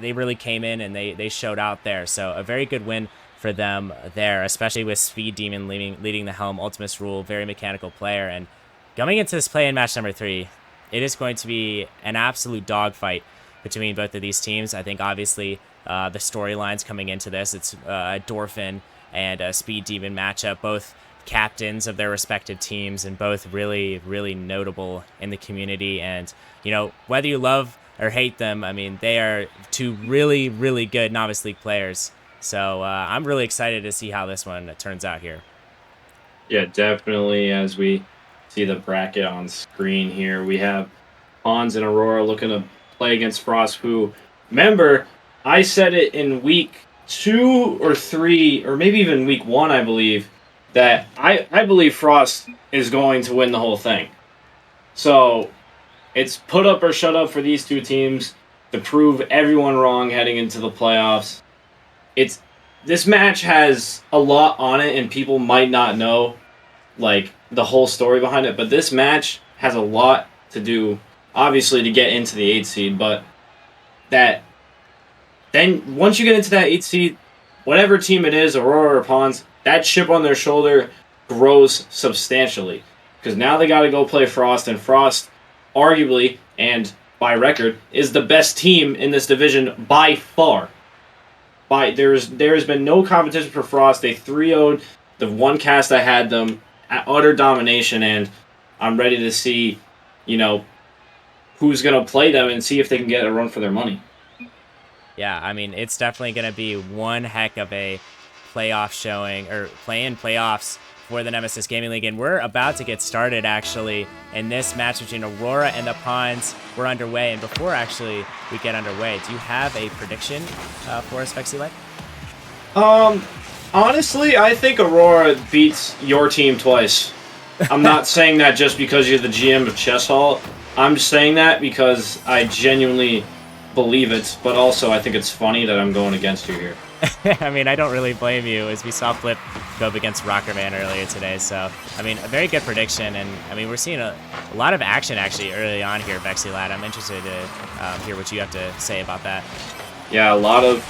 they really came in and they showed out there. So a very good win for them there, especially with Speed Demon leading the helm. Ultimus Rule, very mechanical player. And coming into this play in match number 3, it is going to be an absolute dogfight between both of these teams. I think obviously the storylines coming into this, it's a Dorphin and a Speed Demon matchup, both captains of their respective teams and both really, really notable in the community. And, you know, whether you love or hate them, I mean, they are two really, really good Novice League players. So I'm really excited to see how this one turns out here. Yeah, definitely. As we see the bracket on screen here, we have Hans and Aurora looking to play against Frost, who, remember, I said it in week 2 or 3, or maybe even week 1, I believe, that I believe Frost is going to win the whole thing. So it's put up or shut up for these two teams to prove everyone wrong heading into the playoffs. This match has a lot on it, and people might not know like the whole story behind it, but this match has a lot to do, obviously, to get into the 8th seed, but that then once you get into that 8th seed, whatever team it is, Aurora or Pawns, that chip on their shoulder grows substantially. Because now they got to go play Frost, and Frost, arguably, and by record, is the best team in this division by far. There has been no competition for Frost. They 3-0'd the one cast I had them at utter domination, and I'm ready to see, you know, who's going to play them and see if they can get a run for their money. Yeah, I mean, it's definitely going to be one heck of a playoff showing, or play-in playoffs for the Nemesis Gaming League, and we're about to get started actually in this match between Aurora and the Pawns. We're underway, and before actually we get underway, do you have a prediction for us, Vexilite? Honestly, I think Aurora beats your team twice. I'm not saying that just because you're the GM of Chess Hall. I'm just saying that because I genuinely believe it, but also I think it's funny that I'm going against you here. I mean, I don't really blame you, as we saw Flip go up against Rockerman earlier today. So, I mean, a very good prediction, and I mean, we're seeing a lot of action actually early on here, Vexilad. I'm interested to hear what you have to say about that. Yeah, a lot of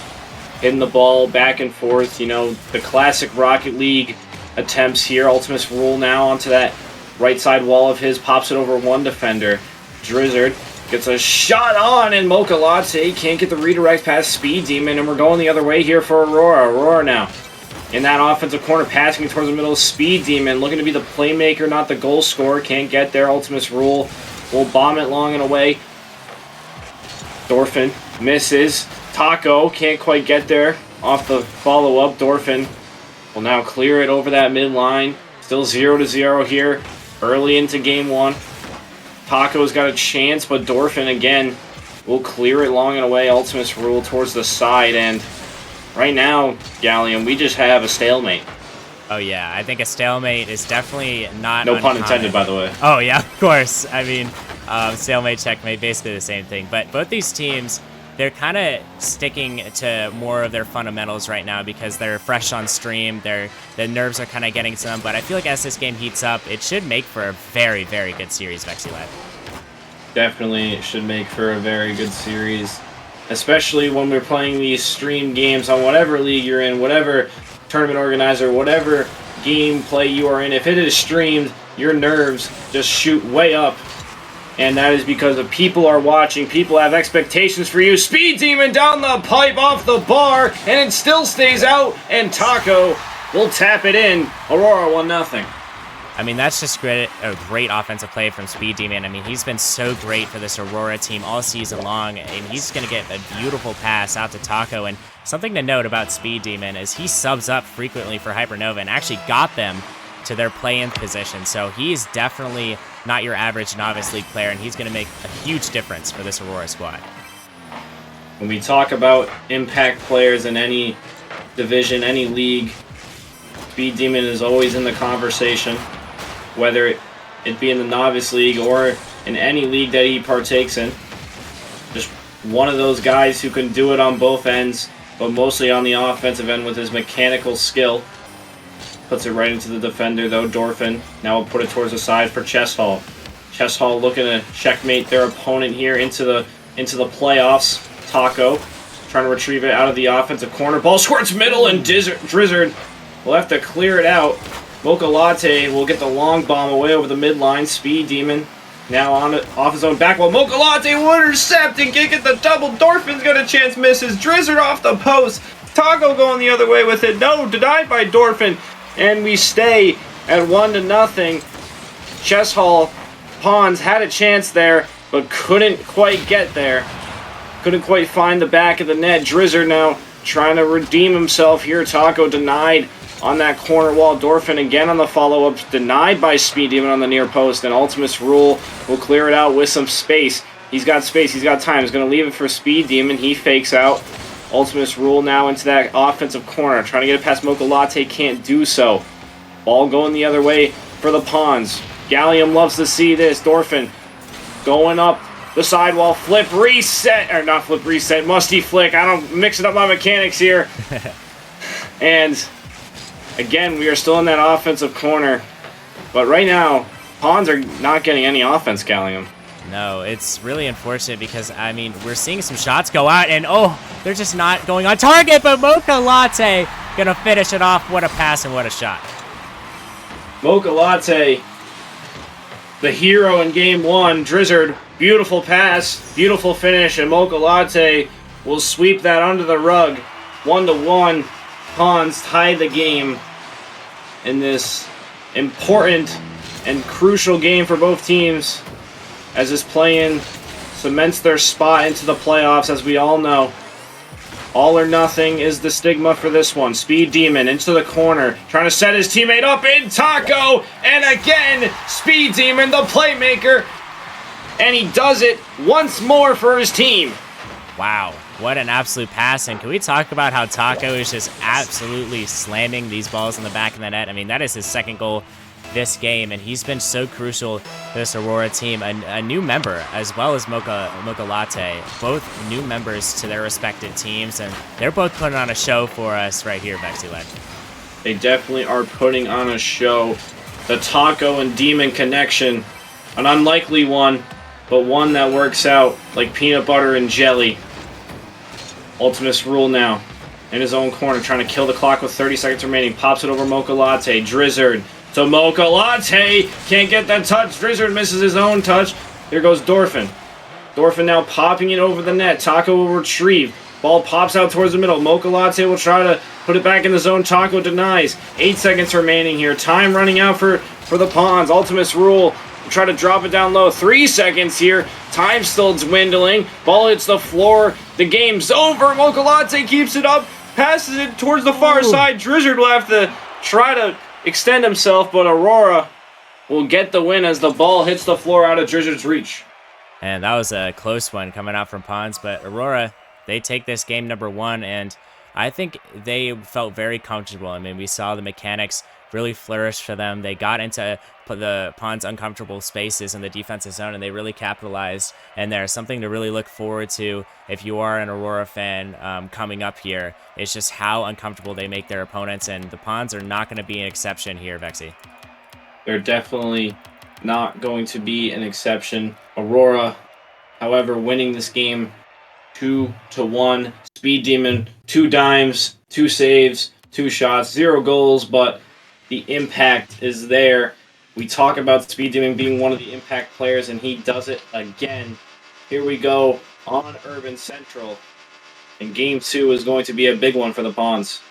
hitting the ball back and forth. You know, the classic Rocket League attempts here. Ultimus Rule now onto that right side wall of his, pops it over one defender. Drizzard gets a shot on, and Mocha Latte can't get the redirect past Speed Demon, and we're going the other way here for Aurora. Aurora now in that offensive corner, passing towards the middle of Speed Demon, looking to be the playmaker, not the goal scorer. Can't get there. Ultimus Rule will bomb it long and away. Dorphin misses. Taco can't quite get there off the follow-up. Dorphin will now clear it over that midline. Still 0-0 here early into game 1. Taco's got a chance, but Dorphin again will clear it long and away. Ultimus Rule towards the side, and right now, Gallium, we just have a stalemate. Oh yeah, I think a stalemate is definitely not No uncommon. pun intended, by the way. Oh yeah, of course. I mean, stalemate, checkmate, basically the same thing. But both these teams, they're kind of sticking to more of their fundamentals right now because they're fresh on stream. The nerves are kind of getting to them. But I feel like as this game heats up, it should make for a very, very good series, Vexilad. Definitely, it should make for a very good series, especially when we're playing these stream games on whatever league you're in, whatever tournament organizer, whatever gameplay you are in. If it is streamed, your nerves just shoot way up. And that is because the people are watching. People have expectations for you. Speed Demon down the pipe off the bar, and it still stays out. And Taco will tap it in. Aurora 1-0. I mean, that's just a great offensive play from Speed Demon. I mean, he's been so great for this Aurora team all season long, and he's going to get a beautiful pass out to Taco. And something to note about Speed Demon is he subs up frequently for Hypernova and actually got them to their play-in position. So he's definitely not your average Novice League player, and he's going to make a huge difference for this Aurora squad. When we talk about impact players in any division, any league, Speed Demon is always in the conversation, whether it be in the Novice League or in any league that he partakes in. Just one of those guys who can do it on both ends, but mostly on the offensive end with his mechanical skill. Puts it right into the defender, though. Dorphin now will put it towards the side for Chess Hall. Chess Hall looking to checkmate their opponent here into the playoffs. Taco trying to retrieve it out of the offensive corner. Ball squirts middle, and Drizzard will have to clear it out. Mocha Latte will get the long bomb away over the midline. Speed Demon now on it, off his own back. While Mocha Latte will intercept and kick it the double. Dorfin's got a chance, misses. Drizzard off the post. Taco going the other way with it. No, denied by Dorfin. And we stay at 1-0. Chess Hall Pawns had a chance there, but couldn't quite get there. Couldn't quite find the back of the net. Drizzard now trying to redeem himself here. Taco denied on that corner wall. Dorfin again on the follow-up, denied by Speed Demon on the near post, and Ultimus Rule will clear it out with some space. He's got space, he's got time. He's going to leave it for Speed Demon. He fakes out. Ultimus Rule now into that offensive corner, trying to get it past Mocha Latte, can't do so. Ball going the other way for the Pawns. Gallium loves to see this. Dorfin going up the sidewall, flip, reset, or not flip, reset, musty flick. I don't mix it up my mechanics here. And again, we are still in that offensive corner. But right now, Pawns are not getting any offense, Gallium. No, it's really unfortunate because, I mean, we're seeing some shots go out, and oh, they're just not going on target, but Mocha Latte gonna finish it off. What a pass and what a shot. Mocha Latte, the hero in game one. Drizzard, beautiful pass, beautiful finish, and Mocha Latte will sweep that under the rug. 1-1, Pawns tie the game in this important and crucial game for both teams, as this play-in cements their spot into the playoffs. As we all know, all or nothing is the stigma for this one. Speed Demon into the corner, trying to set his teammate up in Taco, and again, Speed Demon, the playmaker, and he does it once more for his team. Wow, what an absolute pass, and can we talk about how Taco is just absolutely slamming these balls in the back of the net? I mean, that is his second goal this game, and he's been so crucial to this Aurora team. A new member, as well as Mocha Latte, both new members to their respective teams, and they're both putting on a show for us right here, Vexyland. They definitely are putting on a show. The Taco and Demon connection, an unlikely one, but one that works out like peanut butter and jelly. Ultimus Rule now in his own corner, trying to kill the clock with 30 seconds remaining. Pops it over Mocha Latte. Drizzard to Mocha Latte. Can't get that touch. Drizzard misses his own touch. Here goes Dorfin. Dorfin now popping it over the net. Taco will retrieve. Ball pops out towards the middle. Mocha Latte will try to put it back in the zone. Taco denies. 8 seconds remaining here. Time running out for the Pawns. Ultimus Rule will try to drop it down low. 3 seconds here. Time still dwindling. Ball hits the floor. The game's over. Mocha Latte keeps it up. Passes it towards the far side. Drizzard will have to try to extend himself, but Aurora will get the win as the ball hits the floor out of Drizzard's reach. And that was a close one coming out from Pawns, but Aurora, they take this game number one, and I think they felt very comfortable. I mean, we saw the mechanics really flourish for them. They got into the Pawns' uncomfortable spaces in the defensive zone, and they really capitalized. And there's something to really look forward to if you are an Aurora fan coming up here. It's just how uncomfortable they make their opponents, and the Pawns are not going to be an exception here, Vexy. They're definitely not going to be an exception. Aurora, however, winning this game 2-1. Speed Demon, 2 dimes, 2 saves, 2 shots, 0 goals, but the impact is there. We talk about Speed Demon being one of the impact players, and he does it again. Here we go on Urban Central. And game 2 is going to be a big one for the Pawns.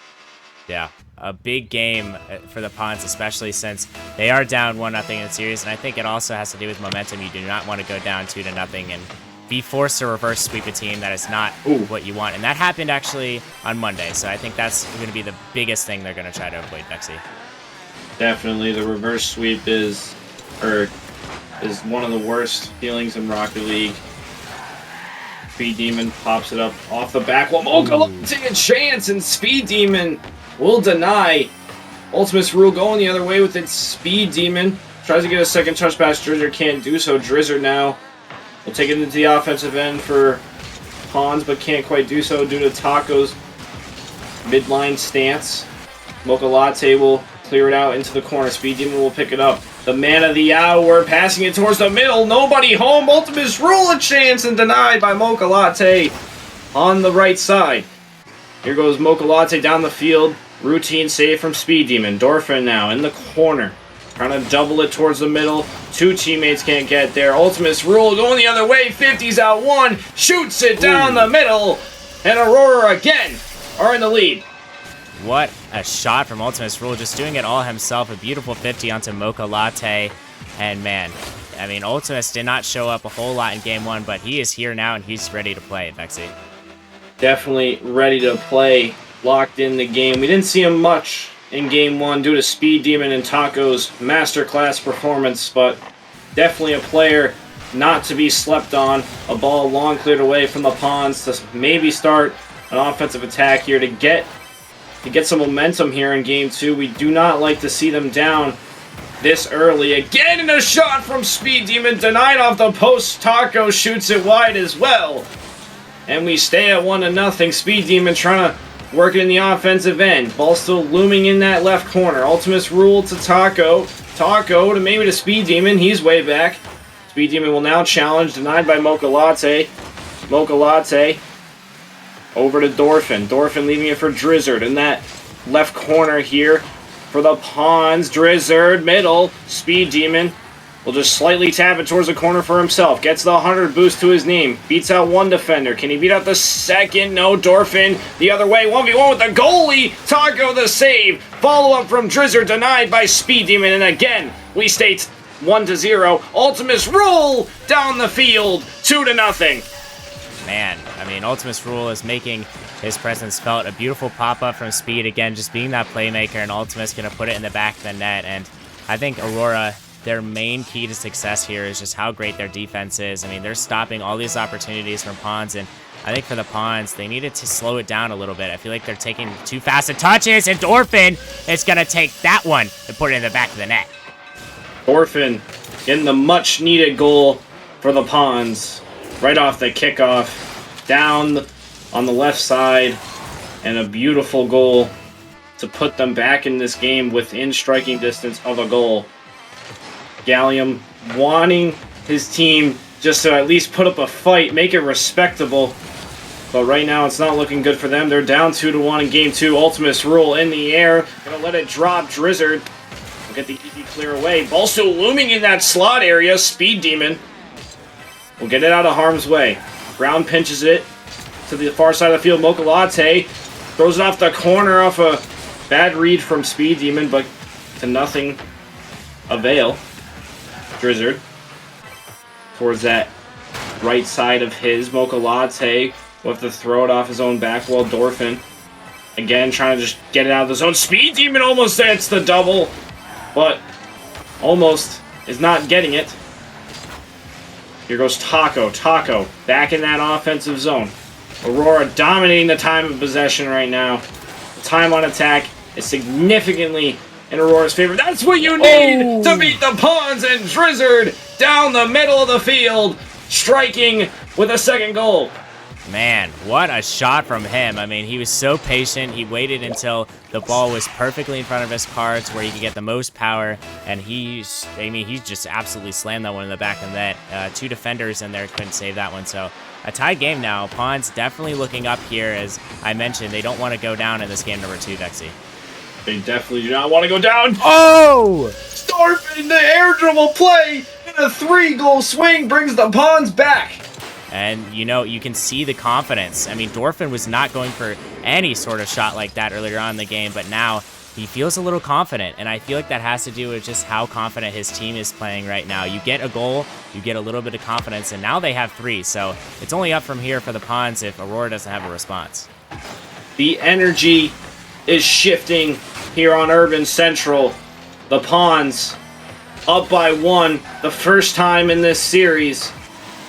Yeah, a big game for the Pawns, especially since they are down 1-0 in the series, and I think it also has to do with momentum. You do not want to go down 2-0 and be forced to reverse sweep a team. That is not what you want, and that happened actually on Monday, so I think that's going to be the biggest thing they're going to try to avoid, Vexy. Definitely, the reverse sweep is one of the worst feelings in Rocket League. Speed Demon pops it up off the back wall. Mocha take a chance, and Speed Demon will deny. Ultimus Rule going the other way with its Speed Demon. Tries to get a second touch pass. Drizzard can't do so. Drizzard now will take it into the offensive end for Pawns, but can't quite do so due to Taco's midline stance. Mocha Latte will clear it out into the corner. Speed Demon will pick it up. The man of the hour, passing it towards the middle. Nobody home. Ultimus Rule a chance and denied by Mocha Latte. on the right side. Here goes Mocha Latte down the field. Routine save from Speed Demon. Dorfin now in the corner. Trying to double it towards the middle. Two teammates can't get there. Ultimus Rule going the other way. 50's out one. Shoots it down the middle. And Aurora again are in the lead. What a shot from Ultimus Rule. Just doing it all himself. A beautiful 50 onto Mocha Latte. And man, I mean, Ultimus did not show up a whole lot in game one, but he is here now and he's ready to play, Vexy. Definitely ready to play, locked in the game. We didn't see him much in game one due to Speed Demon and Taco's masterclass performance, but definitely a player not to be slept on. A ball long cleared away from the Pawns to maybe start an offensive attack here to get some momentum here in game two. We do not like to see them down this early. Again, in a shot from Speed Demon, denied off the post. Taco shoots it wide as well. And we stay at 1-0. Speed Demon trying to work it in the offensive end. Ball still looming in that left corner. Ultimus Rule to Taco. Taco to maybe to Speed Demon. He's way back. Speed Demon will now challenge. Denied by Mocha Latte. Mocha Latte over to Dorfin. Dorfin leaving it for Drizzard in that left corner here for the Pawns. Drizzard, middle. Speed Demon will just slightly tap it towards the corner for himself. Gets the 100 boost to his name. Beats out one defender. Can he beat out the second? No. Dorfin the other way. 1v1 with the goalie. Taco the save. Follow-up from Drizzard denied by Speed Demon. And again, we stay 1-0. Ultimus Rule down the field. 2-0. Man, I mean, Ultimus Rule is making his presence felt. A beautiful pop-up from Speed. Again, just being that playmaker, and Ultimus going to put it in the back of the net. And I think Aurora, their main key to success here is just how great their defense is. I mean, they're stopping all these opportunities from Pawns, and I think for the Pawns, they needed to slow it down a little bit. I feel like they're taking too fast of touches, and Dorfin is going to take that one and put it in the back of the net. Dorfin getting the much-needed goal for the Pawns right off the kickoff, down on the left side, and a beautiful goal to put them back in this game within striking distance of a goal. Gallium wanting his team just to at least put up a fight, make it respectable. But right now it's not looking good for them. They're down 2-1 in game two. Ultimus Rule in the air. Gonna let it drop. Drizzard will get the easy clear away. Ball still looming in that slot area. Speed Demon will get it out of harm's way. Brown pinches it to the far side of the field. Mocha Latte throws it off the corner off a bad read from Speed Demon, but to nothing avail. Drizzard towards that right side of his. Mocha Latte will have to throw it off his own back wall. Dorfin again trying to just get it out of the zone. Speed Demon almost gets the double, but almost is not getting it. Here goes Taco. Taco back in that offensive zone. Aurora dominating the time of possession right now. The time on attack is significantly in Aurora's favor. That's what you need to beat the Pawns, and Drizzard down the middle of the field, striking with a second goal. Man, what a shot from him. I mean, he was so patient. He waited until the ball was perfectly in front of his cards where he could get the most power, and he just absolutely slammed that one in the back of the net. Two defenders in there couldn't save that one, so a tied game now. Pawns definitely looking up here. As I mentioned, they don't want to go down in this game number two, Vexy. They definitely do not want to go down. Oh! Dorfin, the air dribble play, and a 3-goal swing brings the Pawns back. And, you know, you can see the confidence. I mean, Dorfin was not going for any sort of shot like that earlier on in the game, but now he feels a little confident, and I feel like that has to do with just how confident his team is playing right now. You get a goal, you get a little bit of confidence, and now they have 3, so it's only up from here for the Pawns if Aurora doesn't have a response. The energy is shifting here on Urban Central. The Pawns up by 1, the first time in this series.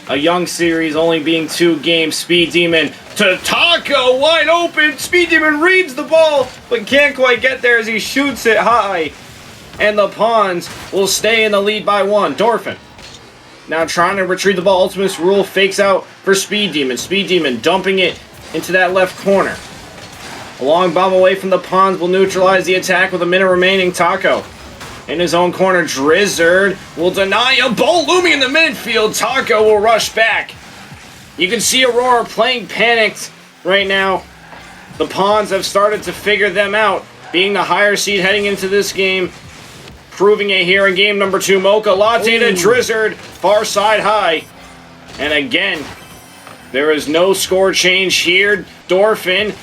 A young series only being 2 games. Speed Demon to Taco, wide open. Speed Demon reads the ball, but can't quite get there as he shoots it high. And the Pawns will stay in the lead by 1. Dorfin now trying to retrieve the ball. Ultimus Rule fakes out for Speed Demon. Speed Demon dumping it into that left corner. A long bomb away from the Pawns will neutralize the attack with a minute remaining. Taco in his own corner. Drizzard will deny a ball looming in the midfield. Taco will rush back. You can see Aurora playing panicked right now. The Pawns have started to figure them out, being the higher seed heading into this game. Proving it here in game number 2. Mocha Latte to Drizzard, far side high. And again, there is no score change here. Dorfin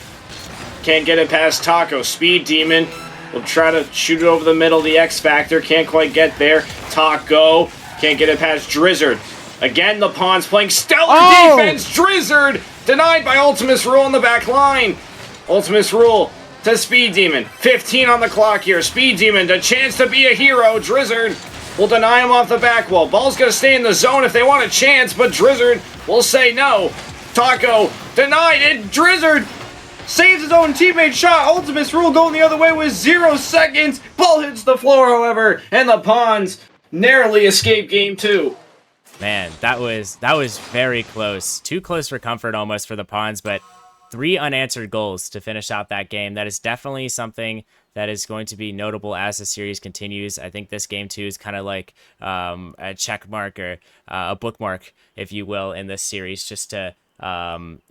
can't get it past Taco. Speed Demon will try to shoot it over the middle. The X Factor can't quite get there. Taco can't get it past Drizzard. Again, the Pawns playing stellar defense. Drizzard denied by Ultimus Rule on the back line. Ultimus Rule to Speed Demon. 15 on the clock here. Speed Demon, the chance to be a hero. Drizzard will deny him off the back wall. Ball's going to stay in the zone if they want a chance, but Drizzard will say no. Taco denied it. Drizzard saves his own teammate shot. Ultimus Rule going the other way with 0 seconds. Ball hits the floor, however, and the Pawns narrowly escape game 2. Man, that was very close. Too close for comfort almost for the Pawns, but 3 unanswered goals to finish out that game. That is definitely something that is going to be notable as the series continues. I think this game 2 is kind of like a check mark or a bookmark, if you will, in this series, just to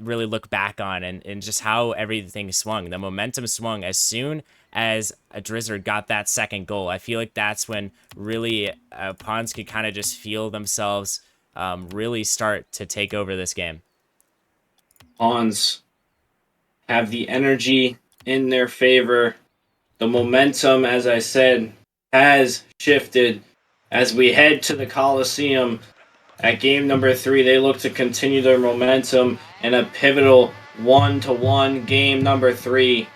really look back on and just how everything swung. The momentum swung as soon as Drizzard got that second goal. I feel like that's when really Pawns could kind of just feel themselves really start to take over this game. Pawns have the energy in their favor. The momentum, as I said, has shifted as we head to the Coliseum. At game number 3, they look to continue their momentum in a pivotal 1-1 game number 3.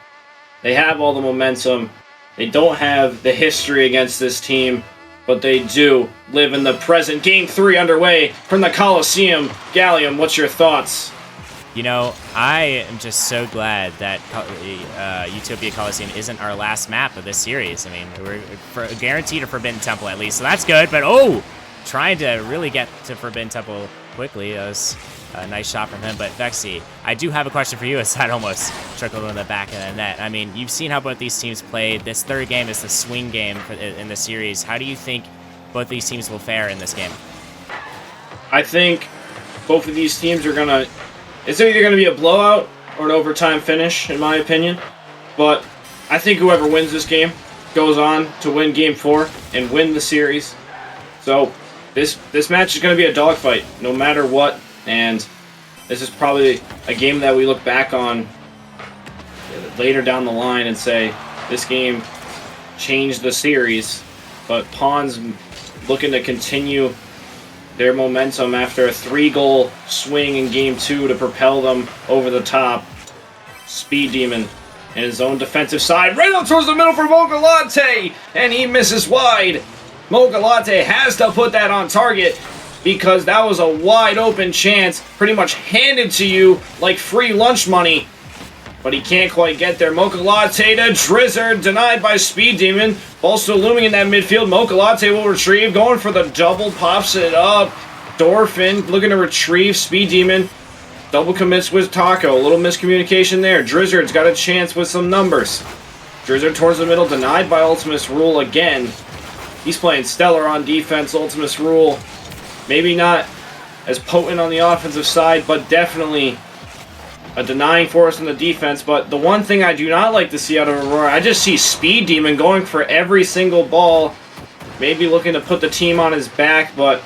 They have all the momentum. They don't have the history against this team, but they do live in the present. Game 3 underway from the Coliseum. Gallium, what's your thoughts? You know, I am just so glad that Utopia Coliseum isn't our last map of this series. I mean, we're guaranteed a Forbidden Temple at least, so that's good. But, trying to really get to Forbidden Temple quickly. That was a nice shot from him. But, Vexy, I do have a question for you as that almost trickled in the back of the net. I mean, you've seen how both these teams played. This third game is the swing game in the series. How do you think both these teams will fare in this game? I think both of these teams are going to... It's either going to be a blowout or an overtime finish, in my opinion. But I think whoever wins this game goes on to win Game 4 and win the series. So this match is going to be a dogfight, no matter what. And this is probably a game that we look back on later down the line and say, this game changed the series. But Pawns looking to continue their momentum after a 3-goal swing in Game 2 to propel them over the top. Speed Demon in his own defensive side, right out towards the middle for Mocha Latte, and he misses wide. Mocha Latte has to put that on target because that was a wide open chance, pretty much handed to you like free lunch money. But he can't quite get there. Mocha Latte to Drizzard, denied by Speed Demon. Ball still looming in that midfield. Mocha Latte will retrieve, going for the double, pops it up. Dorfin looking to retrieve. Speed Demon double commits with Taco. A little miscommunication there. Drizzard's got a chance with some numbers. Drizzard towards the middle, denied by Ultimus Rule again. He's playing stellar on defense. Ultimus Rule, maybe not as potent on the offensive side, but definitely a denying force on the defense. But the one thing I do not like to see out of Aurora, I just see Speed Demon going for every single ball. Maybe looking to put the team on his back, but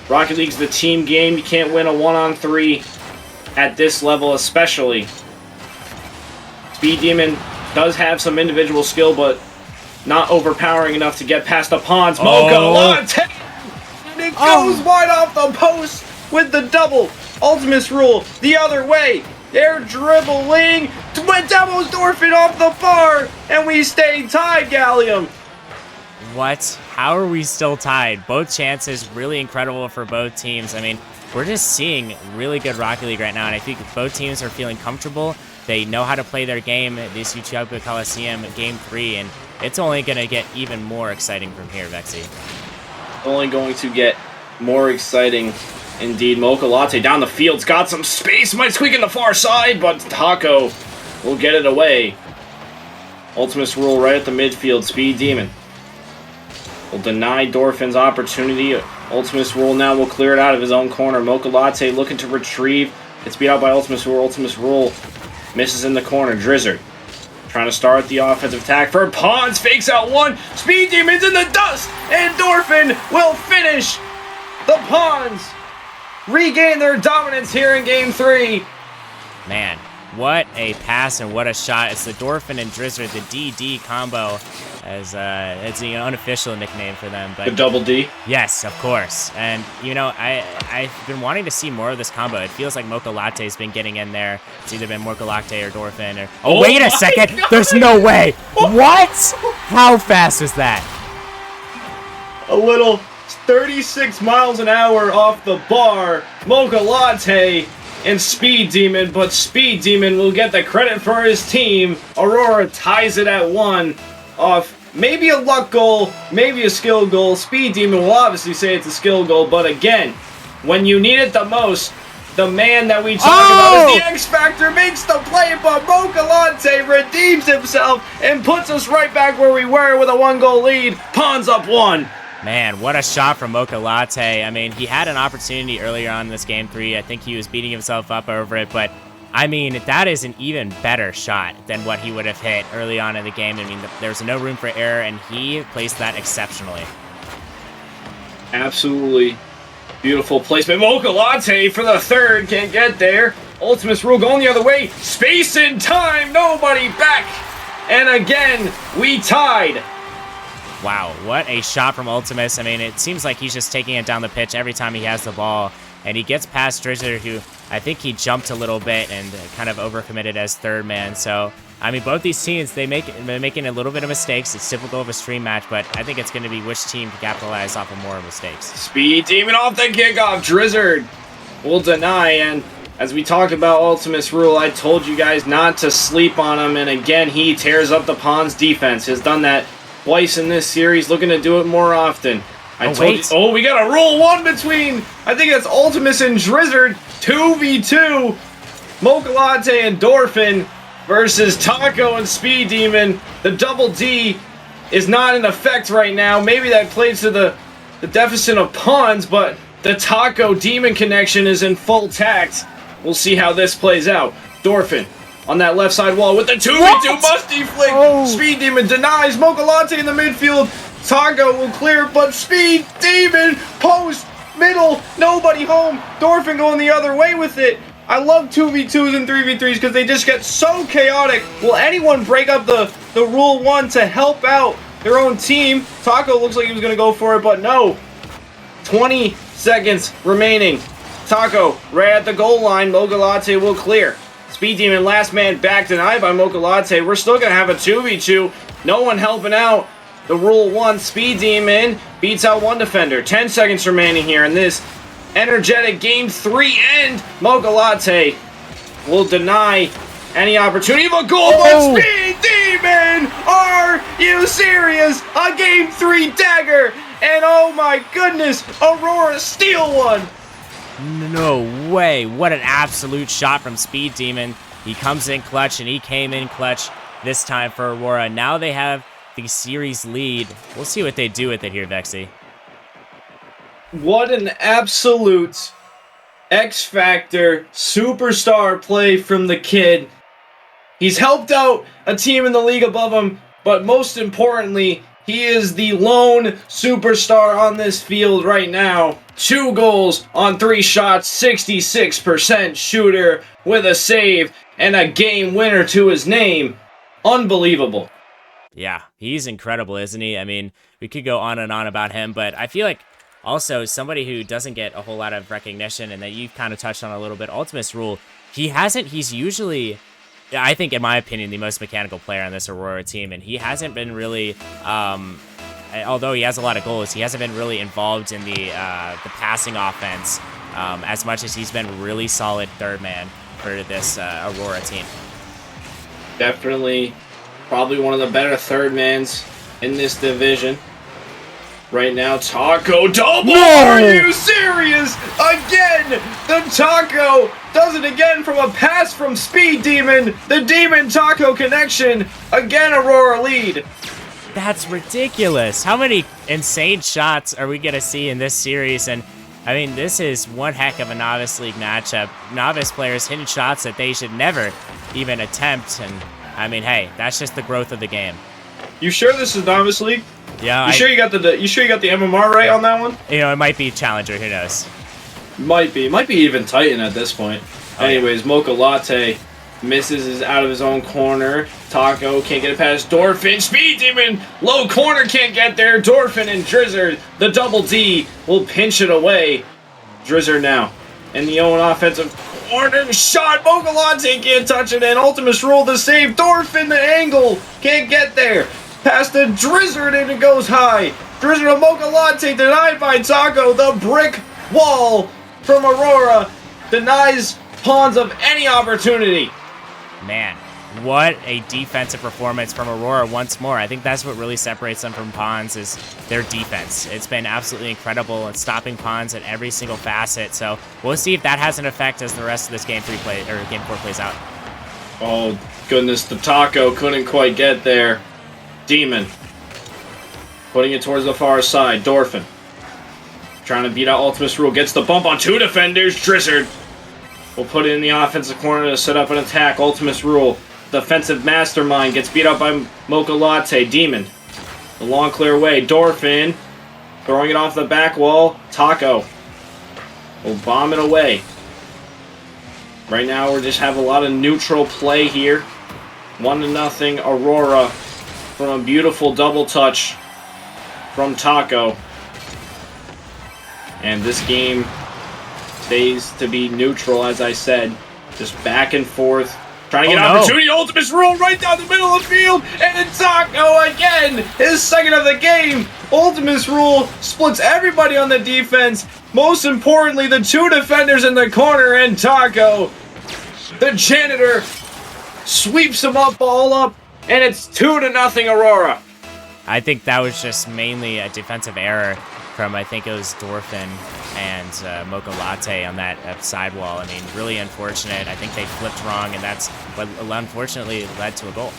Rocket League's the team game. You can't win a 1-on-3 at this level especially. Speed Demon does have some individual skill, but not overpowering enough to get past the Pawns. Mocha Latte! And it goes wide off the post with the double. Ultimus Rule the other way. They're dribbling. Doubles Dorfin off the bar, and we stay tied, Gallium. What? How are we still tied? Both chances really incredible for both teams. I mean, we're just seeing really good Rocket League right now, and I think both teams are feeling comfortable. They know how to play their game at this Utopia Coliseum Game 3, and it's only going to get even more exciting from here, Vexy. Only going to get more exciting indeed. Mocha Latte down the field's got some space, might squeak in the far side, but Taco will get it away. Ultimus Rule right at the midfield. Speed Demon will deny Dorfin's opportunity. Ultimus Rule now will clear it out of his own corner. Mocha Latte looking to retrieve. It's beat out by Ultimus Rule. Ultimus Rule Misses in the corner. Drizzard trying to start the offensive attack for Pons. Fakes out one. Speed Demon's in the dust. Endorphin will finish. The Pons regain their dominance here in Game 3. Man, what a pass and what a shot. It's the Dorphin and Drizzard, the DD combo, as it's an unofficial nickname for them. But The double D. yes, of course. And, you know, I've been wanting to see more of this combo. It feels like Mocha Latte's been getting in there. It's either been Mocha Latte or Dorphin. Or... Oh, wait a second. God. There's no way. What? How fast was that? A little 36 miles an hour off the bar. Mocha Latte and Speed Demon, but Speed Demon will get the credit for his team. Aurora ties it at 1 off maybe a luck goal, maybe a skill goal. Speed Demon will obviously say it's a skill goal, but again, when you need it the most, the man that we talk about is the X Factor, makes the play, but Mocha Latte redeems himself and puts us right back where we were with a 1-goal lead. Pawns up 1. Man, what a shot from Mocha Latte. I mean, he had an opportunity earlier on in this Game 3. I think he was beating himself up over it, but I mean, that is an even better shot than what he would have hit early on in the game. I mean, there's no room for error, and he placed that exceptionally. Absolutely beautiful placement. Mocha Latte for the third, can't get there. Ultimus Rule going the other way. Space and time, nobody back. And again, we tied. Wow, what a shot from Ultimus. I mean, it seems like he's just taking it down the pitch every time he has the ball. And he gets past Drizzard, who I think he jumped a little bit and kind of overcommitted as third man. So, I mean, both these teams, they're making a little bit of mistakes. It's typical of a stream match, but I think it's going to be which team can capitalize off of more mistakes. Speed Demon off the kickoff. Drizzard will deny. And as we talked about Ultimus Rule, I told you guys not to sleep on him. And again, he tears up the Pawns defense. Has done that twice in this series, looking to do it more often. Oh, we got a Rule 1 between, I think that's Ultimus and Drizzard. 2v2. Mocha Latte and Dorphin versus Taco and Speed Demon. The double D is not in effect right now. Maybe that plays to the deficit of Pawns, but the Taco Demon connection is in full tact. We'll see how this plays out. Dorphin on that left side wall with the 2v2 musty flick. Oh. Speed Demon denies. Mocha Latte in the midfield. Taco will clear, but Speed Demon post middle, nobody home. Dorphin going the other way with it. I love 2v2s and 3v3s because they just get so chaotic. Will anyone break up the Rule 1 to help out their own team? Taco looks like he was going to go for it, but no. 20 seconds remaining. Taco right at the goal line. Mocha Latte will clear. Speed Demon last man back, denied by Mocha Latte. We're still going to have a 2v2. No one helping out. The Rule 1, Speed Demon beats out one defender. 10 seconds remaining here in this energetic Game 3 end. Mocha Latte will deny any opportunity of a goal, but Speed Demon! Are you serious? A Game 3 dagger! And oh my goodness, Aurora steal one! No way. What an absolute shot from Speed Demon. He comes in clutch, and he came in clutch this time for Aurora. Now they have the series lead. We'll see what they do with it here, Vexy. What an absolute X Factor superstar play from the kid. He's helped out a team in the league above him, but most importantly, he is the lone superstar on this field right now. 2 goals on 3 shots, 66% shooter with a save and a game winner to his name. Unbelievable. Yeah, he's incredible, isn't he? I mean, we could go on and on about him, but I feel like also somebody who doesn't get a whole lot of recognition and that you've kind of touched on a little bit, Ultimus Rule, he's usually, I think in my opinion, the most mechanical player on this Aurora team, and he hasn't been really, although he has a lot of goals, he hasn't been really involved in the passing offense as much as he's been really solid third man for this Aurora team. Definitely. Probably one of the better third mans in this division. Right now, Taco double! No! Are you serious? Again! The Taco does it again from a pass from Speed Demon. The Demon Taco connection. Again, Aurora lead. That's ridiculous. How many insane shots are we going to see in this series? And I mean, this is one heck of a Novice League matchup. Novice players hitting shots that they should never even attempt. And I mean, hey, that's just the growth of the game. You sure this is Novice League? Yeah. You sure you got the MMR right on that one? It might be Challenger. Who knows? Might be even Titan at this point. Oh, anyways, yeah. Mocha Latte misses, is out of his own corner. Taco can't get it past Dorfin. Speed Demon, low corner, can't get there. Dorfin and Drizzard, the double D, will pinch it away. Drizzard now in the own offensive corner. Shot, Mocha Latte can't touch it, and Ultimus Rule the save. Dorfin, the angle, can't get there. Past the Drizzard, and it goes high. Drizzard and Mocha Latte denied by Taco. The brick wall from Aurora denies Pawns of any opportunity. Man, what a defensive performance from Aurora once more. I think that's what really separates them from Pawns is their defense. It's been absolutely incredible at stopping Pawns at every single facet. So we'll see if that has an effect as the rest of this game 4 plays out. Oh goodness, the Taco couldn't quite get there. Demon putting it towards the far side. Dorfin trying to beat out Ultimus Rule, gets the bump on 2 defenders. Drizzard will put it in the offensive corner to set up an attack. Ultimus Rule, defensive mastermind, gets beat up by Mocha Latte. Demon, the long clear away. Dorfin throwing it off the back wall. Taco will bomb it away. Right now we just have a lot of neutral play here. 1-0 Aurora from a beautiful double touch from Taco. And this game stays to be neutral, as I said. Just back and forth. Trying to get an opportunity. Ultimus Rule right down the middle of the field. And then Taco again. His second of the game. Ultimus Rule splits everybody on the defense. Most importantly, the 2 defenders in the corner. And Taco, the janitor, sweeps him up, all up. And it's 2-0 Aurora. I think that was just mainly a defensive error from, I think it was Dorfin and Mocha Latte on that sidewall. I mean, really unfortunate. I think they flipped wrong, and that's what unfortunately led to a goal.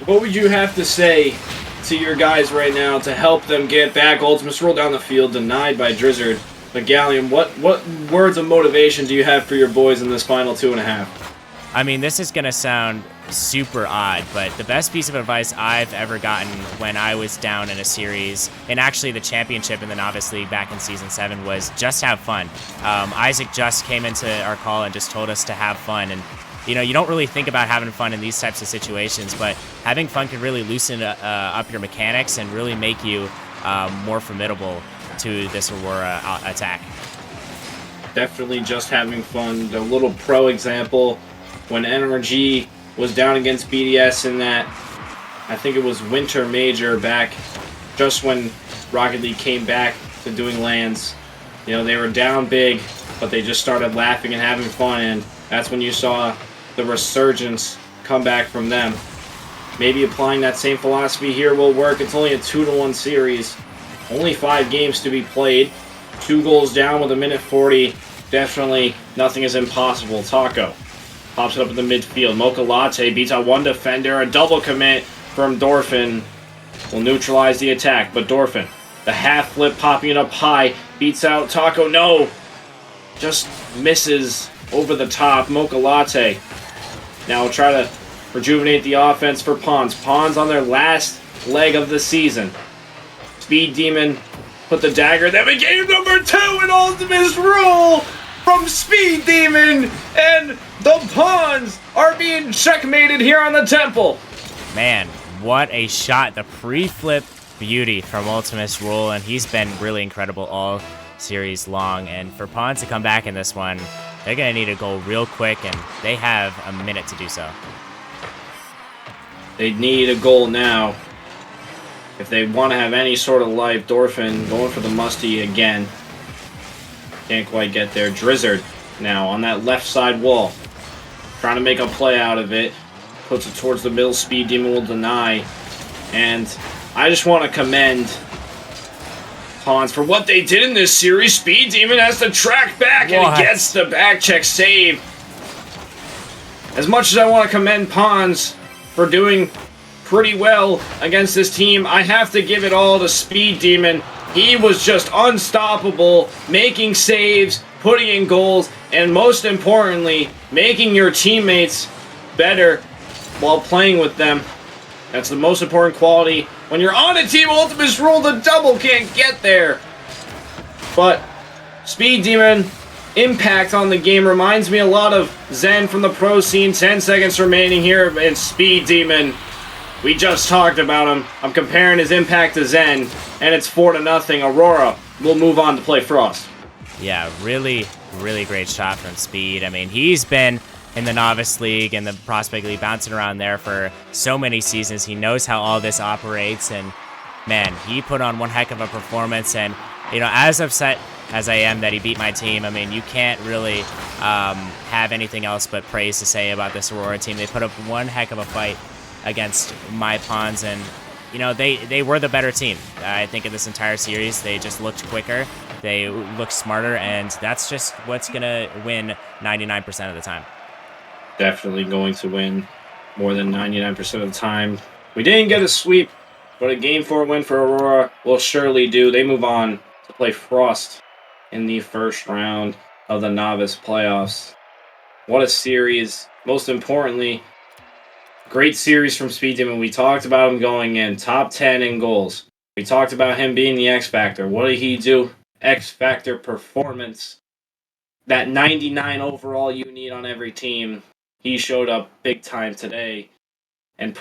What would you have to say to your guys right now to help them get back? Ultimus Rule down the field, denied by Drizzard. But Gallium, what words of motivation do you have for your boys in this final 2.5? I mean, this is going to sound super odd, but the best piece of advice I've ever gotten when I was down in a series, and actually the championship in the Novice League back in Season 7, was just have fun. Isaac just came into our call and just told us to have fun, and you know, you don't really think about having fun in these types of situations, but having fun can really loosen up your mechanics and really make you more formidable to this Aurora attack. Definitely just having fun. The little pro example when NRG was down against BDS in that, I think it was Winter Major back just when Rocket League came back to doing lands. You know, they were down big, but they just started laughing and having fun, and that's when you saw the resurgence come back from them. Maybe applying that same philosophy here will work. It's only a 2-1 series. Only 5 games to be played. 2 goals down with 1:40. Definitely nothing is impossible. Taco pops it up in the midfield. Mocha Latte beats out 1 defender. A double commit from Dorfin will neutralize the attack. But Dorfin, the half flip, popping it up high, beats out Taco. No! Just misses over the top. Mocha Latte now will try to rejuvenate the offense for Pawns. Pawns on their last leg of the season. Speed Demon put the dagger. Then we game number 2 in Ultimus Rule from Speed Demon, and the Pawns are being checkmated here on the Temple. Man, what a shot. The pre-flip beauty from Ultimus Rule, and he's been really incredible all series long. And for Pawns to come back in this one, they're going to need a goal real quick, and they have a minute to do so. They need a goal now if they want to have any sort of life. Dorfin going for the musty again. Can't quite get there. Drizzard now on that left side wall, trying to make a play out of it. Puts it towards the middle. Speed Demon will deny. And I just want to commend Pawns for what they did in this series. Speed Demon has to track back, and he gets the back check save. As much as I want to commend Pawns for doing pretty well against this team, I have to give it all to Speed Demon. He was just unstoppable, making saves, putting in goals, and most importantly, making your teammates better while playing with them. That's the most important quality. When you're on a team Ultimate's rule, the double can't get there. But Speed Demon impact on the game reminds me a lot of Zen from the pro scene. 10 seconds remaining here, and Speed Demon, we just talked about him. I'm comparing his impact to Zen, and it's 4-0. Aurora will move on to play Frost. Yeah, really, really great shot from Speed. I mean, he's been in the Novice League and the Prospect League bouncing around there for so many seasons. He knows how all this operates, and man, he put on one heck of a performance. And, you know, as upset as I am that he beat my team, I mean, you can't really have anything else but praise to say about this Aurora team. They put up one heck of a fight against my Pawns, and, you know, they were the better team. I think in this entire series, they just looked quicker. They looked smarter, and that's just what's going to win 99% of the time. Definitely going to win more than 99% of the time. We didn't get a sweep, but a Game 4 win for Aurora will surely do. They move on to play Frost in the first round of the Novice Playoffs. What a series. Most importantly, great series from Speed Demon. We talked about him going in top 10 in goals. We talked about him being the X Factor. What did he do? X Factor performance. That 99 overall you need on every team. He showed up big time today and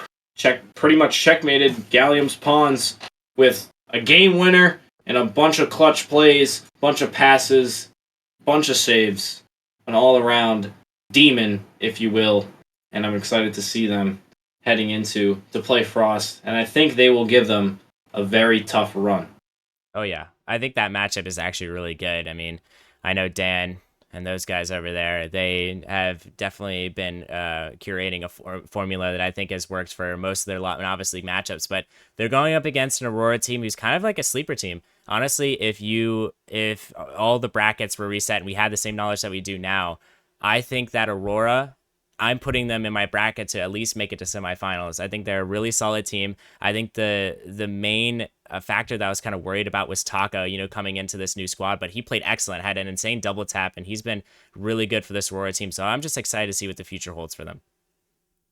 pretty much checkmated Gallium's Pawns with a game winner and a bunch of clutch plays, bunch of passes, bunch of saves, an all-around demon, if you will. And I'm excited to see them heading into to play Frost, and I think they will give them a very tough run. Oh, yeah. I think that matchup is actually really good. I mean, I know Dan and those guys over there, they have definitely been curating a formula that I think has worked for most of their Novice League matchups, but they're going up against an Aurora team who's kind of like a sleeper team. Honestly, if all the brackets were reset and we had the same knowledge that we do now, I think that Aurora, I'm putting them in my bracket to at least make it to semifinals. I think they're a really solid team. I think the main factor that I was kind of worried about was Taka, you know, coming into this new squad, but he played excellent, had an insane double tap, and he's been really good for this Aurora team. So I'm just excited to see what the future holds for them.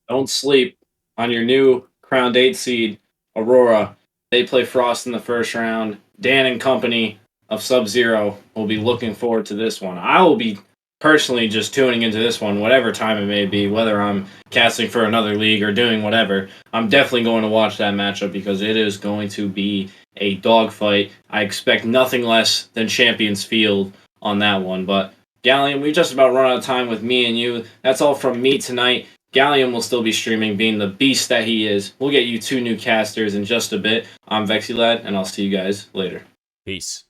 Don't sleep on your new crowned 8 seed, Aurora. They play Frost in the first round. Dan and company of Sub-Zero will be looking forward to this one. I will be personally just tuning into this one, whatever time it may be, whether I'm casting for another league or doing whatever. I'm definitely going to watch that matchup because it is going to be a dogfight. I expect nothing less than Champions Field on that one. But Gallium, we just about run out of time with me and you. That's all from me tonight. Gallium will still be streaming, being the beast that he is. We'll get you 2 new casters in just a bit. I'm Vexilad, and I'll see you guys later. Peace.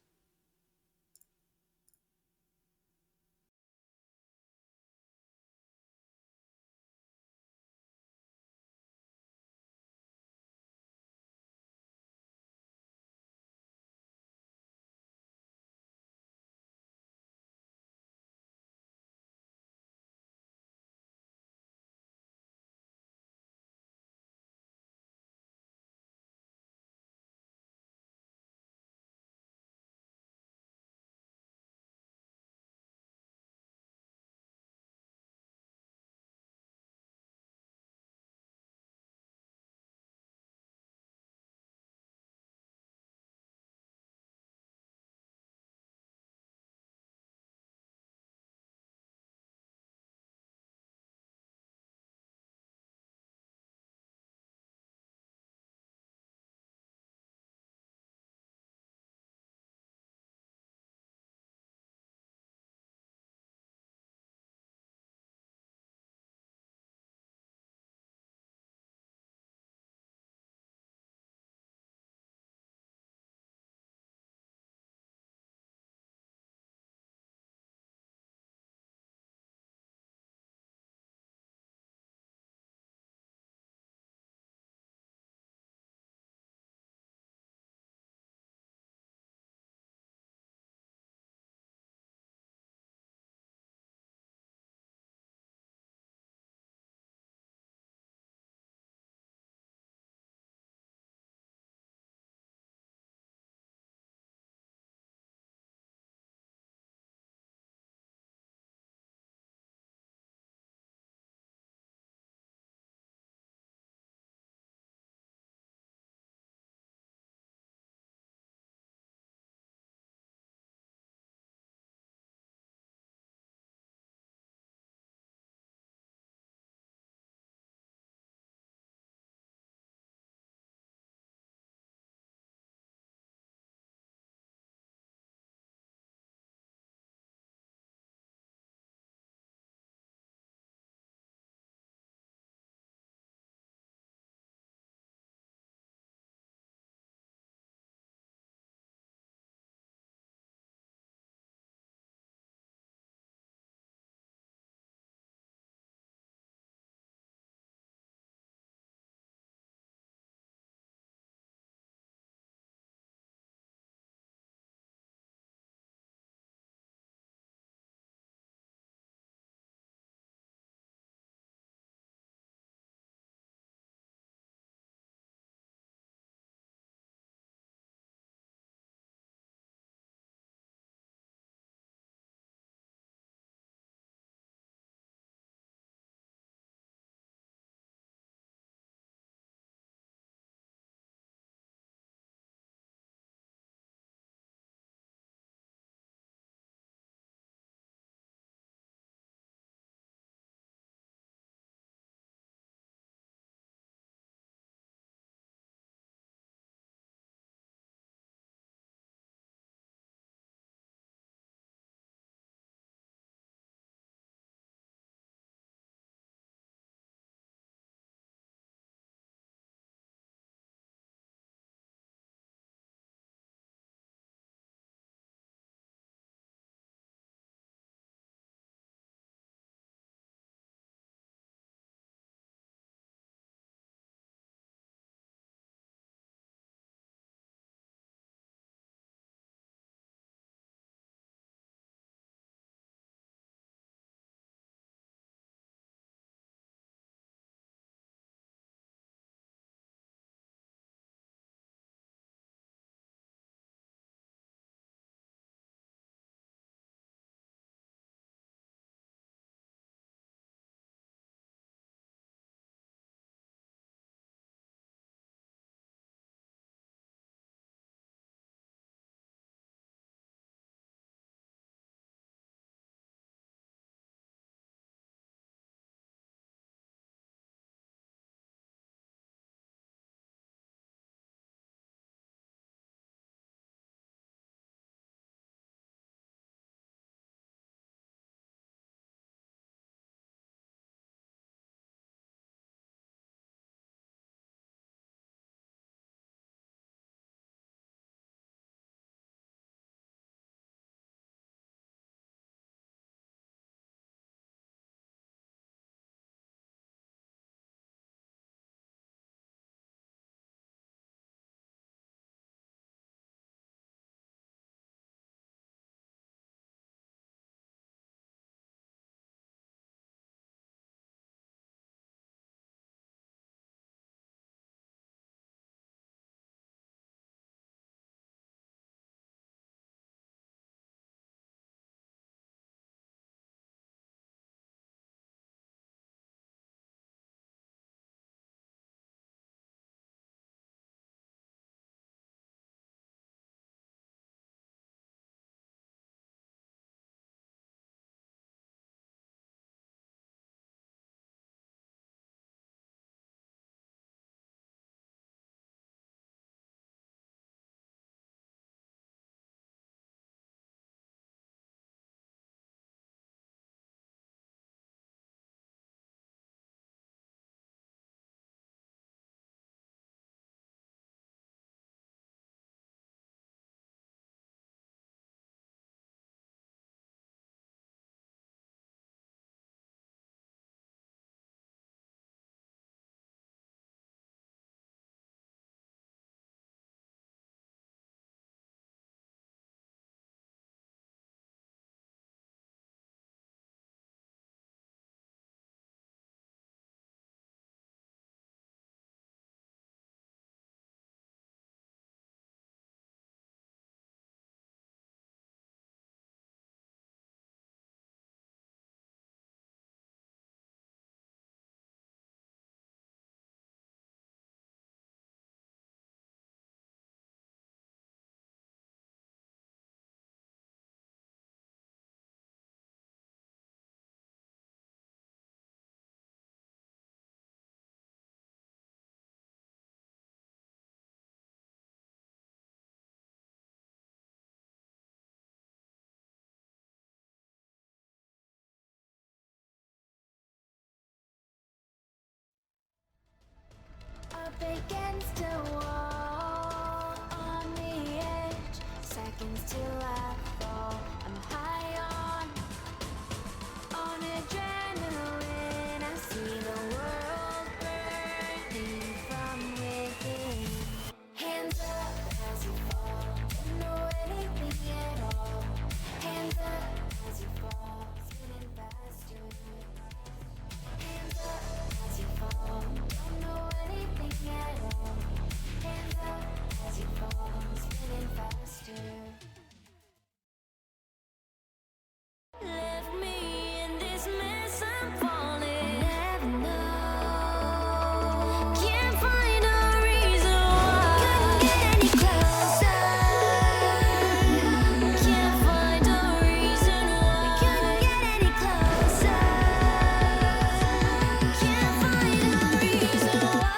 against a wall on the edge, seconds till I fall. I'm high on adrenaline. I see the world burning from within. Hands up as you fall, don't know anything at all. Hands up as you fall, spinning faster. Hands up as you fall, don't know anything at all. Hands up as you fall, spinning faster. Left me in this mess, I'm falling. Never know. Can't find a reason why. Couldn't get any closer. Can't find a reason why. Couldn't get any closer. Can't find a reason why.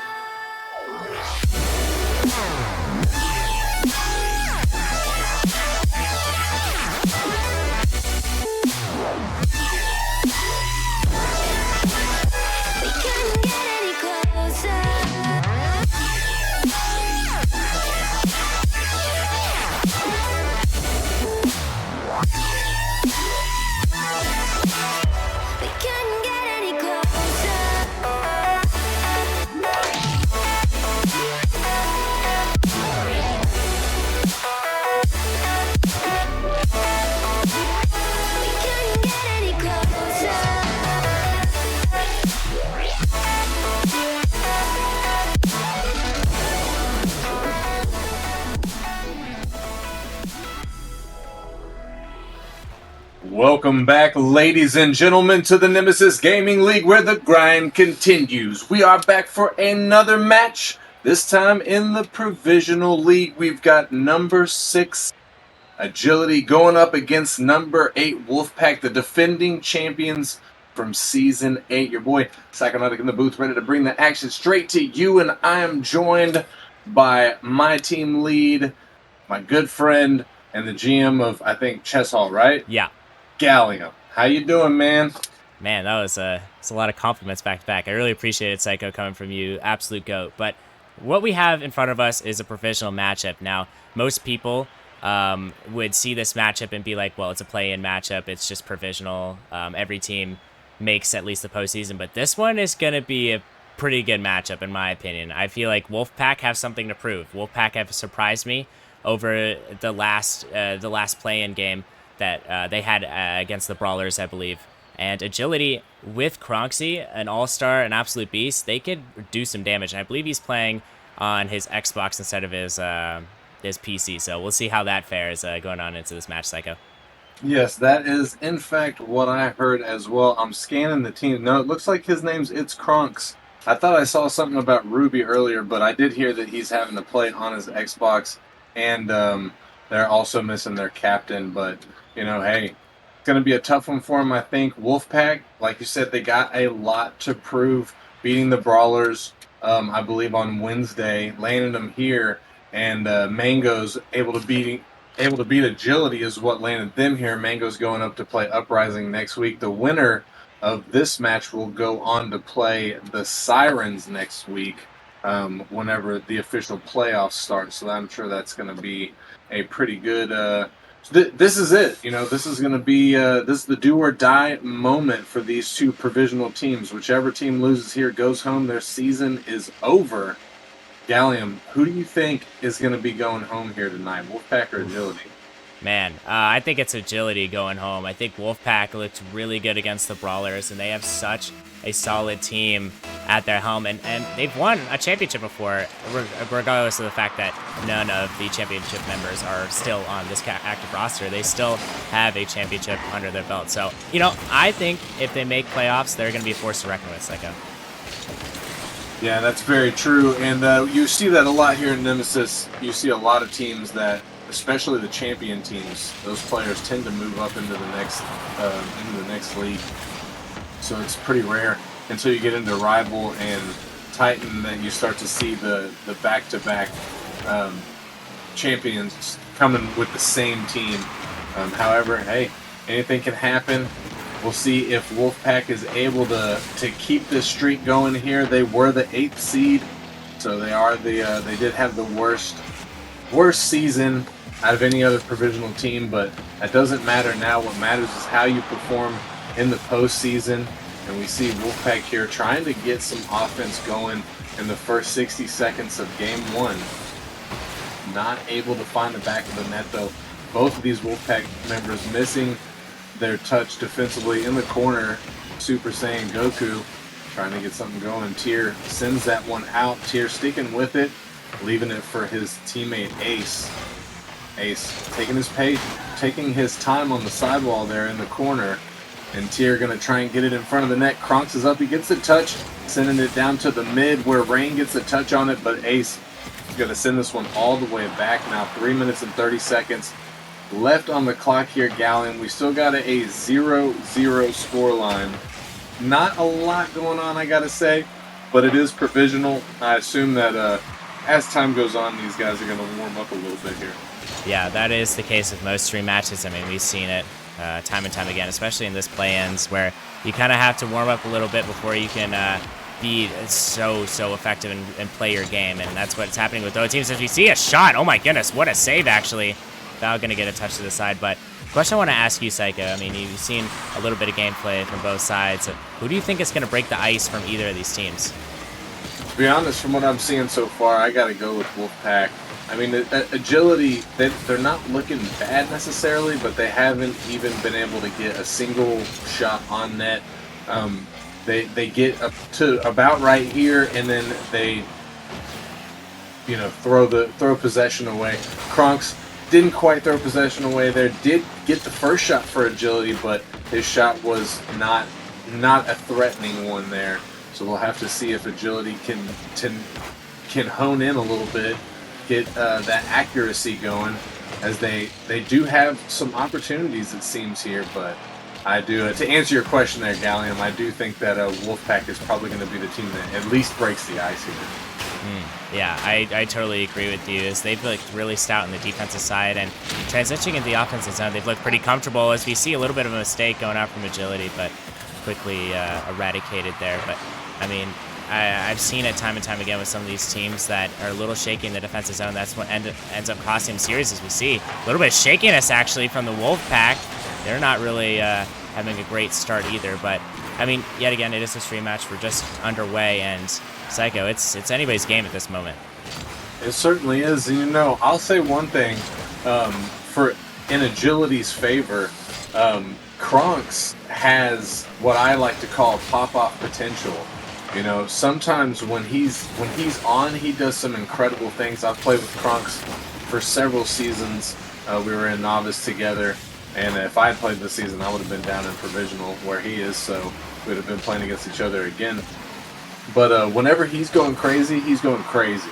We couldn't get any closer. We couldn't get any Welcome back, ladies and gentlemen, to the Nemesis Gaming League, where the grind continues. We are back for another match, this time in the Provisional League. We've got number 6 Agility going up against number 8 Wolfpack, the defending champions from Season 8. Your boy Psychonatic in the booth, ready to bring the action straight to you, and I am joined by my team lead, my good friend, and the GM of, I think, Chess Hall, right? Yeah. Gallium. How you doing, man? Man, that was it's a lot of compliments back to back. I really appreciate it, Psycho, coming from you. Absolute GOAT. But what we have in front of us is a professional matchup. Now, most people would see this matchup and be like, well, it's a play-in matchup. It's just provisional. Every team makes at least the postseason. But this one is going to be a pretty good matchup, in my opinion. I feel like Wolfpack have something to prove. Wolfpack have surprised me over the last play-in game that they had against the Brawlers, I believe. And Agility with Cronksy, an all-star, an absolute beast, they could do some damage. And I believe he's playing on his Xbox instead of his PC. So we'll see how that fares going on into this match, Psycho. Yes, that is in fact what I heard as well. I'm scanning the team. No, it looks like his name's It's Kronks. I thought I saw something about Ruby earlier, but I did hear that he's having to play on his Xbox, and they're also missing their captain. But, you know, hey, it's going to be a tough one for him, I think. Wolfpack, like you said, they got a lot to prove, beating the Brawlers, I believe, on Wednesday, landing them here, and Mango's able to beat Agility is what landed them here. Mango's going up to play Uprising next week. The winner of this match will go on to play the Sirens next week, whenever the official playoffs start. So I'm sure that's going to be a pretty good. This is it. You know, this is going to be this is the do or die moment for these two provisional teams. Whichever team loses here goes home. Their season is over. Gallium, who do you think is going to be going home here tonight, Wolfpack or Agility? Man, I think it's Agility going home. I think Wolfpack looked really good against the Brawlers, and they have such a solid team at their helm, and they've won a championship before, regardless of the fact that none of the championship members are still on this active roster. They still have a championship under their belt. So, you know, I think if they make playoffs, they're going to be a force to reckon with, Psycho. Yeah, that's very true, and you see that a lot here in Nemesis. You see a lot of teams that, especially the champion teams, those players tend to move up into the next league. So it's pretty rare until you get into Rival and Titan that you start to see the back-to-back champions coming with the same team. However, hey, anything can happen. We'll see if Wolfpack is able to keep this streak going here. They were the 8th seed So they did have the worst season out of any other provisional team, but that doesn't matter now. What matters is how you perform in the postseason. And we see Wolfpack here trying to get some offense going in the first 60 seconds of game 1. Not able to find the back of the net though. Both of these Wolfpack members missing their touch defensively in the corner. Super Saiyan Goku trying to get something going. Tier sends that one out. Tier sticking with it, leaving it for his teammate Ace. Ace taking his time on the sidewall there in the corner. And Tier gonna try and get it in front of the net. Kronks is up, he gets the touch, sending it down to the mid where Rain gets the touch on it, but Ace is gonna send this one all the way back. Now 3 minutes and 30 seconds left on the clock here, Galleon. We still got a 0-0 scoreline. Not a lot going on, I gotta say, but it is provisional. I assume that as time goes on, these guys are gonna warm up a little bit here. Yeah, that is the case with most stream matches. I mean, we've seen it time and time again, especially in this play-ins, where you kind of have to warm up a little bit before you can be so effective and play your game, and that's what's happening with both teams. As we see a shot, oh my goodness, what a save, actually. Val going to get a touch to the side, but question I want to ask you, Psycho, I mean, you've seen a little bit of gameplay from both sides. Who do you think is going to break the ice from either of these teams? To be honest, from what I'm seeing so far, I got to go with Wolfpack. I mean, agility, they're not looking bad necessarily, but they haven't even been able to get a single shot on net. They get up to about right here, and then they, throw possession away. Kronks didn't quite throw possession away there. Did get the first shot for agility, but his shot was not a threatening one there. So we'll have to see if agility can hone in a little bit, get that accuracy going, as they do have some opportunities, it seems, here. But I do, to answer your question there, Gallium, I do think that Wolfpack is probably going to be the team that at least breaks the ice here. Yeah, I totally agree with you, as they've looked really stout on the defensive side, and transitioning into the offensive zone, they've looked pretty comfortable, as we see a little bit of a mistake going out from agility, but quickly eradicated there. But I mean, I've seen it time and time again with some of these teams that are a little shaky in the defensive zone. That's what ends up costing them series, as we see. A little bit of shakiness, actually, from the Wolfpack. They're not really having a great start either. But, I mean, yet again, it is a stream match. We're just underway, and Psycho, it's anybody's game at this moment. It certainly is. And, I'll say one thing. In agility's favor, Kronks has what I like to call pop-off potential. Sometimes when he's on, he does some incredible things. I've played with Kronks for several seasons. We were in novice together, and if I had played this season, I would have been down in provisional where he is, so we would have been playing against each other again. But whenever he's going crazy, he's going crazy.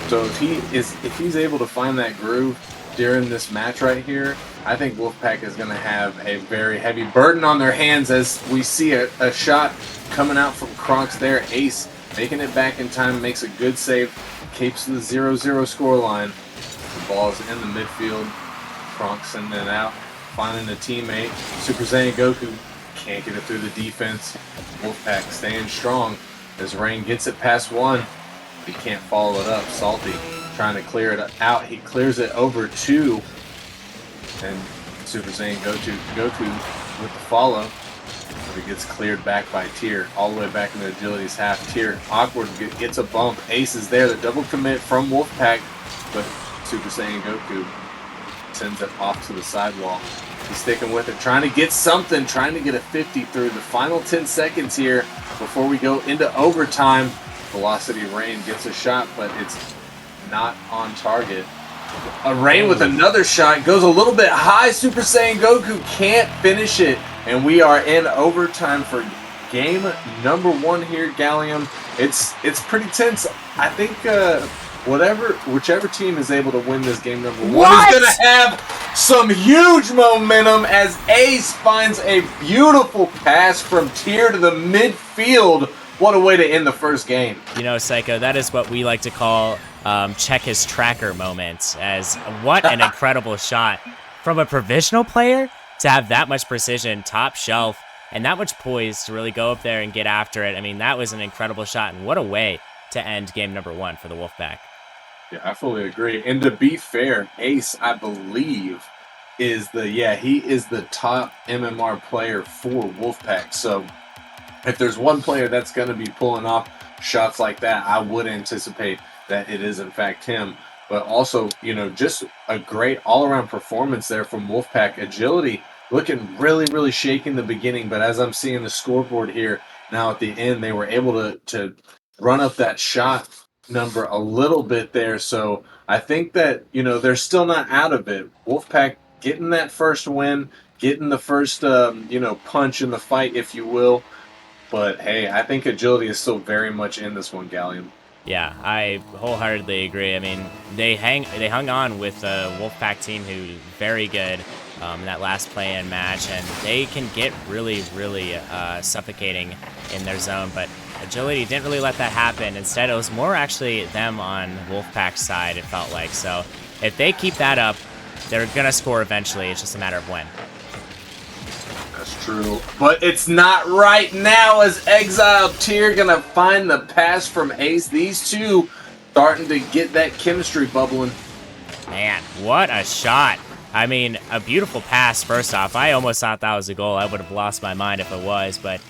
So if he's able to find that groove during this match right here, I think Wolfpack is going to have a very heavy burden on their hands, as we see a shot coming out from Kronks there. Ace making it back in time, makes a good save, keeps the 0-0 scoreline. The ball is in the midfield. Kronks sending it out, finding a teammate. Super Saiyan Goku can't get it through the defense. Wolfpack staying strong as Rain gets it past one. He can't follow it up. Salty trying to clear it out. He clears it over two. And Super Saiyan Goku with the follow. But it gets cleared back by Tier, all the way back into Agility's half. Tier, awkward, gets a bump. Ace is there, the double commit from Wolfpack, but Super Saiyan Goku sends it off to the sidewall. He's sticking with it, trying to get something, trying to get a 50 through the final 10 seconds here before we go into overtime. Velocity Rain gets a shot, but it's not on target. A Rain with another shot, goes a little bit high. Super Saiyan Goku can't finish it, and we are in overtime for game number 1 here, Gallium. It's pretty tense. I think whichever team is able to win this game number 1 is going to have some huge momentum, as Ace finds a beautiful pass from Tier to the midfield. What a way to end the first game. Psycho, that is what we like to call check his tracker moment, as what an incredible shot from a provisional player to have that much precision, top shelf, and that much poise to really go up there and get after it. I mean, that was an incredible shot, and what a way to end game number 1 for the Wolfpack. Yeah, I fully agree. And to be fair, Ace, I believe, is he is the top MMR player for Wolfpack. So if there's one player that's going to be pulling off shots like that, I would anticipate that it is in fact him. But also, just a great all-around performance there from Wolfpack. Agility looking really, really shaky in the beginning, but as I'm seeing the scoreboard here now at the end, they were able to run up that shot number a little bit there. So I think that, they're still not out of it. Wolfpack getting that first win, getting the first, punch in the fight, if you will. But hey, I think agility is still very much in this one, Gallium. Yeah, I wholeheartedly agree. I mean, they hung on with a Wolfpack team who's very good in that last play-in match, and they can get really, really suffocating in their zone. But Agility didn't really let that happen. Instead, it was more actually them on Wolfpack's side, it felt like. So if they keep that up, they're going to score eventually. It's just a matter of when. That's true. But it's not right now as Exile Tier going to find the pass from Ace. These two starting to get that chemistry bubbling. Man, what a shot. I mean, a beautiful pass, first off. I almost thought that was a goal. I would have lost my mind if it was. But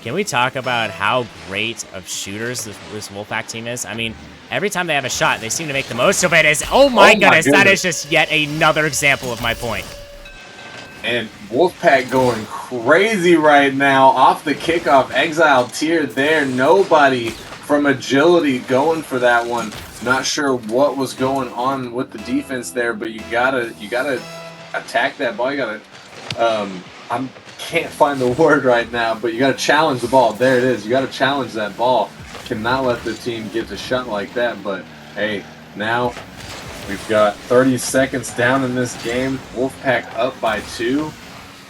can we talk about how great of shooters this Wolfpack team is? I mean, every time they have a shot, they seem to make the most of it. Oh my goodness, that is just yet another example of my point. And Wolfpack going crazy right now off the kickoff. Exile Tier there. Nobody from Agility going for that one. Not sure what was going on with the defense there, but you gotta attack that ball. You gotta I can't find the word right now, but you gotta challenge the ball. There it is. You gotta challenge that ball. Cannot let the team get a shot like that. But hey, now we've got 30 seconds down in this game. Wolfpack up by 2.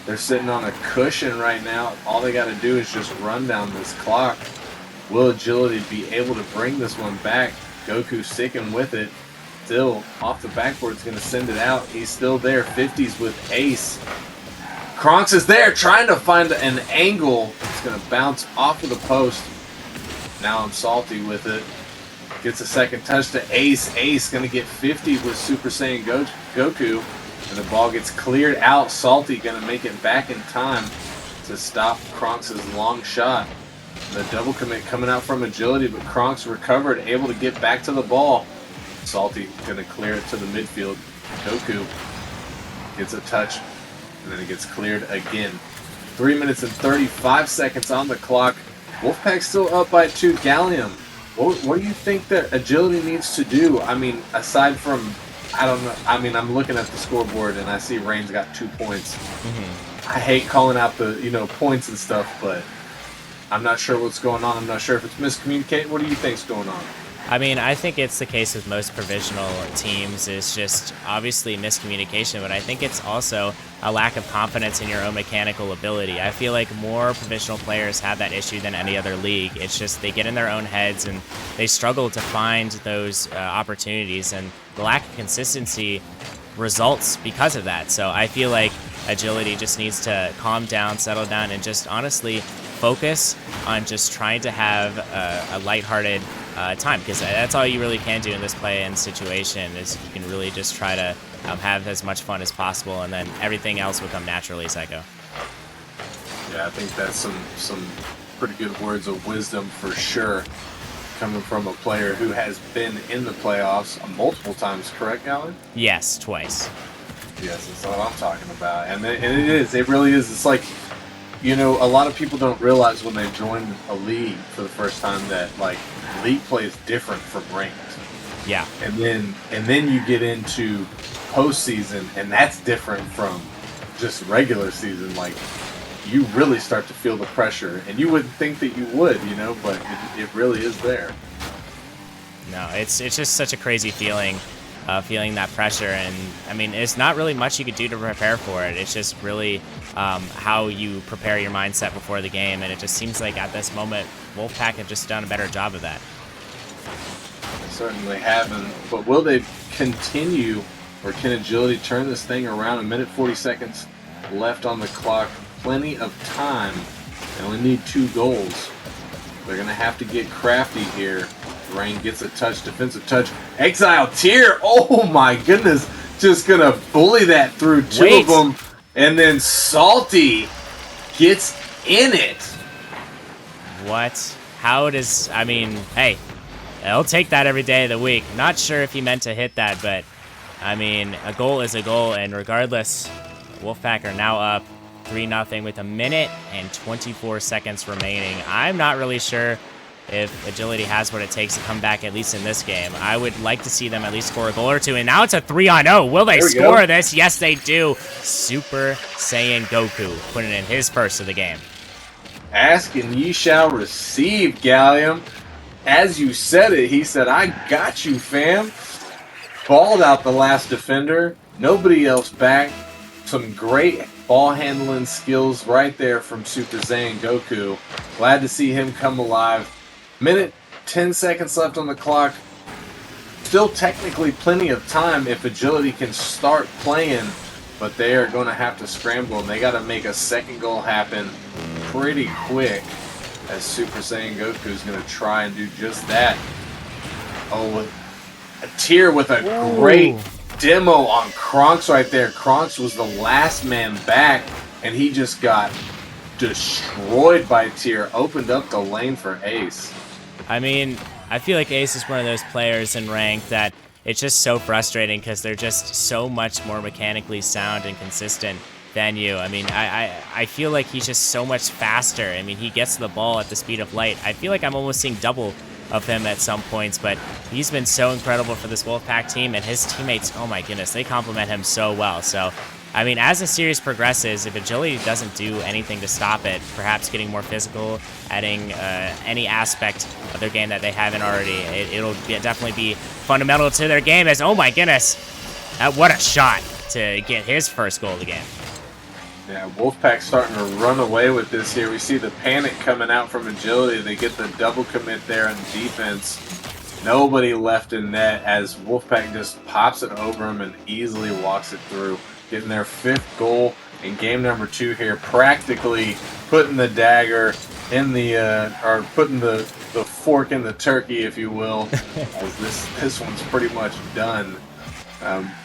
They're sitting on a cushion right now. All they got to do is just run down this clock. Will Agility be able to bring this one back? Goku sticking with it. Still off the backboard is going to send it out. He's still there. 50s with Ace. Kronks is there trying to find an angle. It's going to bounce off of the post. Now I'm salty with it. Gets a second touch to Ace. Ace going to get 50 with Super Saiyan Goku. And the ball gets cleared out. Salty going to make it back in time to stop Kronks' long shot. The double commit coming out from Agility, but Kronks recovered, able to get back to the ball. Salty going to clear it to the midfield. Goku gets a touch, and then it gets cleared again. 3 minutes and 35 seconds on the clock. Wolfpack still up by 2. Gallium, what do you think that Agility needs to do? I mean, aside from, I don't know. I mean, I'm looking at the scoreboard and I see Rain's got 2 points. Mm-hmm. I hate calling out the points and stuff, but I'm not sure what's going on. I'm not sure if it's miscommunicated. What do you think's going on? I mean, I think it's the case with most provisional teams. It's just obviously miscommunication, but I think it's also a lack of confidence in your own mechanical ability. I feel like more provisional players have that issue than any other league. It's just they get in their own heads and they struggle to find those opportunities, and the lack of consistency results because of that. So I feel like Agility just needs to calm down, settle down, and just honestly focus on just trying to have a lighthearted time, because that's all you really can do in this play-in situation. Is you can really just try to have as much fun as possible, and then everything else will come naturally, Psycho. Yeah, I think that's some pretty good words of wisdom for sure, coming from a player who has been in the playoffs multiple times, correct, Alan? Yes, twice. Yes, that's what I'm talking about. And it really is. It's like, a lot of people don't realize when they join a league for the first time that, like, league play is different from ranked. Yeah. And then you get into postseason, and that's different from just regular season. Like, you really start to feel the pressure, and you wouldn't think that you would, but it really is there. No, it's just such a crazy feeling. Feeling that pressure, and I mean, it's not really much you could do to prepare for it. It's just really how you prepare your mindset before the game, and it just seems like at this moment Wolfpack have just done a better job of that. They certainly haven't, but will they continue, or can Agility turn this thing around? 1:40 seconds left on the clock, plenty of time. They only need 2 goals. They're going to have to get crafty here. Rain gets a touch, defensive touch. Exile Tier. Oh my goodness. Just going to bully that through two of them. And then Salty gets in it. What? How does... I mean, hey, I'll take that every day of the week. Not sure if he meant to hit that, but, I mean, a goal is a goal, and regardless, Wolfpack are now up 3-0 with 1 minute and 24 seconds remaining. I'm not really sure if Agility has what it takes to come back, at least in this game. I would like to see them at least score a goal or two, and now it's a 3-0. Will they score this? Yes, they do. Super Saiyan Goku putting in his first of the game. Ask and ye shall receive, Gallium. As you said it, he said, I got you, fam. Balled out the last defender. Nobody else back. Some great ball handling skills right there from Super Saiyan Goku. Glad to see him come alive. Minute, 10 seconds left on the clock. Still technically plenty of time if Agility can start playing, but they are going to have to scramble, and they got to make a second goal happen pretty quick, as Super Saiyan Goku is going to try and do just that. Oh, a Tier with a great demo on Kronks right there. Kronks was the last man back, and he just got destroyed by Tier. Opened up the lane for Ace. I mean, I feel like Ace is one of those players in rank that it's just so frustrating because they're just so much more mechanically sound and consistent than you. I mean, I feel like he's just so much faster. I mean, he gets to the ball at the speed of light. I feel like I'm almost seeing double of him at some points, but he's been so incredible for this Wolfpack team, and his teammates, oh my goodness, they complement him so well. So, I mean, as the series progresses, if Agility doesn't do anything to stop it, perhaps getting more physical, adding any aspect of their game that they haven't already, it'll definitely be fundamental to their game as, oh my goodness, what a shot to get his first goal of the game. Yeah, Wolfpack starting to run away with this here. We see the panic coming out from Agility. They get the double commit there on defense. Nobody left in net as Wolfpack just pops it over him and easily walks it through. Getting their 5th goal in game number 2 here. Practically putting the dagger in the, or putting the fork in the turkey, if you will. As this one's pretty much done.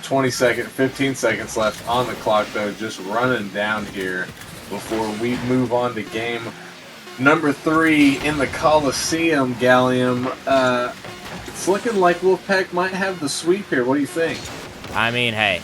15 seconds left on the clock, though, just running down here before we move on to game number 3 in the Coliseum, Gallium. It's looking like Wolfpack might have the sweep here. What do you think? I mean, hey,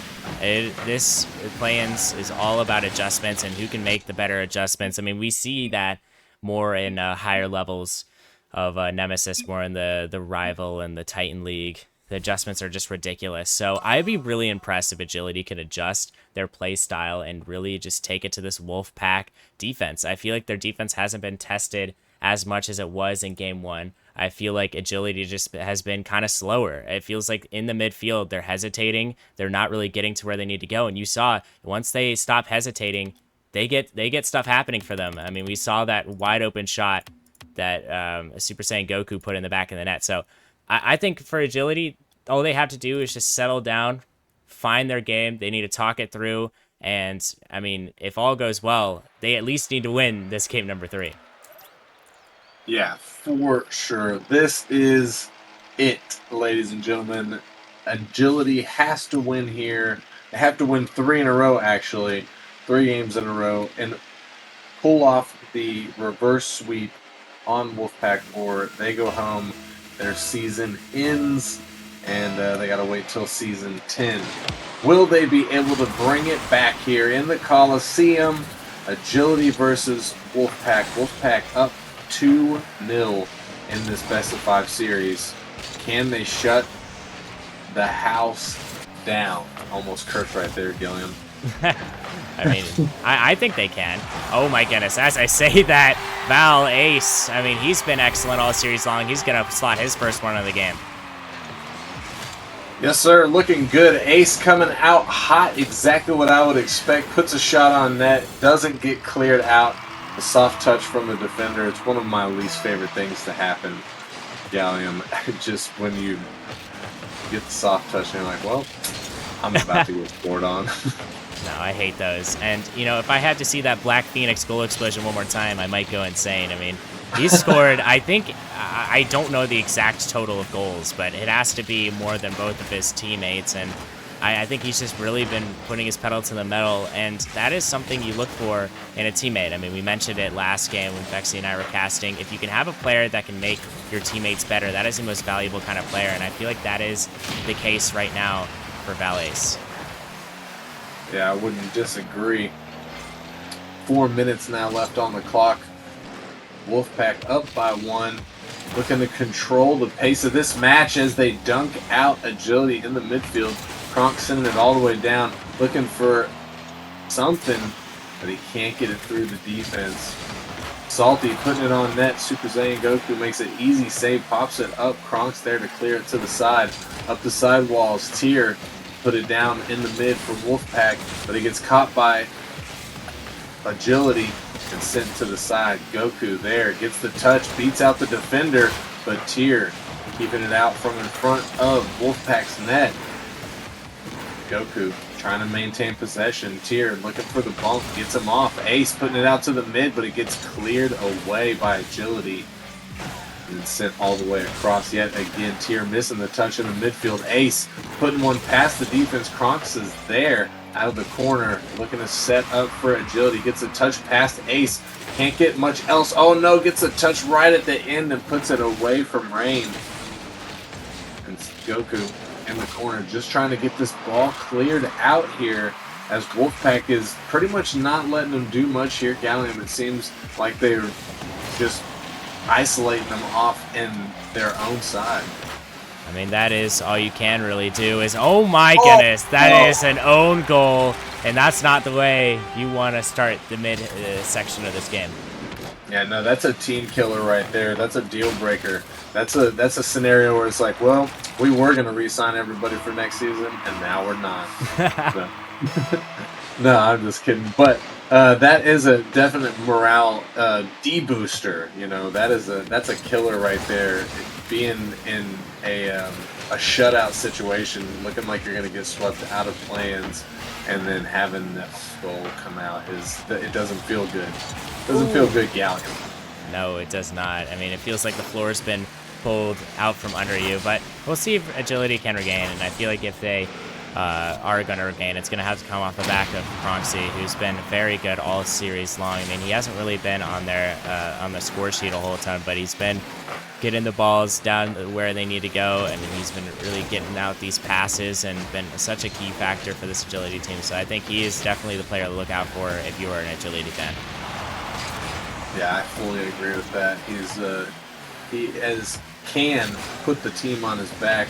this play-ins is all about adjustments and who can make the better adjustments. I mean, we see that more in higher levels of Nemesis, more in the Rival and the Titan League. The adjustments are just ridiculous. So I'd be really impressed if Agility could adjust their play style and really just take it to this Wolfpack defense. I feel like their defense hasn't been tested as much as it was in game 1. I feel like Agility just has been kind of slower. It feels like in the midfield, they're hesitating. They're not really getting to where they need to go. And you saw once they stop hesitating, they get stuff happening for them. I mean, we saw that wide open shot that Super Saiyan Goku put in the back of the net. So I think for Agility, all they have to do is just settle down, find their game. They need to talk it through. And, I mean, if all goes well, they at least need to win this game number 3. Yeah, for sure. This is it, ladies and gentlemen. Agility has to win here. They have to win 3 in a row, actually. 3 games in a row. And pull off the reverse sweep on Wolfpack, or they go home. Their season ends, and they got to wait till season 10. Will they be able to bring it back here in the Coliseum? Agility versus Wolfpack. Wolfpack up 2-0 in this best-of-5 series. Can they shut the house down? Almost cursed right there, Gilliam. I mean, I think they can. Oh my goodness. As I say that, Val Ace, I mean, he's been excellent all series long. He's going to slot his first one of the game. Yes, sir. Looking good. Ace coming out hot. Exactly what I would expect. Puts a shot on net. Doesn't get cleared out. A soft touch from the defender. It's one of my least favorite things to happen, Gallium. Just when you get the soft touch and you're like, well, I'm about to get scored on. No, I hate those. And, you know, if I had to see that Black Phoenix goal explosion one more time, I might go insane. I mean, He's scored, I think, I don't know the exact total of goals, but it has to be more than both of his teammates. And I think he's just really been putting his pedal to the metal, and that is something you look for in a teammate. I mean, we mentioned it last game when Bexy and I were casting. If you can have a player that can make your teammates better, that is the most valuable kind of player, and I feel like that is the case right now for Valais. Yeah, I wouldn't disagree. 4 minutes now left on the clock. Wolfpack up by 1. Looking to control the pace of this match as they dunk out Agility in the midfield. Kronk sending it all the way down, looking for something, but he can't get it through the defense. Salty putting it on net. Super Saiyan Goku makes an easy save, pops it up. Kronk's there to clear it to the side. Up the side walls. Tier put it down in the mid for Wolfpack, but he gets caught by Agility and sent to the side. Goku there gets the touch, beats out the defender, but Tier keeping it out from in front of Wolfpack's net. Goku trying to maintain possession. Tier looking for the bump, gets him off. Ace putting it out to the mid, but it gets cleared away by Agility and sent all the way across yet again. Tier missing the touch in the midfield. Ace putting one past the defense. Kronks is there out of the corner, looking to set up for Agility. Gets a touch past Ace. Can't get much else. Oh no, gets a touch right at the end and puts it away from Rain. And Goku in the corner just trying to get this ball cleared out here as Wolfpack is pretty much not letting them do much here. Gallium, it seems like they're just isolating them off in their own side. I mean, that is all you can really do is, oh my goodness, that is an own goal, and that's not the way you want to start the mid section of this game. Yeah, no, that's a team killer right there. That's a deal breaker. That's a scenario where it's like, well, we were going to re-sign everybody for next season, and now we're not. So. No, I'm just kidding. But that is a definite morale de-booster. You know, that's a killer right there. Being in a shutout situation, looking like you're going to get swept out of plans, and then having that goal come out it doesn't feel good. It doesn't feel good, Gallium. No, it does not. I mean, it feels like the floor's been pulled out from under you, but we'll see if Agility can regain, and I feel like if they are going to regain, it's going to have to come off the back of Kronxy, who's been very good all series long. I mean, he hasn't really been on there on the score sheet a whole ton, but he's been getting the balls down where they need to go, and he's been really getting out these passes and been such a key factor for this Agility team. So I think he is definitely the player to look out for if you are an Agility fan. Yeah, I fully agree with that. He can put the team on his back.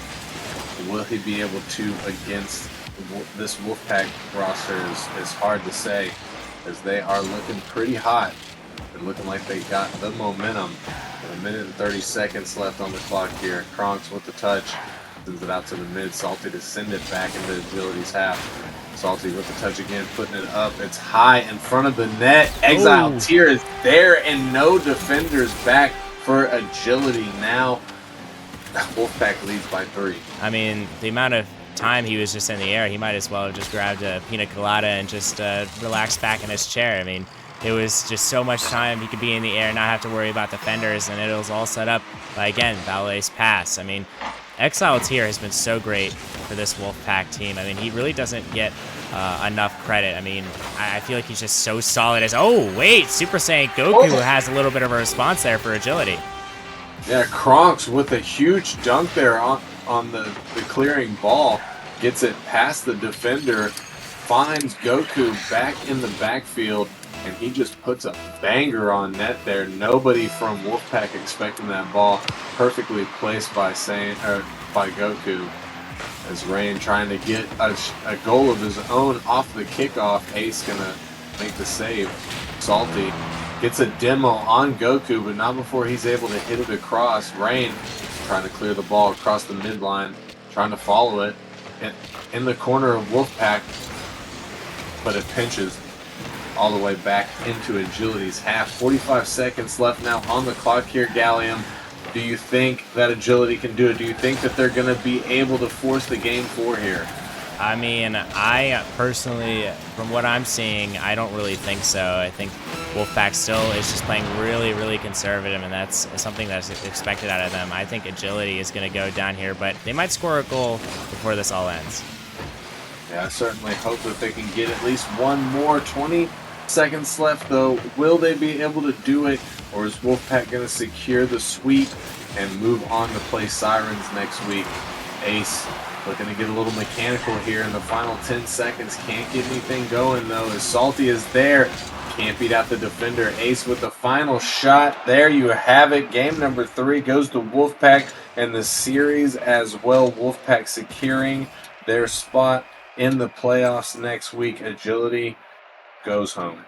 Will he be able to against this Wolfpack roster is hard to say, as they are looking pretty hot. They're looking like they got the momentum. With 1 minute and 30 seconds left on the clock here. Kronks with the touch. Sends it out to the mid. Salty to send it back into Agility's half. Salty with the touch again, putting it up. It's high in front of the net. Exile Tier is there, and no defenders back for Agility now. Wolfpack leads by 3. I mean, the amount of time he was just in the air, he might as well have just grabbed a pina colada and just relaxed back in his chair. I mean, it was just so much time he could be in the air, not have to worry about defenders, and it was all set up by, again, Valais' pass. I mean, Exile Tier has been so great for this Wolfpack team. I mean, he really doesn't get enough credit. I mean, I feel like he's just so solid as, oh, wait, Super Saiyan Goku has a little bit of a response there for Agility. Yeah, Kronks with a huge dunk there on the clearing ball. Gets it past the defender, finds Goku back in the backfield, and he just puts a banger on net there. Nobody from Wolfpack expecting that ball. Perfectly placed by Goku. As Rain trying to get a goal of his own off the kickoff. Ace gonna make the save. Salty gets a demo on Goku, but not before he's able to hit it across. Rain trying to clear the ball across the midline, trying to follow it in the corner of Wolfpack, but it pinches all the way back into Agility's half. 45 seconds left now on the clock here, Gallium. Do you think that Agility can do it? Do you think that they're going to be able to force the game 4 here? I mean, I personally, from what I'm seeing, I don't really think so. I think Wolfpack still is just playing really, really conservative, and that's something that's expected out of them. I think agility is going to go down here, but they might score a goal before this all ends. Yeah, I certainly hope that they can get at least one more. 20 seconds left, though. Will they be able to do it, or is Wolfpack going to secure the sweep and move on to play Sirens next week? Ace looking to get a little mechanical here in the final 10 seconds. Can't get anything going, though, as Salty is there. Can't beat out the defender. Ace with the final shot. There you have it. Game number 3 goes to Wolfpack, and the series as well. Wolfpack securing their spot in the playoffs next week. Agility goes home.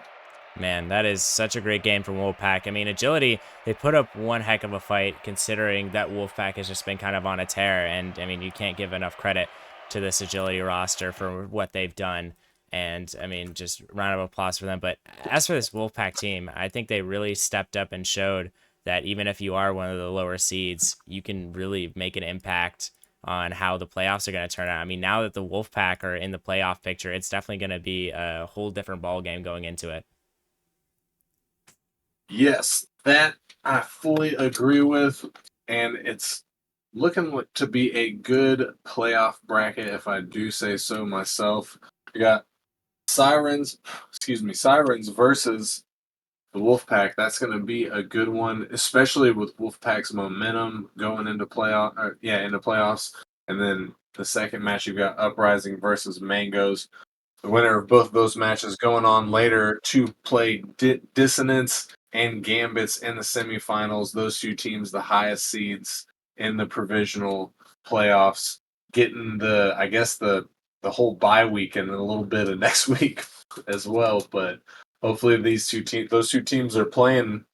Man, that is such a great game from Wolfpack. I mean, agility, they put up one heck of a fight considering that Wolfpack has just been kind of on a tear. And, I mean, you can't give enough credit to this agility roster for what they've done. And, I mean, just round of applause for them. But as for this Wolfpack team, I think they really stepped up and showed that even if you are one of the lower seeds, you can really make an impact on how the playoffs are going to turn out. I mean, now that the Wolfpack are in the playoff picture, it's definitely going to be a whole different ball game going into it. Yes, that I fully agree with, and it's looking to be a good playoff bracket, if I do say so myself. We got Sirens versus the Wolfpack. That's going to be a good one, especially with Wolfpack's momentum going into into playoffs. And then the second match, you've got Uprising versus Mangoes. The winner of both of those matches going on later to play Dissonance and Gambits in the semifinals. Those two teams, the highest seeds in the provisional playoffs, getting the whole bye week and a little bit of next week as well. But hopefully those two teams are playing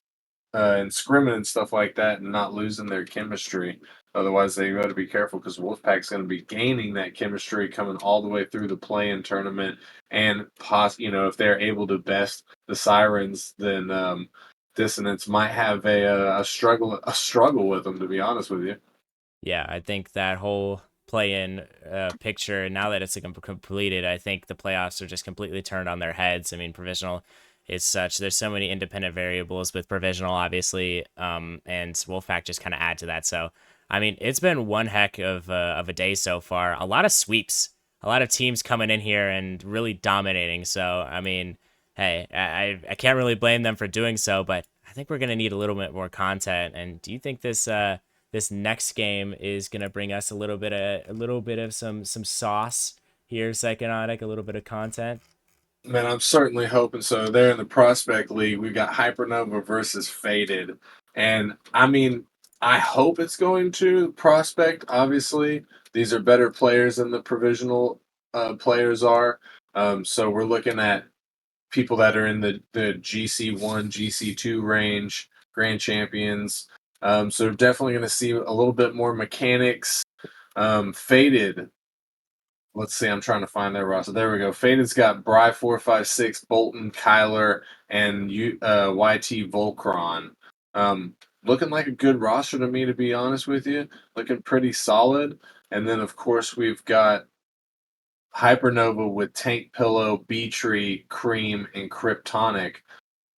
and scrimming and stuff like that and not losing their chemistry. Otherwise, they got to be careful because Wolfpack's going to be gaining that chemistry coming all the way through the play-in tournament. And if they're able to best the Sirens, then Dissonance might have a struggle with them. To be honest with you. Yeah, I think that whole play-in picture, now that it's completed, I think the playoffs are just completely turned on their heads. I mean, provisional is such. There's so many independent variables with provisional, obviously, and Wolfpack just kind of add to that. So, I mean, it's been one heck of a day so far. A lot of sweeps, a lot of teams coming in here and really dominating. So, I mean, hey, I can't really blame them for doing so, but I think we're gonna need a little bit more content. And do you think this next game is gonna bring us a little bit of some sauce here, Psychonautics, a little bit of content? Man, I'm certainly hoping so. There in the Prospect League, we've got Hypernova versus Faded. And I mean, I hope it's going to Prospect, obviously. These are better players than the provisional players are. So we're looking at people that are in the GC1, GC2 range, grand champions. So definitely going to see a little bit more mechanics. Faded, let's see, I'm trying to find their roster. There we go. Faded's got Bry 456, Bolton, Kyler, and YT Volcron. Looking like a good roster to me, to be honest with you. Looking pretty solid. And then, of course, we've got Hypernova with Tank Pillow, B Tree, Cream, and Kryptonic.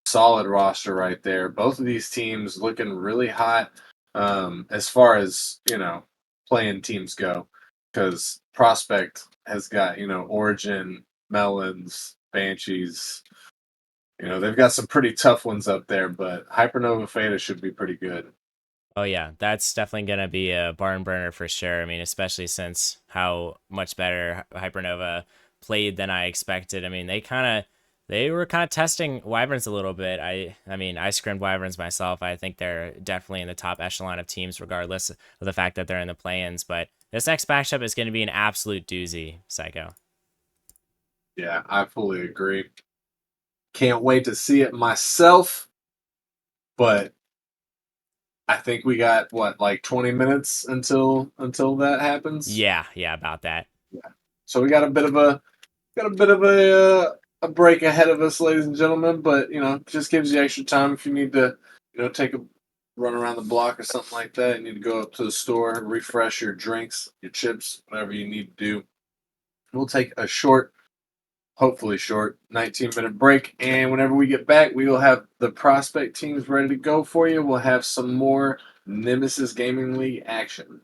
Solid roster right there. Both of these teams looking really hot as far as, playing teams go. Because Prospect has got, Origin, Melons, Banshees. They've got some pretty tough ones up there, but Hypernova Theta should be pretty good. Oh yeah, that's definitely gonna be a barn burner for sure. I mean, especially since how much better Hypernova played than I expected. I mean, they were kind of testing Wyverns a little bit. I mean, I scrimmed Wyverns myself. I think they're definitely in the top echelon of teams, regardless of the fact that they're in the play-ins. But this next matchup is going to be an absolute doozy, Psycho. Yeah, I fully agree. Can't wait to see it myself, but I think we got what, like 20 minutes until that happens. Yeah, about that. Yeah. So we got a break ahead of us, ladies and gentlemen. But just gives you extra time if you need to, take a run around the block or something like that. You need to go up to the store, refresh your drinks, your chips, whatever you need to do. we'll take a short, hopefully short, 19-minute break. And whenever we get back, we will have the prospect teams ready to go for you. We'll have some more Nemesis Gaming League action.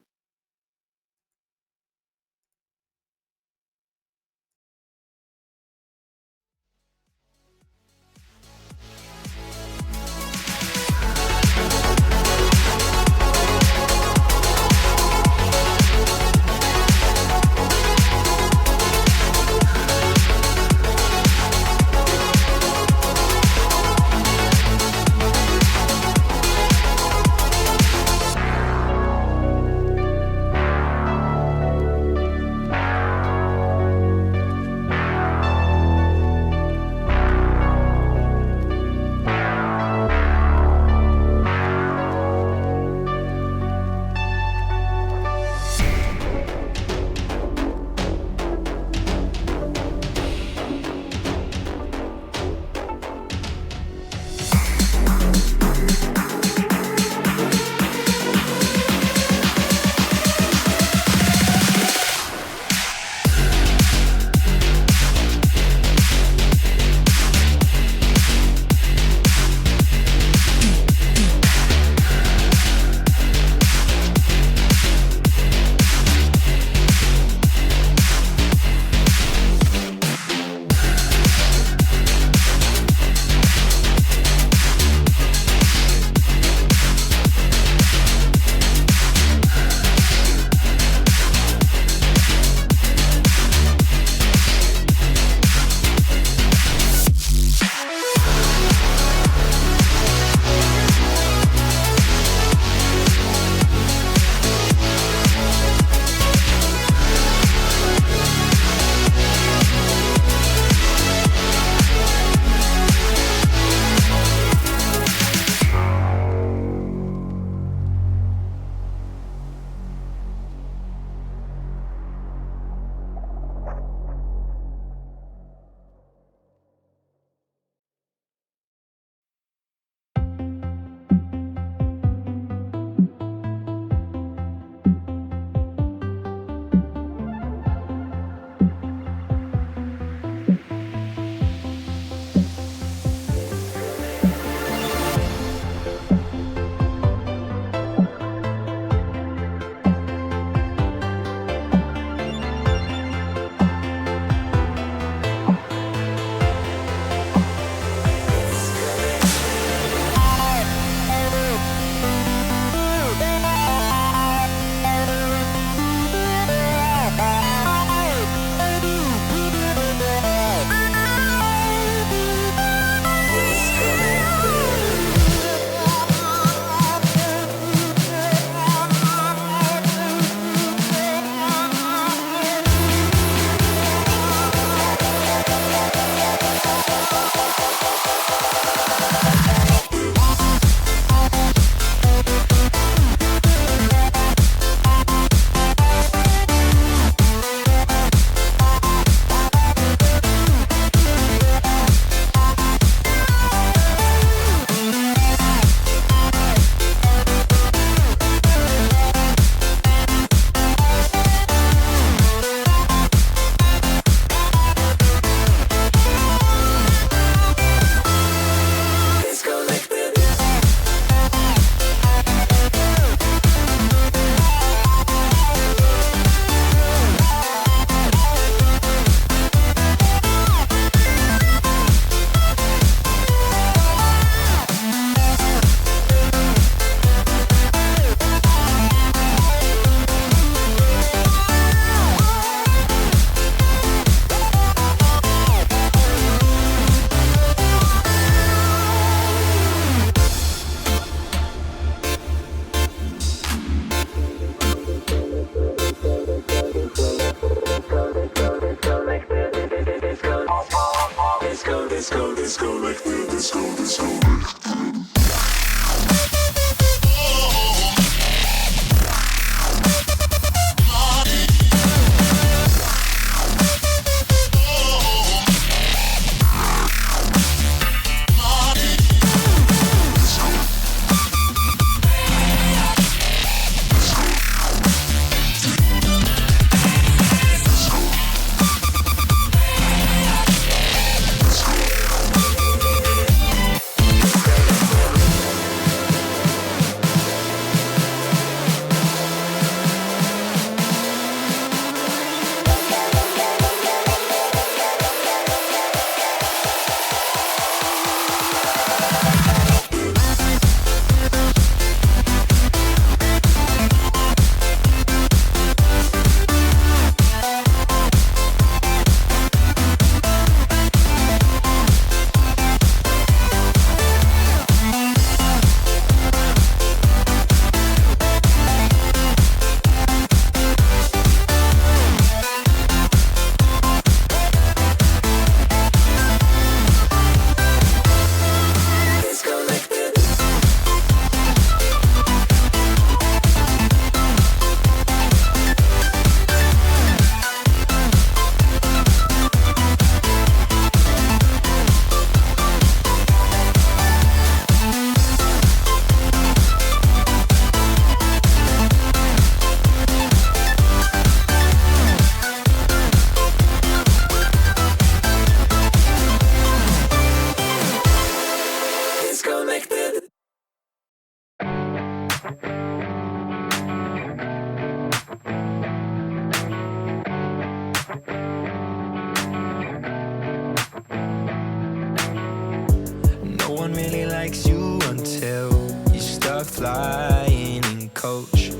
likes you until you start flying in coach.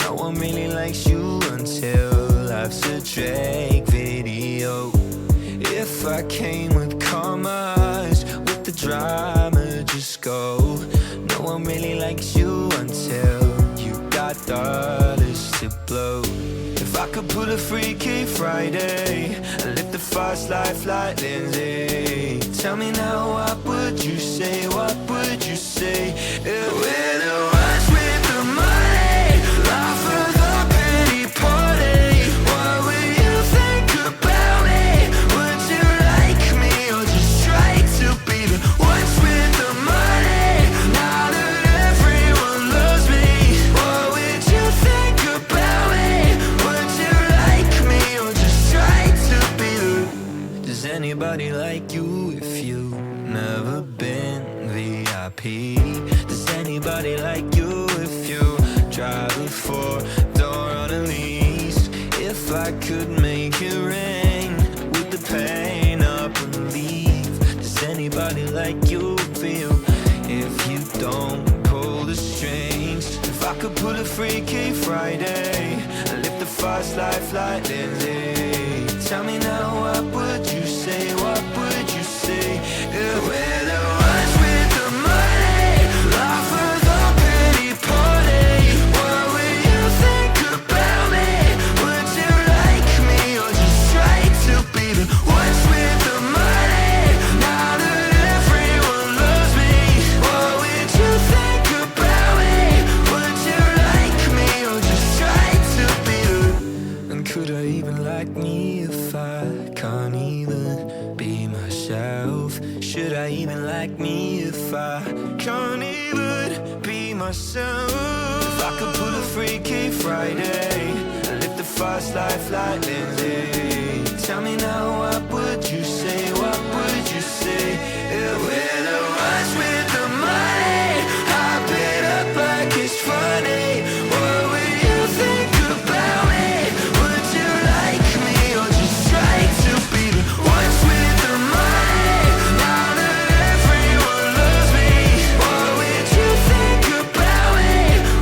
No one really likes you until life's a Drake video. If I came with commas, with the drama, just go. No one really likes you until you got dollars to blow. If I could pull a Freaky Friday and live the fast life like Lindsay, tell me now, what would you say? What would you say? We're the ones with the money, laugh at the pity party. What would you think about me? Would you like me or just try to be the ones with the money? Now that everyone loves me, what would you think about me? Would you like me or just try to be the... Does anybody like you if you've never been VIP? Does anybody like you if you drive a four-door on a lease? If I could make it rain, would the pain up and leave? Does anybody like you feel if you don't pull the strings? If I could pull a Freaky Friday and live the fast life like Lindsay, tell me now, what would you say? What would you say? We're the ones with the money, laugh at the pity party. What would you think about me? Would you like me or just try to be the ones with the money? Now that everyone loves me, what would you think about me? Would you like me or just try to be the... And could I even like me if I can't even be myself? Should I even like me if I can't even be myself? If I could pull a Freaky Friday and live the fast life like Lindsay, tell me now, what would you say? What would you say? We're the ones with the money, hype it up like it's funny. What would you think about me? Would you like me or just try to be the ones with the money? Now that everyone loves me, what would you think about me?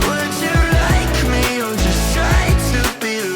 Would you like me or just try to be the...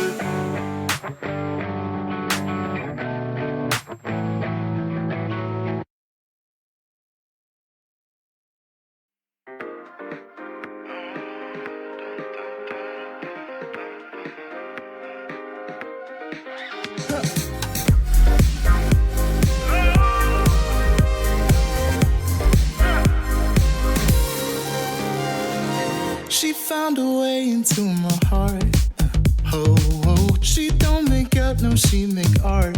She found a way into my heart. Oh, oh, she don't make up, no, she make art.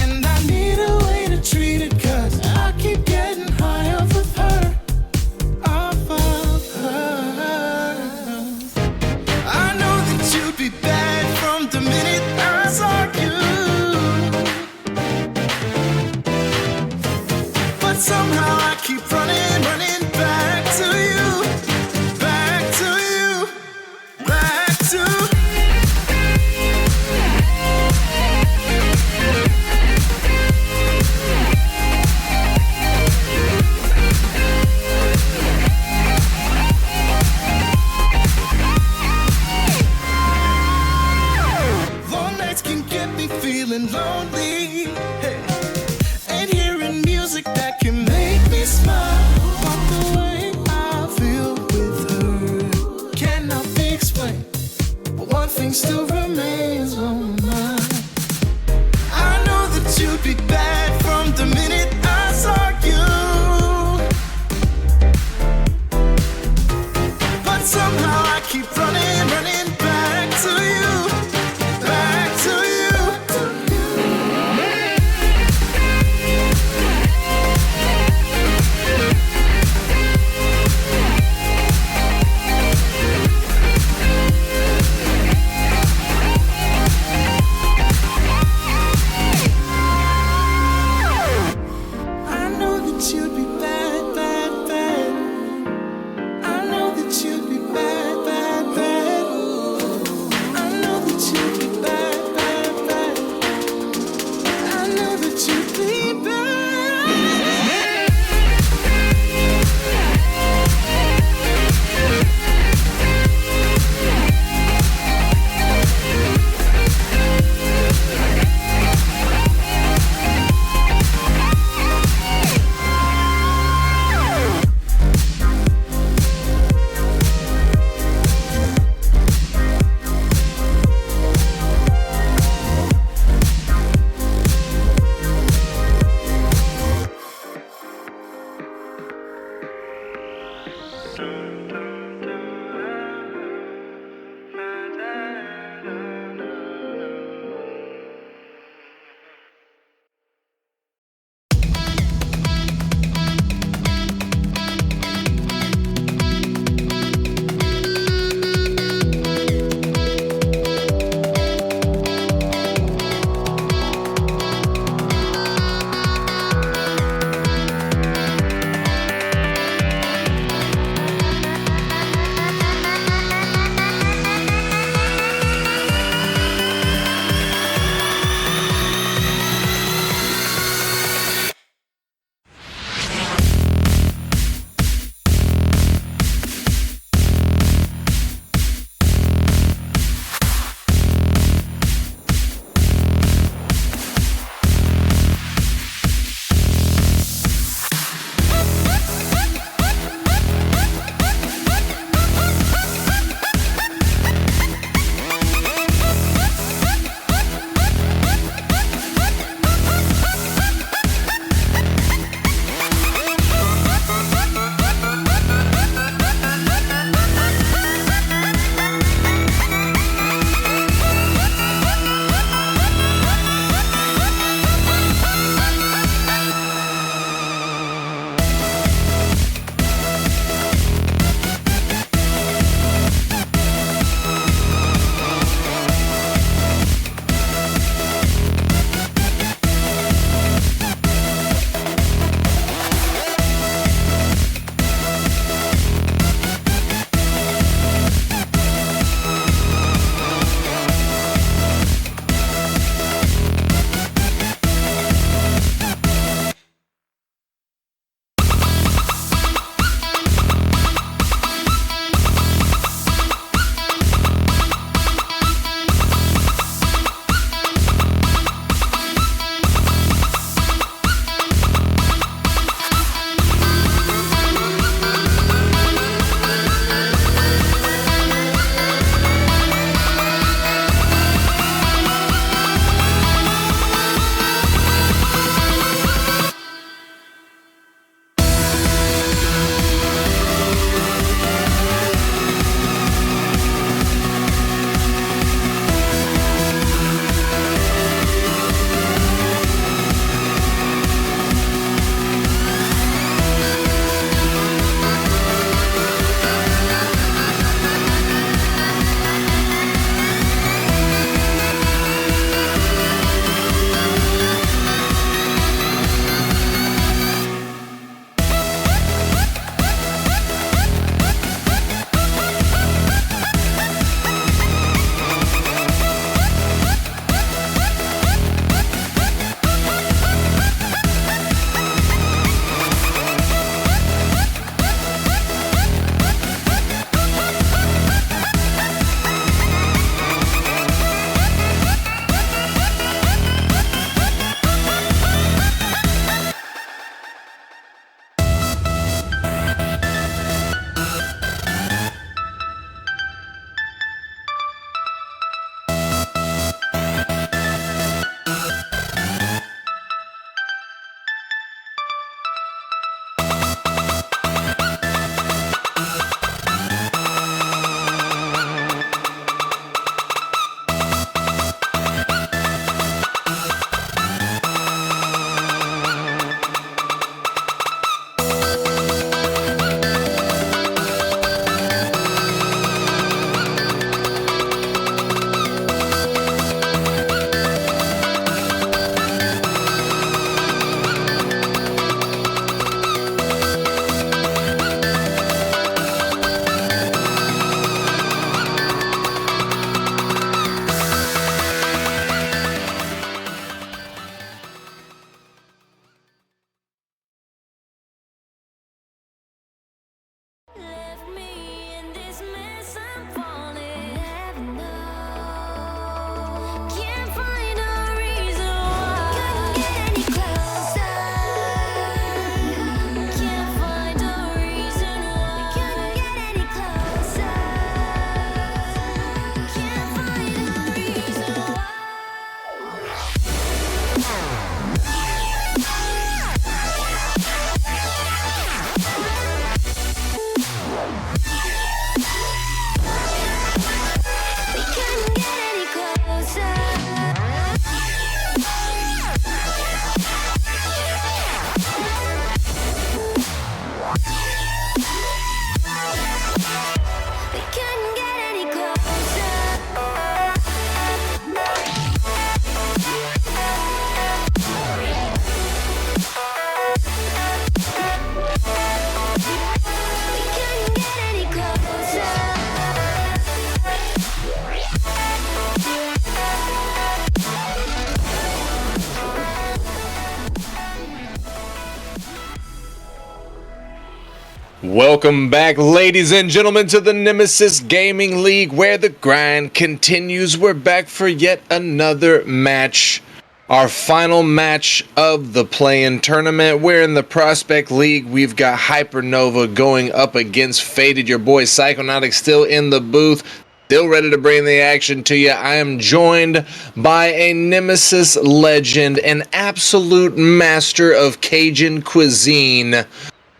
And I need a way to treat it, 'cause I keep getting high off of her. Off of her. I know that you'd be bad from the minute I saw you. But somehow I keep running back to you. Back to you. Back to... Long nights can get me feeling lonely. Hey. And hearing music that can make me smile. But the way I feel with her cannot be explained. But one thing still remains on my mind. I know that you'd be bad from the minute I saw you. But somehow I keep running back to you. Back to you. Welcome back, ladies and gentlemen, to the Nemesis Gaming League, where the grind continues. We're back for yet another match. Our final match of the play-in tournament. We're in the Prospect League. We've got Hypernova going up against Faded. Your boy Psychonautic still in the booth, still ready to bring the action to you. I am joined by a Nemesis legend, an absolute master of Cajun cuisine,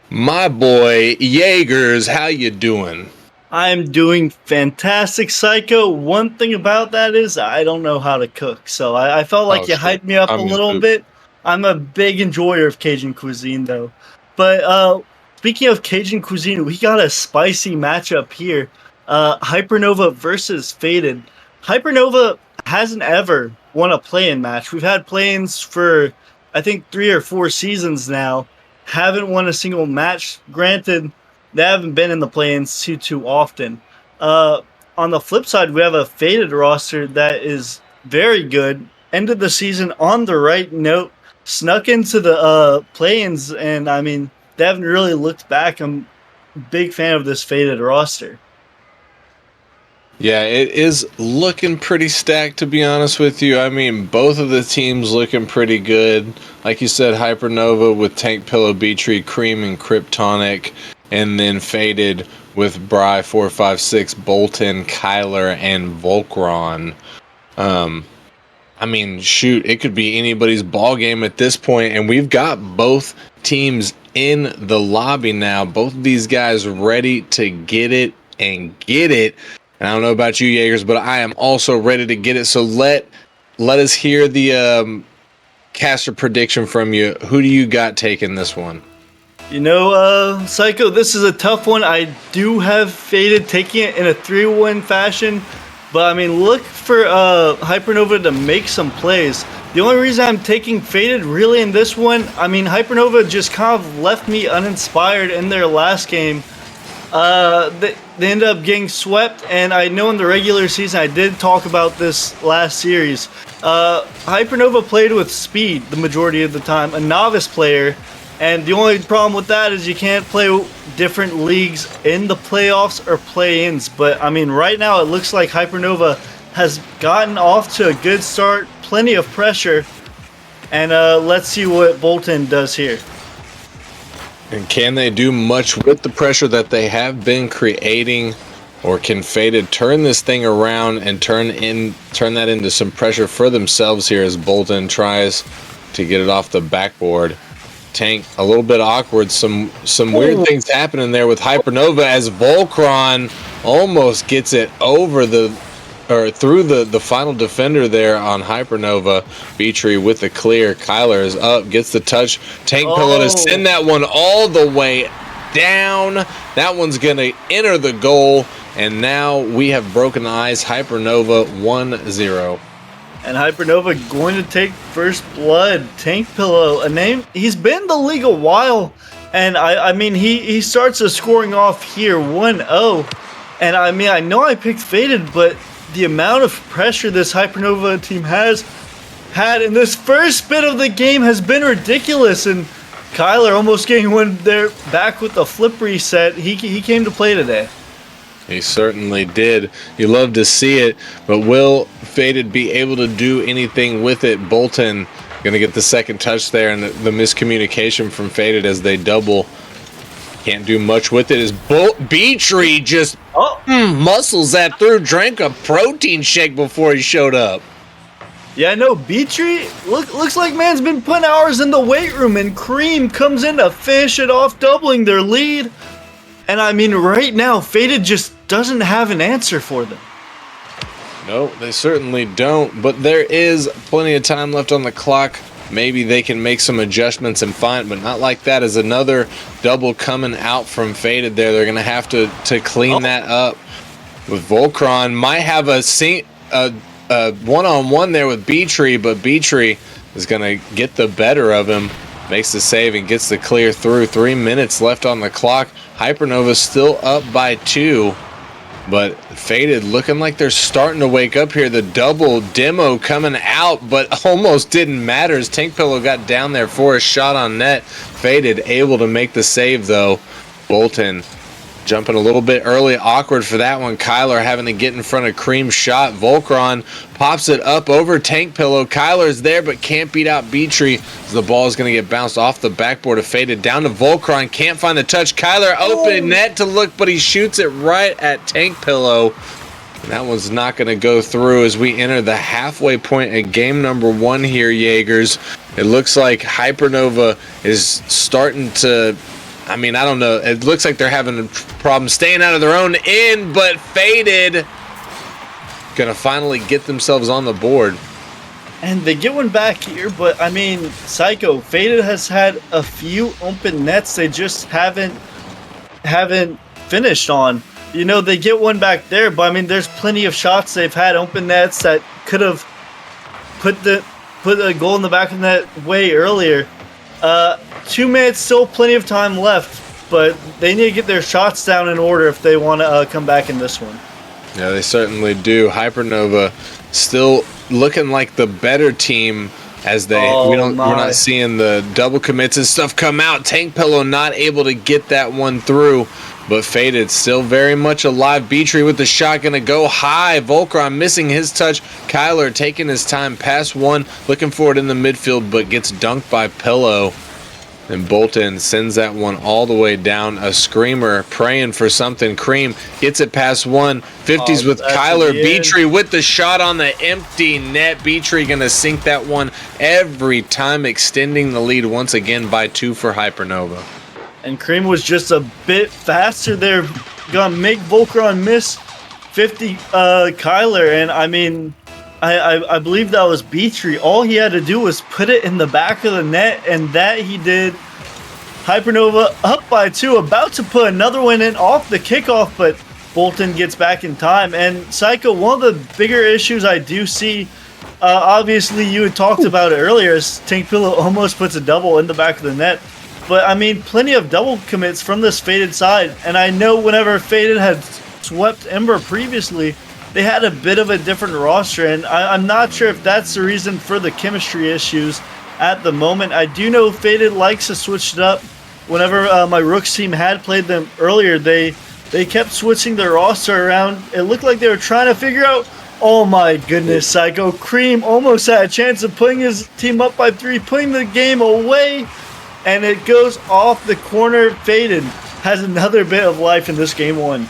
my boy Jaegers. How you doing? I'm doing fantastic, Psycho. One thing about that is I don't know how to cook, so I felt like you shit. hyped me up a little bit. I'm a big enjoyer of Cajun cuisine, though. But speaking of Cajun cuisine, we got a spicy matchup here. Hypernova versus Faded. Hypernova hasn't ever won a play-in match. We've had play-ins for, I think, 3 or 4 seasons now. Haven't won a single match. Granted, they haven't been in the play-ins too often. On the flip side, we have a Faded roster that is very good. Ended the season on the right note. Snuck into the play-ins, and I mean, they haven't really looked back. I'm a big fan of this Faded roster. Yeah, it is looking pretty stacked, to be honest with you. I mean, both of the teams looking pretty good. Like you said, Hypernova with Tank Pillow, B-Tree, Cream, and Kryptonic. And then Faded with Bry, 456, Bolton, Kyler, and Volcron. I mean, shoot, it could be anybody's ball game at this point, and we've got both teams in the lobby now. Both of these guys ready to get it and get it. And I don't know about you, Jaegers, but I am also ready to get it. So let us hear the caster prediction from you. Who do you got taking this one? You know, Psycho, this is a tough one. I do have Faded taking it in a 3-1 fashion. But, I mean, look for Hypernova to make some plays. The only reason I'm taking Faded really in this one, I mean, Hypernova just kind of left me uninspired in their last game. They ended up getting swept, and I know in the regular season, I did talk about this last series. Hypernova played with speed the majority of the time, a novice player. And the only problem with that is you can't play different leagues in the playoffs or play-ins. But, I mean, right now it looks like Hypernova has gotten off to a good start, plenty of pressure. And let's see what Bolton does here. And can they do much with the pressure that they have been creating? Or can Faded turn this thing around and turn that into some pressure for themselves here as Bolton tries to get it off the backboard? Tank a little bit awkward. Some weird things happening there with Hypernova as Volcron almost gets it over through the final defender there on Hypernova. B-Tree with the clear. Kyler is up, gets the touch. Tank Pillow to send that one all the way down. That one's gonna enter the goal, and now we have broken the ice. Hypernova 1-0. And Hypernova going to take first blood. Tank Pillow, a name, he's been in the league a while. And I mean, he starts the scoring off here, 1-0. And I mean, I know I picked Faded, but the amount of pressure this Hypernova team has had in this first bit of the game has been ridiculous. And Kyler almost getting one there back with the flip reset. He came to play today. He certainly did. You love to see it, but will Faded be able to do anything with it? Bolton going to get the second touch there, and the miscommunication from Faded as they double. Can't do much with it as B-Tree just muscles that through, drank a protein shake before he showed up. Yeah, no, B-Tree looks like man's been putting hours in the weight room, and Cream comes in to finish it off, doubling their lead. And I mean, right now, Faded just doesn't have an answer for them. No, they certainly don't, but there is plenty of time left on the clock. Maybe they can make some adjustments and find, but not like that. As another double coming out from Faded there, they're going to have to clean that up. With Volcron, might have a one-on-one there with B-Tree, but B-Tree is going to get the better of him. Makes the save and gets the clear through. 3 minutes left on the clock. Hypernova still up by 2. But Faded looking like they're starting to wake up here. The double demo coming out, but almost didn't matter as Tank Pillow got down there for a shot on net. Faded able to make the save, though. Bolton jumping a little bit early, awkward for that one. Kyler having to get in front of Cream's shot. Volcron pops it up over Tank Pillow. Kyler's there but can't beat out Beatree. The ball is going to get bounced off the backboard of Faded down to Volcron. Can't find the touch. Kyler open net to look, but he shoots it right at Tank Pillow. And that one's not going to go through as we enter the halfway point at game number 1 here, Jaegers. It looks like Hypernova is starting to... I mean, I don't know. It looks like they're having a problem staying out of their own end, but Faded gonna finally get themselves on the board. And they get one back here, but I mean, Psycho, Faded has had a few open nets they just haven't finished on. You know, they get one back there, but I mean, there's plenty of shots they've had open nets that could have put a goal in the back of the net way earlier. 2 minutes, still plenty of time left, but they need to get their shots down in order if they want to come back in this one. Yeah, they certainly do. Hypernova still looking like the better team as we're not seeing the double commits and stuff come out. Tank Pillow not able to get that one through, but Faded still very much alive. Beatree with the shot gonna go high. Volcron missing his touch. Kyler taking his time past one, looking for it in the midfield, but gets dunked by Pillow. And Bolton sends that one all the way down. A screamer praying for something. Cream gets it past one. 50s with Kyler. Beatree with the shot on the empty net. Beatree going to sink that one every time, extending the lead once again by 2 for Hypernova. And Cream was just a bit faster there. Going to make Volcron miss 50 Kyler. And I mean... I believe that was Beatree. All he had to do was put it in the back of the net, and that he did. Hypernova up by 2, about to put another one in off the kickoff, but Bolton gets back in time. And Psycho, one of the bigger issues I do see, obviously you had talked about it earlier, is Tank Pillow almost puts a double in the back of the net. But I mean, plenty of double commits from this Faded side, and I know whenever Faded had swept Ember previously, they had a bit of a different roster, and I'm not sure if that's the reason for the chemistry issues at the moment. I do know Faded likes to switch it up. Whenever my Rooks team had played them earlier, they kept switching their roster around. It looked like they were trying to figure out, oh my goodness, Psycho. Cream almost had a chance of putting his team up by 3, putting the game away, and it goes off the corner. Faded has another bit of life in this game 1.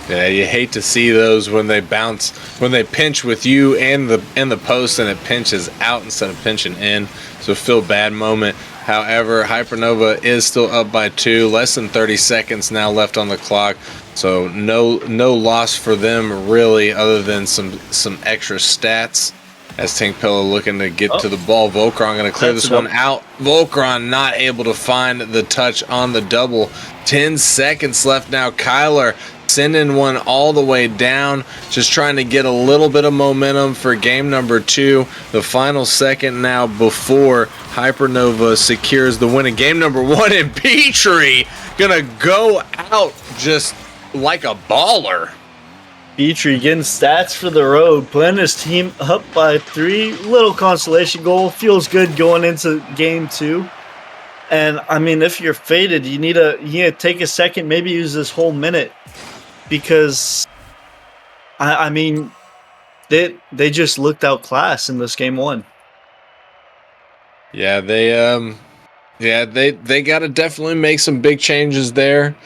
Yeah, you hate to see those when they bounce, when they pinch with you and the post, and it pinches out instead of pinching in. So feel bad moment. However, Hypernova is still up by 2. Less than 30 seconds now left on the clock. So no loss for them really, other than some extra stats. As Tank Pillow looking to get to the ball. Volcron going to clear this one out. Volcron not able to find the touch on the double. 10 seconds left now. Kyler sending one all the way down, just trying to get a little bit of momentum for game number 2. The final second now before Hypernova secures the win in game number 1, and Beatree gonna go out just like a baller. Beatree getting stats for the road, putting his team up by 3. Little consolation goal. Feels good going into game 2. And I mean, if you're Faded, you need to take a second, maybe use this whole minute, because I mean, they just looked outclassed in this game 1. Yeah, they got to definitely make some big changes there.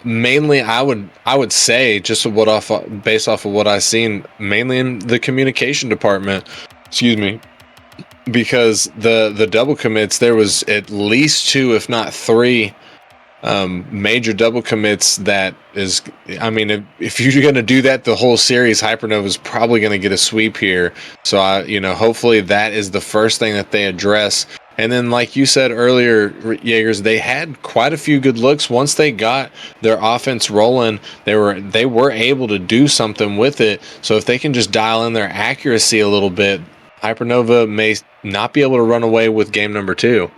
Mainly, I would say, just based off of what I've seen, mainly in the communication department. Excuse me. Because the double commits, there was at least 2, if not 3, major double commits. That is, I mean, if you're going to do that the whole series, Hypernova is probably going to get a sweep here. So hopefully that is the first thing that they address. And then, like you said earlier, Jaegers, they had quite a few good looks. Once they got their offense rolling, they were able to do something with it. So if they can just dial in their accuracy a little bit, Hypernova may not be able to run away with game number 2.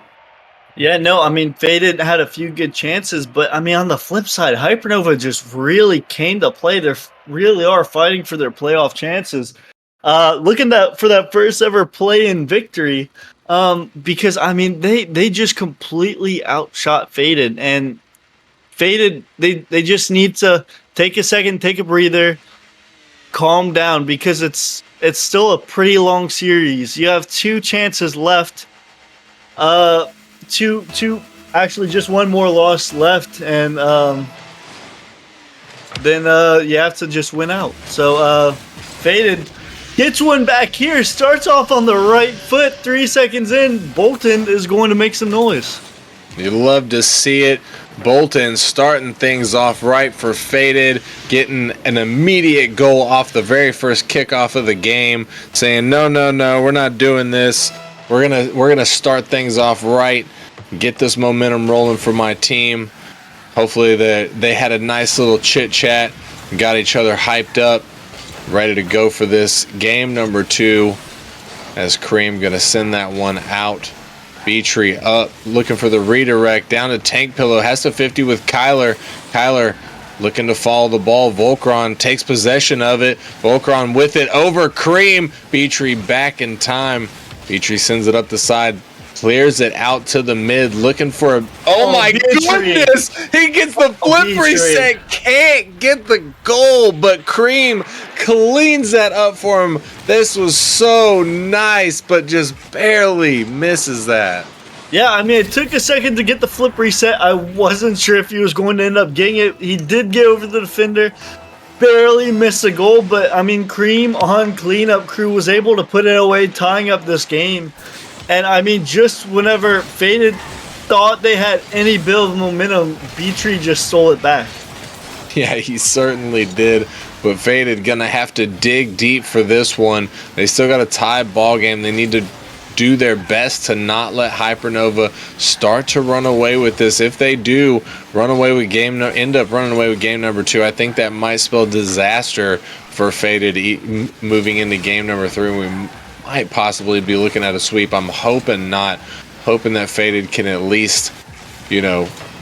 Yeah, no, I mean, Faded had a few good chances, but I mean, on the flip side, Hypernova just really came to play. They really are fighting for their playoff chances. Looking for that first ever play-in victory, because I mean, they just completely outshot Faded, and Faded, they just need to take a second, take a breather, calm down, because it's still a pretty long series. You have 2 chances left. Two actually just one more loss left, and then you have to just win out. So Faded gets one back here, starts off on the right foot. 3 seconds in, Bolton is going to make some noise. You love to see it. Bolton starting things off right for Faded, getting an immediate goal off the very first kickoff of the game, saying no, we're not doing this. We're gonna start things off right, get this momentum rolling for my team. Hopefully they had a nice little chit chat, got each other hyped up, ready to go for this game number 2. As Cream gonna send that one out. Beatree up, looking for the redirect, down to Tank Pillow, has to 50 with Kyler. Kyler looking to follow the ball. Volcron takes possession of it. Volcron with it over Cream. Beatree back in time. Beatree sends it up the side, clears it out to the mid, looking for a... Oh my goodness! He gets the flip reset, can't get the goal, but Cream cleans that up for him. This was so nice, but just barely misses that. Yeah, I mean, it took a second to get the flip reset. I wasn't sure if he was going to end up getting it. He did get over the defender, barely missed a goal, but I mean, Cream on cleanup crew was able to put it away, tying up this game. And I mean, just whenever Faded thought they had any bit of momentum, Beatree just stole it back. Yeah, he certainly did. But Faded gonna have to dig deep for this one. They still got a tie ball game. They need to do their best to not let Hypernova start to run away with this. If they do run away with end up running away with game number 2, I think that might spell disaster for Faded moving into game number 3. We might possibly be looking at a sweep. I'm hoping not. Hoping that Faded can at least,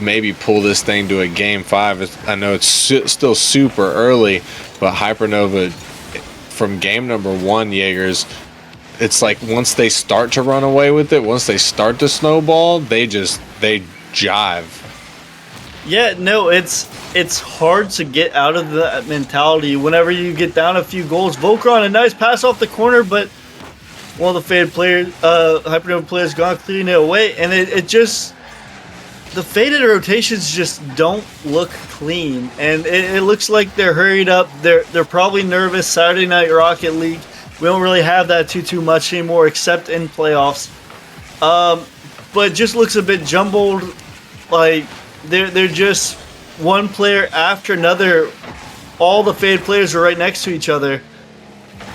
maybe pull this thing to a game 5. I know it's still super early, but Hypernova from game number 1, Jaegers, it's like once they start to run away with it, once they start to snowball, they jive. Yeah, no, it's hard to get out of that mentality whenever you get down a few goals. Volcron, a nice pass off the corner, but one of the Faded players, Hypernova players, gone clearing it away, and it just, the Faded rotations just don't look clean, and it looks like they're hurried up. They're probably nervous. Saturday Night Rocket League, we don't really have that too much anymore, except in playoffs. But it just looks a bit jumbled. Like they're just one player after another. All the Faded players are right next to each other.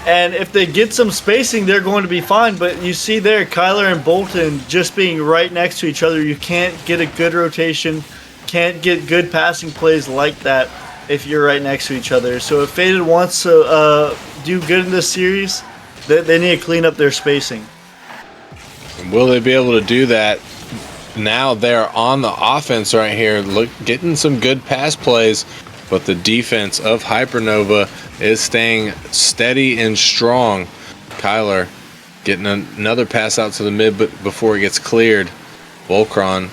And if they get some spacing, they're going to be fine. But you see there, Kyler and Bolton just being right next to each other. You can't get a good rotation, can't get good passing plays like that if you're right next to each other. So if Faded wants to do good in this series, they need to clean up their spacing. Will they be able to do that? Now they're on the offense right here, getting some good pass plays, but the defense of Hypernova is staying steady and strong. Kyler getting another pass out to the mid, but before it gets cleared, Volcron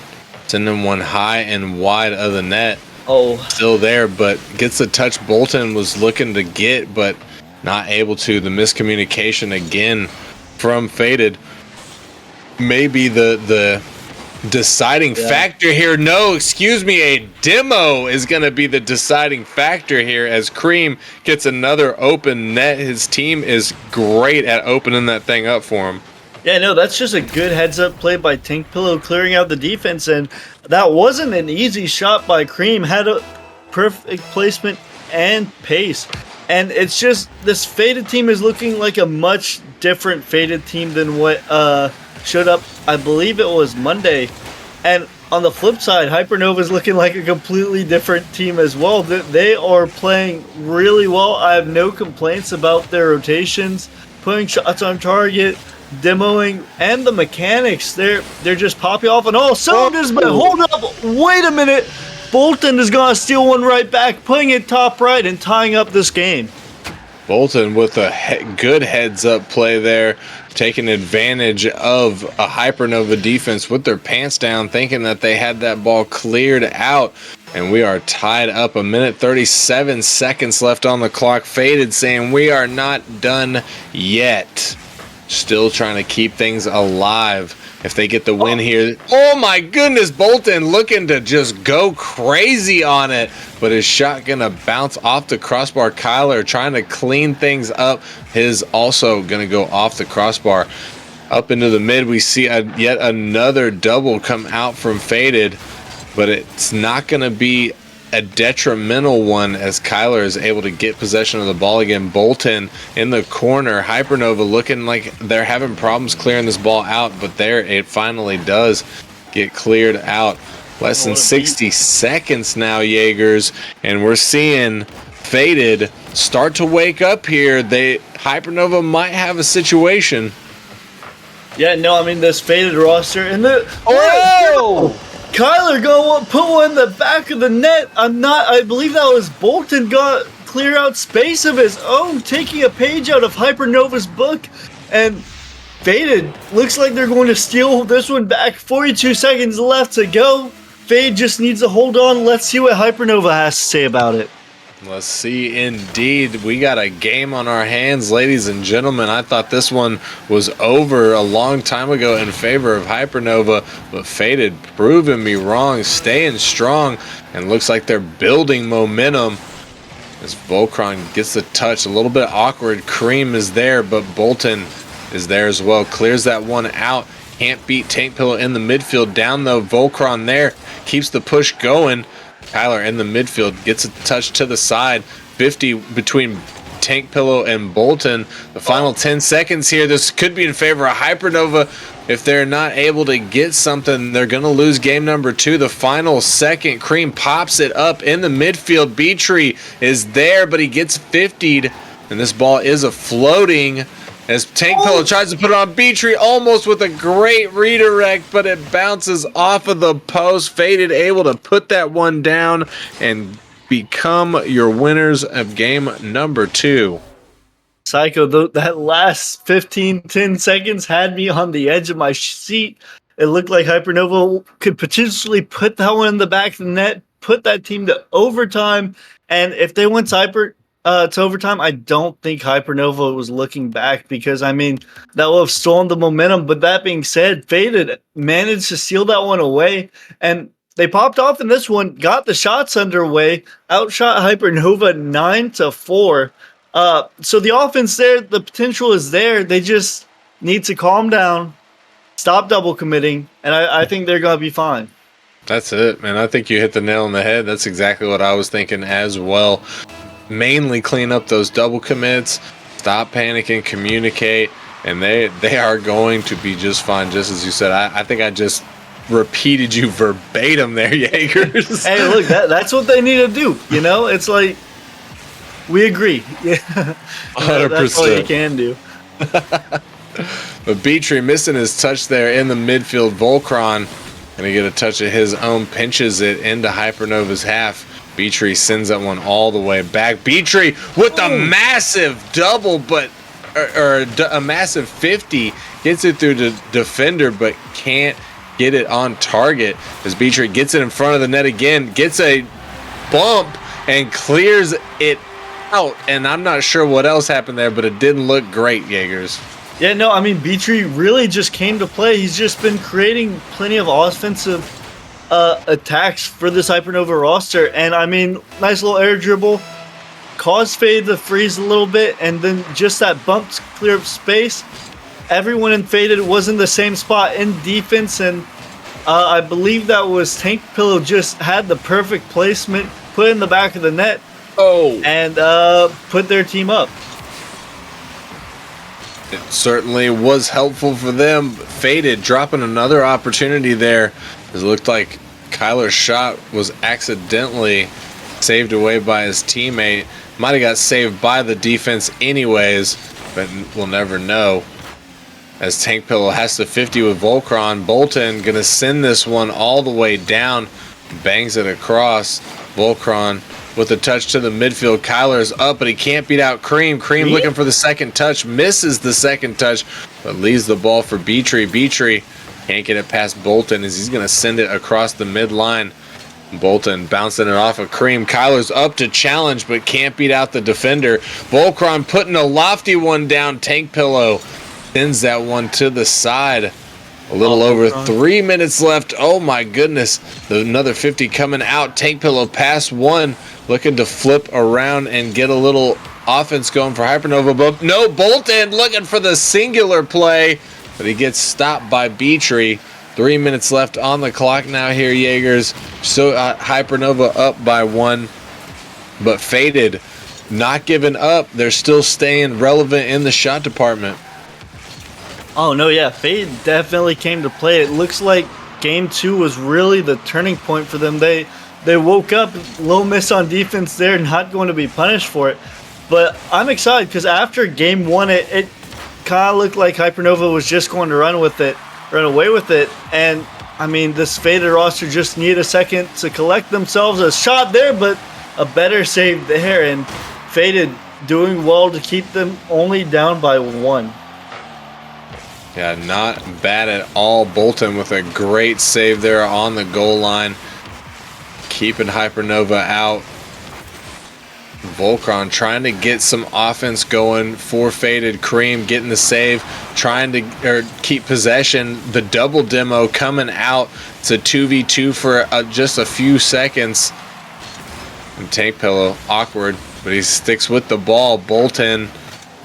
sending one high and wide of the net. Oh, still there, but gets the touch Bolton was looking to get, but not able to. The miscommunication again from Faded. Maybe the deciding factor here. No, excuse me, a demo is going to be the deciding factor here as Cream gets another open net. His team is great at opening that thing up for him. Yeah, no, that's just a good heads-up play by Tank Pillow, clearing out the defense, and that wasn't an easy shot by Cream. Had a perfect placement and pace. And it's just, this Faded team is looking like a much different Faded team than what showed up, I believe it was Monday. And on the flip side, Hypernova is looking like a completely different team as well. They are playing really well. I have no complaints about their rotations, putting shots on target, demoing, and the mechanics. They're just popping off on all cylinders, but hold up, wait a minute. Bolton is going to steal one right back, putting it top right and tying up this game. Bolton with a good heads-up play there, taking advantage of a Hypernova defense with their pants down, thinking that they had that ball cleared out. And we are tied up. 1:37 left on the clock. Faded saying we are not done yet. Still trying to keep things alive. If they get the win here. Oh my goodness, Bolton looking to just go crazy on it. But his shot gonna bounce off the crossbar. Kyler trying to clean things up. His also gonna go off the crossbar. Up into the mid, we see yet another double come out from Faded. But it's not gonna be a detrimental one as Kyler is able to get possession of the ball again. Bolton in the corner. Hypernova looking like they're having problems clearing this ball out, but there it finally does get cleared out. Less than 60 seconds now, Jaegers, and we're seeing Faded start to wake up here. Hypernova might have a situation. Yeah, no, I mean this Faded roster and the Kyler go put one in the back of the net. I believe that was Bolton got clear out space of his own, taking a page out of Hypernova's book. And Faded looks like they're going to steal this one back. 42 seconds left to go. Fade just needs to hold on. Let's see what Hypernova has to say about it. Let's see, indeed. We got a game on our hands, ladies and gentlemen. I thought this one was over a long time ago in favor of Hypernova, but Faded proving me wrong, staying strong, and looks like they're building momentum. As Volcron gets the touch, a little bit awkward. Cream is there, but Bolton is there as well. Clears that one out. Can't beat Tank Pillow in the midfield. Down though, Volcron there. Keeps the push going. Kyler in the midfield gets a touch to the side. 50 between Tank Pillow and Bolton. The final 10 seconds here. This could be in favor of Hypernova. If they're not able to get something, they're going to lose game number 2. The final second, Cream pops it up in the midfield. Beatree is there, but he gets 50'd. And this ball is a floating as Tank Pillow tries to put it on Beatree, almost with a great redirect, but it bounces off of the post. Faded able to put that one down and become your winners of game number 2. Psycho, that last 10 seconds had me on the edge of my seat. It looked like Hypernova could potentially put that one in the back of the net, put that team to overtime, and if they went to overtime, I don't think Hypernova was looking back because, I mean, that would have stolen the momentum. But that being said, Faded managed to seal that one away, and they popped off in this one, got the shots underway, outshot Hypernova 9-4. So the offense there, the potential is there. They just need to calm down, stop double committing, and I think they're going to be fine. That's it, man. I think you hit the nail on the head. That's exactly what I was thinking as well. Mainly clean up those double commits, stop panicking, communicate, and they are going to be just fine, just as you said. I think I just repeated you verbatim there, Jaegers. Hey, look, that's what they need to do. You know, it's like, we agree. Yeah, 100%. That's all you can do. But Beatree missing his touch there in the midfield. Volcron gonna get a touch of his own, pinches it into Hypernova's half. Beatree sends that one all the way back. Beatree with a massive double, or a massive 50. Gets it through the defender, but can't get it on target. As Beatree gets it in front of the net again, gets a bump and clears it out. And I'm not sure what else happened there, but it didn't look great, Jaegers. Yeah, no, I mean, Beatree really just came to play. He's just been creating plenty of offensive attacks for this Hypernova roster. And, I mean, nice little air dribble. Caused Fade to freeze a little bit, and then just that bump to clear up space. Everyone in Faded was in the same spot in defense, and I believe that was Tank Pillow just had the perfect placement, put in the back of the net, and put their team up. It certainly was helpful for them. Faded dropping another opportunity there. It looked like Kyler's shot was accidentally saved away by his teammate. Might have got saved by the defense anyways, but we'll never know. As Tank Pillow has to 50 with Volcron. Bolton gonna send this one all the way down. Bangs it across. Volcron with a touch to the midfield. Kyler's up, but he can't beat out Cream. Cream looking for the second touch. Misses the second touch, but leaves the ball for Beatree. Beatree can't get it past Bolton as he's gonna send it across the midline. Bolton bouncing it off of Cream. Kyler's up to challenge, but can't beat out the defender. Volcron putting a lofty one down. Tank Pillow sends that one to the side. A little over 3 minutes left. Oh my goodness. Another 50 coming out. Tank Pillow past one. Looking to flip around and get a little offense going for Hypernova. But no, Bolton looking for the singular play. But he gets stopped by Beatree. 3 minutes left on the clock now here, Jaegers. So Hypernova up by one. But Faded not giving up. They're still staying relevant in the shot department. Oh, no, yeah. Fade definitely came to play. It looks like Game 2 was really the turning point for them. They woke up, low miss on defense there, not going to be punished for it. But I'm excited because after Game 1, it kind of looked like Hypernova was just going to run away with it. And, I mean, this Faded roster just needed a second to collect themselves. A shot there, but a better save there. And Faded doing well to keep them only down by one. Yeah, not bad at all. Bolton with a great save there on the goal line. Keeping Hypernova out. Volcron trying to get some offense going for Faded. Cream getting the save, trying to keep possession. The double demo coming out. It's a 2v2 for just a few seconds. And Tank Pillow, awkward, but he sticks with the ball. Bolton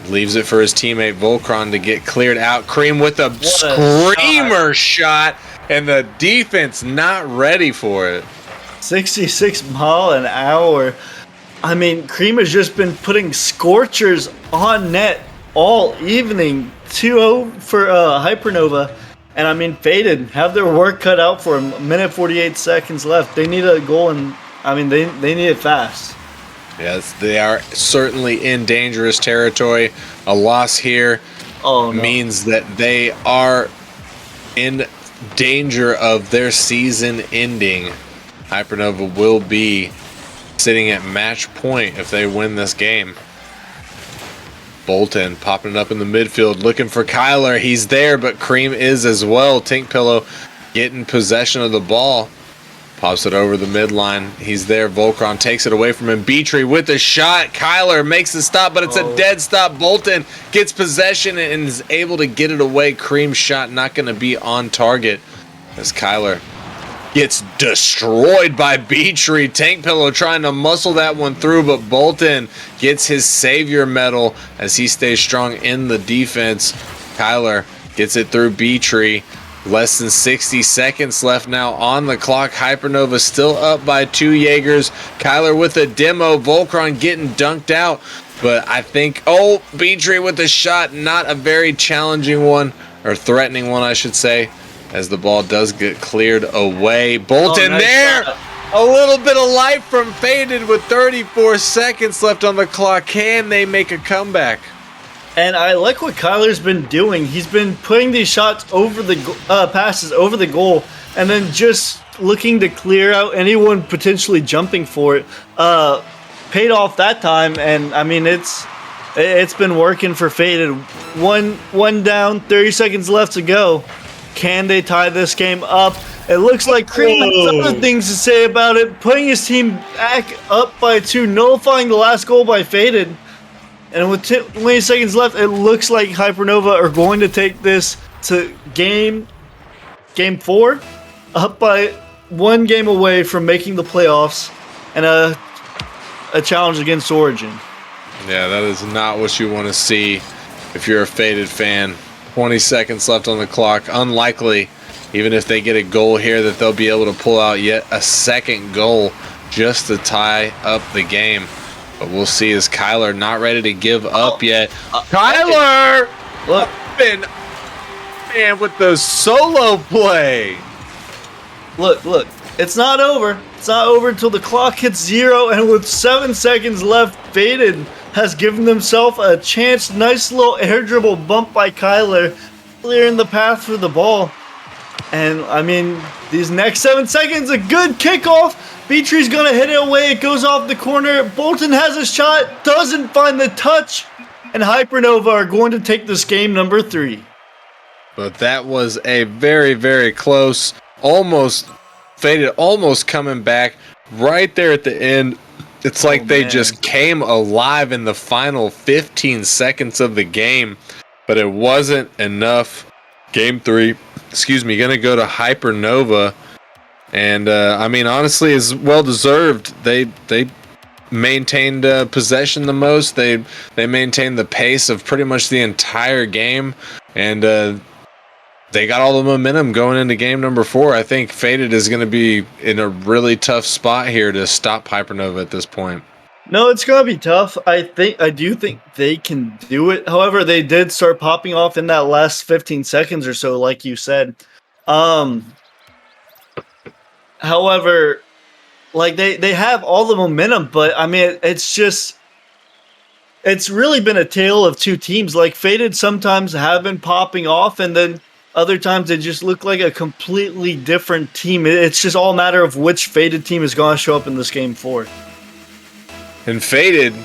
leaves it for his teammate Volcron to get cleared out. Cream with a screamer shot, and the defense not ready for it. 66 mile an hour. I mean, Cream has just been putting scorchers on net all evening. 2-0 for Hypernova. And I mean, Faded have their work cut out for them. A minute 48 seconds left. They need a goal, and I mean, they need it fast. Yes, they are certainly in dangerous territory. A loss here means that they are in danger of their season ending. Hypernova will be sitting at match point if they win this game. Bolton popping it up in the midfield, looking for Kyler. He's there, but Cream is as well. Tank Pillow getting possession of the ball. Pops it over the midline. He's there. Volcron takes it away from him. Beatree with the shot. Kyler makes the stop, but it's a dead stop. Bolton gets possession and is able to get it away. Cream shot not going to be on target as Kyler gets destroyed by Beatree. Tank Pillow trying to muscle that one through, but Bolton gets his savior medal as he stays strong in the defense. Kyler gets it through Beatree. Less than 60 seconds left now on the clock. Hypernova still up by 2 Jaegers. Kyler with a demo. Volcron getting dunked out. But I think, Beatree with a shot. Not a very challenging one, or threatening one, I should say, as the ball does get cleared away. Bolton nice there. Shot. A little bit of life from Faded with 34 seconds left on the clock. Can they make a comeback? And I like what Kyler's been doing. He's been putting these shots over the passes over the goal, and then just looking to clear out anyone potentially jumping for it. Paid off that time, and I mean it's been working for Faded. One down, 30 seconds left to go. Can they tie this game up? It looks like Cream has other things to say about it. Putting his team back up by 2, nullifying the last goal by Faded. And with 20 seconds left, it looks like Hypernova are going to take this to game 4, up by 1 game away from making the playoffs and a challenge against Origin. Yeah, that is not what you want to see if you're a Faded fan. 20 seconds left on the clock. Unlikely, even if they get a goal here, that they'll be able to pull out yet a second goal just to tie up the game. But we'll see, as Kyler not ready to give up yet. Kyler! Look. Man, with the solo play. Look. It's not over. It's not over until the clock hits 0, and with 7 seconds left, Faded has given themselves a chance. Nice little air dribble bump by Kyler, clearing the path for the ball. And, I mean, these next 7 seconds, a good kickoff. Beatree's going to hit it away. It goes off the corner. Bolton has a shot, doesn't find the touch. And Hypernova are going to take this game number 3. But that was a very, very close, almost Faded almost coming back right there at the end. It's like they just came alive in the final 15 seconds of the game, but it wasn't enough. Game 3, going to go to Hypernova. And, I mean, honestly, is well-deserved. They maintained possession the most. They maintained the pace of pretty much the entire game. And they got all the momentum going into game number 4. I think Faded is going to be in a really tough spot here to stop Hypernova at this point. No, it's gonna be tough. I do think they can do it. However, they did start popping off in that last 15 seconds or so, like you said. However, like they have all the momentum, but I mean, it's really been a tale of two teams. Like Faded sometimes have been popping off, and then other times they just look like a completely different team. It's just all a matter of which Faded team is going to show up in this game for. And Faded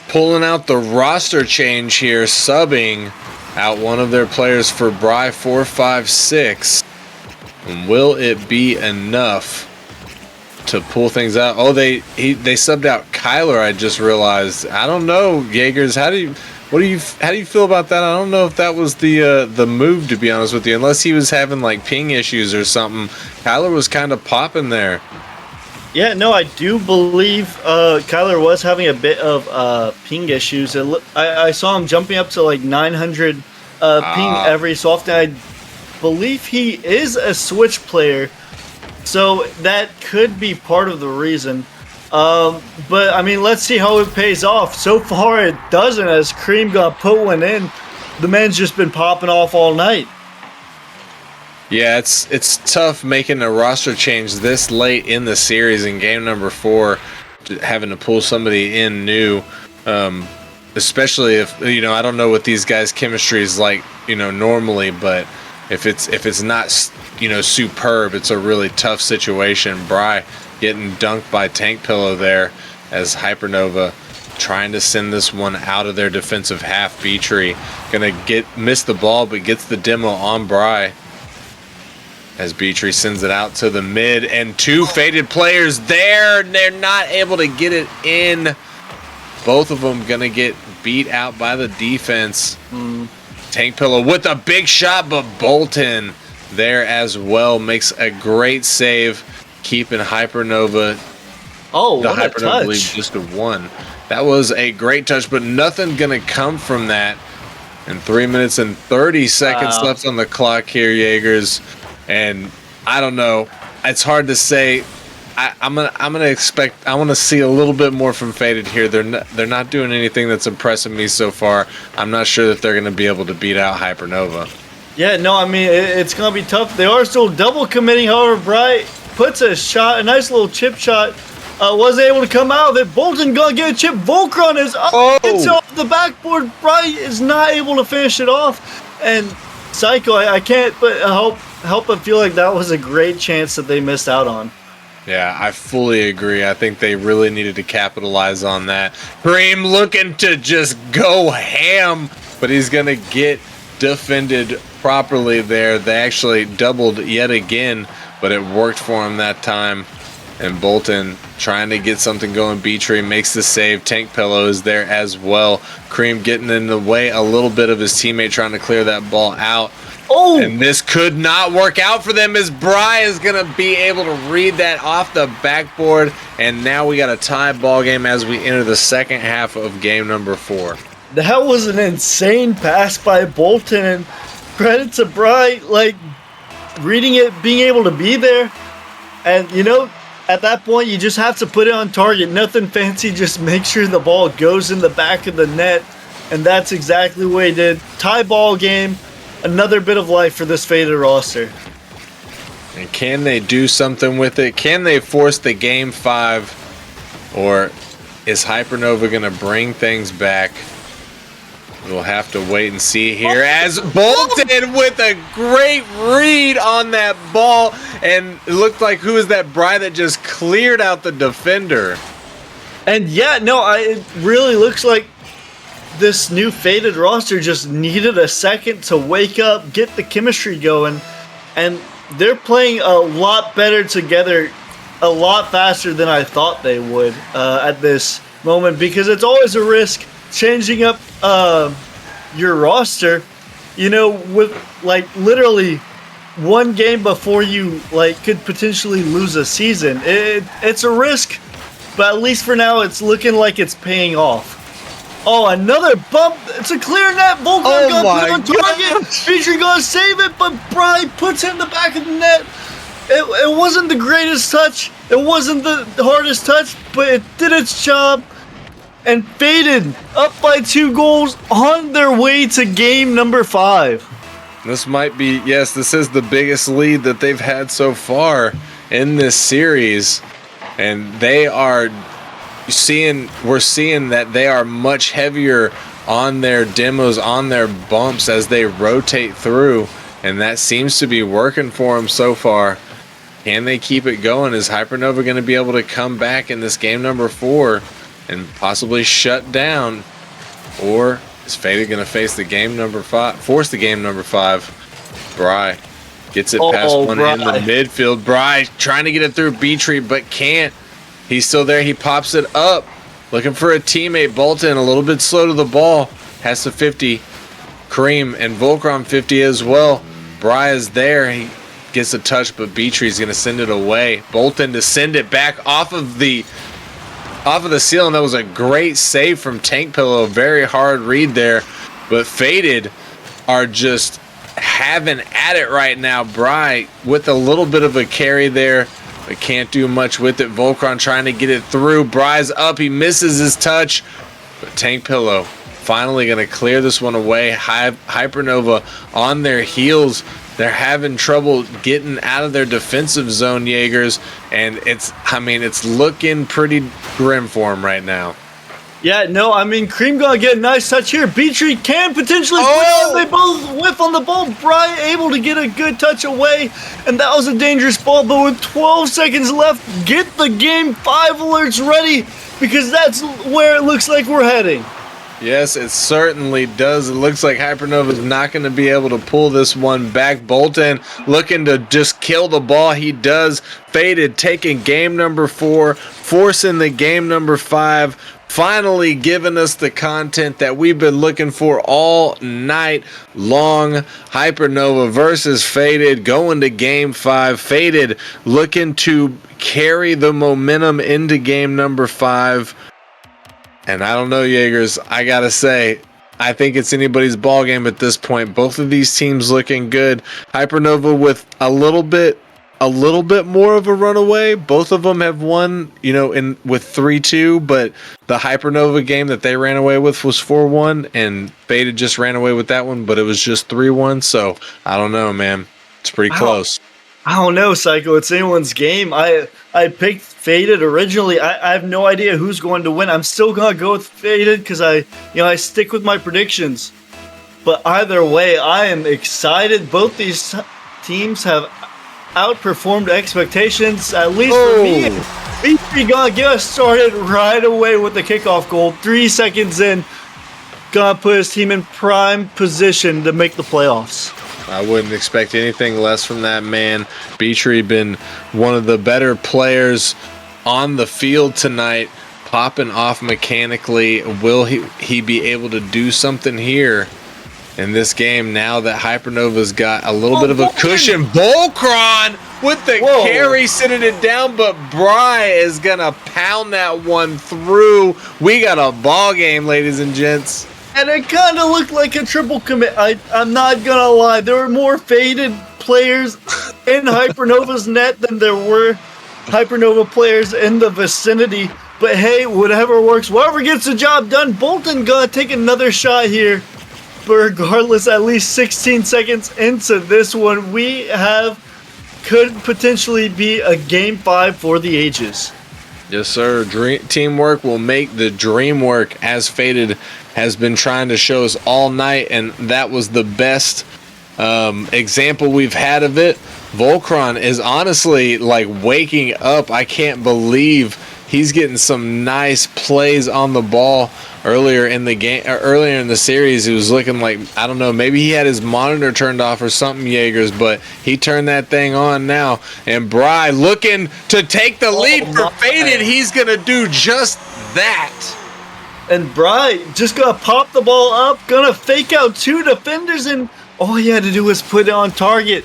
pulling out the roster change here, subbing out one of their players for Bry 456. And will it be enough to pull things out? Oh, they subbed out Kyler, I just realized. I don't know, Jaegers. How do you feel about that? I don't know if that was the move, to be honest with you, unless he was having like ping issues or something. Kyler was kind of popping there. Yeah, no, I do believe Kyler was having a bit of ping issues. I saw him jumping up to like 900 ping every so often. I believe he is a Switch player, so that could be part of the reason. But I mean, let's see how it pays off. So far, it doesn't, as Cream got put one in. The man's just been popping off all night. Yeah, it's tough making a roster change this late in the series in game number 4, having to pull somebody in new, especially if, you know, I don't know what these guys' chemistry is like, you know, normally, but if it's not, you know, superb, it's a really tough situation. Bry getting dunked by Tank Pillow there as Hypernova trying to send this one out of their defensive half. Beatree gonna miss the ball, but gets the demo on Bry as Beatree sends it out to the mid, and two Faded players there. They're not able to get it in. Both of them gonna get beat out by the defense. Tank Pillow with a big shot, but Bolton there as well makes a great save, keeping Hypernova. Oh, the what a Hypernova touch. lead just to 1. That was a great touch, but nothing gonna come from that. And 3 minutes and 30 seconds left on the clock here, Jaegers. And I don't know. It's hard to say. I want to see a little bit more from Faded here. They're not doing anything that's impressing me so far. I'm not sure that they're going to be able to beat out Hypernova. Yeah, no, I mean, it's going to be tough. They are still double committing, however, Bry puts a shot, a nice little chip shot. Wasn't able to come out of it. Bolton going to get a chip. Volcron is up. Oh. It's off the backboard. Bry is not able to finish it off. And Psycho, I can't but help but feel like that was a great chance that they missed out on. Yeah, I fully agree. I think they really needed to capitalize on that. Cream looking to just go ham, but he's going to get defended properly there. They actually doubled yet again, but it worked for him that time. And Bolton trying to get something going. Beatree makes the save. Tank Pillow is there as well. Cream getting in the way a little bit of his teammate trying to clear that ball out. Oh! And this could not work out for them, as Bry is going to be able to read that off the backboard. And now we got a tie ball game as we enter the second half of game number 4. That was an insane pass by Bolton, and credit to Bry, like, reading it, being able to be there. And, you know, at that point, you just have to put it on target. Nothing fancy, just make sure the ball goes in the back of the net. And that's exactly what he did. Tie ball game. Another bit of life for this Faded roster. And can they do something with it? Can they force the game 5? Or is Hypernova going to bring things back? We'll have to wait and see here, as Bolton with a great read on that ball. And it looked like, who is that Bry that just cleared out the defender? And yeah, no, it really looks like this new Faded roster just needed a second to wake up, get the chemistry going. And they're playing a lot better together, a lot faster than I thought they would at this moment, because it's always a risk changing up your roster, you know, with like literally one game before you like could potentially lose a season. It's a risk, but at least for now it's looking like it's paying off. Oh, another bump. It's a clear net. Volkan gonna put it on target. Petrie gonna save it, but Bry puts it in the back of the net. It wasn't the greatest touch. It wasn't the hardest touch, but it did its job. And Faded up by 2 goals on their way to game number 5. This might be, yes, this is the biggest lead that they've had so far in this series. And we're seeing that they are much heavier on their demos, on their bumps as they rotate through. And that seems to be working for them so far. Can they keep it going? Is Hypernova going to be able to come back in this game number 4 and possibly shut down? Or is Faded going to face the game number 5, force the game number 5? Bry gets it past one in the midfield. Bry trying to get it through Petrie, but can't. He's still there. He pops it up, looking for a teammate. Bolton a little bit slow to the ball. Has the 50. Kareem and Volkron 50 as well. Bry is there. He gets a touch, but Beatrie's going to send it away. Bolton to send it back off of the ceiling. That was a great save from Tank Pillow. Very hard read there, but Faded are just having at it right now. Bry with a little bit of a carry there, but can't do much with it. Volkron trying to get it through. Bry's up. He misses his touch, but Tank Pillow finally going to clear this one away. Hypernova on their heels. They're having trouble getting out of their defensive zone, Jaegers, and it's looking pretty grim for them right now. Yeah, no, I mean, Cream gonna get a nice touch here. Petrie can potentially put it on. They both whiff on the ball. Bry able to get a good touch away, and that was a dangerous ball. But with 12 seconds left, get the game 5 alerts ready, because that's where it looks like we're heading. Yes, it certainly does. It looks like Hypernova's not going to be able to pull this one back. Bolton looking to just kill the ball. He does. Faded taking game number 4, forcing the game number 5. Finally giving us the content that we've been looking for all night long. Hypernova versus Faded going to game 5. Faded looking to carry the momentum into game number 5. And I don't know, Jaegers, I got to say, I think it's anybody's ball game at this point. Both of these teams looking good. Hypernova with a little bit more of a runaway. Both of them have won, with 3-2, but the Hypernova game that they ran away with was 4-1, and Beta just ran away with that one, but it was just 3-1. So I don't know, man. It's pretty close. I don't know, Psycho. It's anyone's game. I picked Faded originally. I have no idea who's going to win. I'm still gonna go with Faded because I stick with my predictions. But either way, I am excited. Both these teams have outperformed expectations, at least for me. Petrie gonna get us started right away with the kickoff goal. 3 seconds in, gonna put his team in prime position to make the playoffs. I wouldn't expect anything less from that man. Petrie been one of the better players on the field tonight, popping off mechanically. Will he be able to do something here in this game now that Hypernova's got a little bit of a cushion? Volkron with the carry, sitting it down, but Bry is going to pound that one through. We got a ball game, ladies and gents. And it kind of looked like a triple commit. I'm not going to lie. There were more Faded players in Hypernova's net than there were Hypernova players in the vicinity. But hey, whatever works, whatever gets the job done. Bolton going to take another shot here. But regardless, at least 16 seconds into this one, could potentially be a game 5 for the ages. Yes, sir. Teamwork will make the dream work, as Faded has been trying to show us all night, and that was the best example we've had of it. Volkron is honestly like waking up. I can't believe he's getting some nice plays on the ball earlier in the game, earlier in the series, it was looking like, I don't know, maybe he had his monitor turned off or something, Jaegers, but he turned that thing on now. And Bry looking to take the lead for Faded. He's going to do just that. And Bry just gonna pop the ball up, gonna fake out 2 defenders, and all he had to do was put it on target.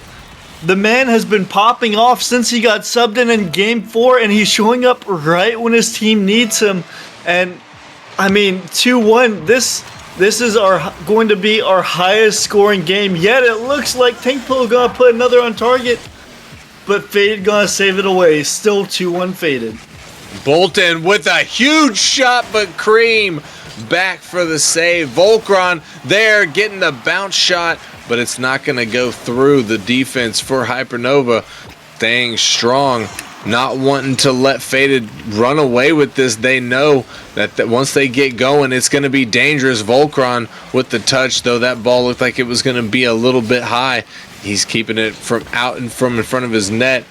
The man has been popping off since he got subbed in Game 4, and he's showing up right when his team needs him. And I mean, 2-1. This is going to be our highest scoring game yet. It looks like Tankpillow gonna put another on target, but Faded gonna save it away. Still 2-1 Faded. Bolton with a huge shot, but Cream back for the save. Volcron there getting the bounce shot, but it's not going to go through the defense for Hypernova. Staying strong, not wanting to let Faded run away with this. They know that once they get going, it's going to be dangerous. Volcron with the touch, though that ball looked like it was going to be a little bit high. He's keeping it from in front of his net.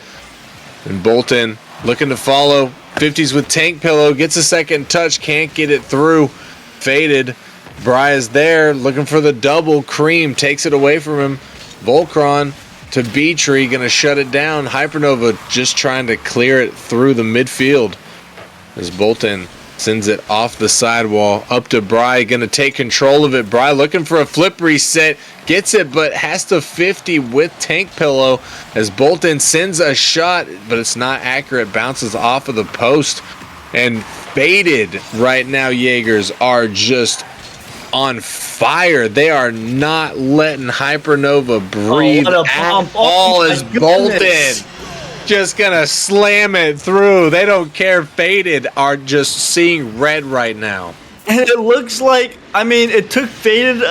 And Bolton looking to follow. 50s with Tank Pillow, gets a second touch, can't get it through. Faded. Bry is there, looking for the double. Cream takes it away from him. Volcron to B-Tree, gonna shut it down. Hypernova just trying to clear it through the midfield as Bolton sends it off the sidewall up to Bry, gonna take control of it. Bry looking for a flip reset, gets it, but has to 50 with Tank Pillow as Bolton sends a shot, but it's not accurate, bounces off of the post. And Faded right now, Jaegers are just on fire. They are not letting Hypernova breathe at all as Bolton just gonna slam it through. They don't care. Faded are just seeing red right now. And it looks like, I mean, it took Faded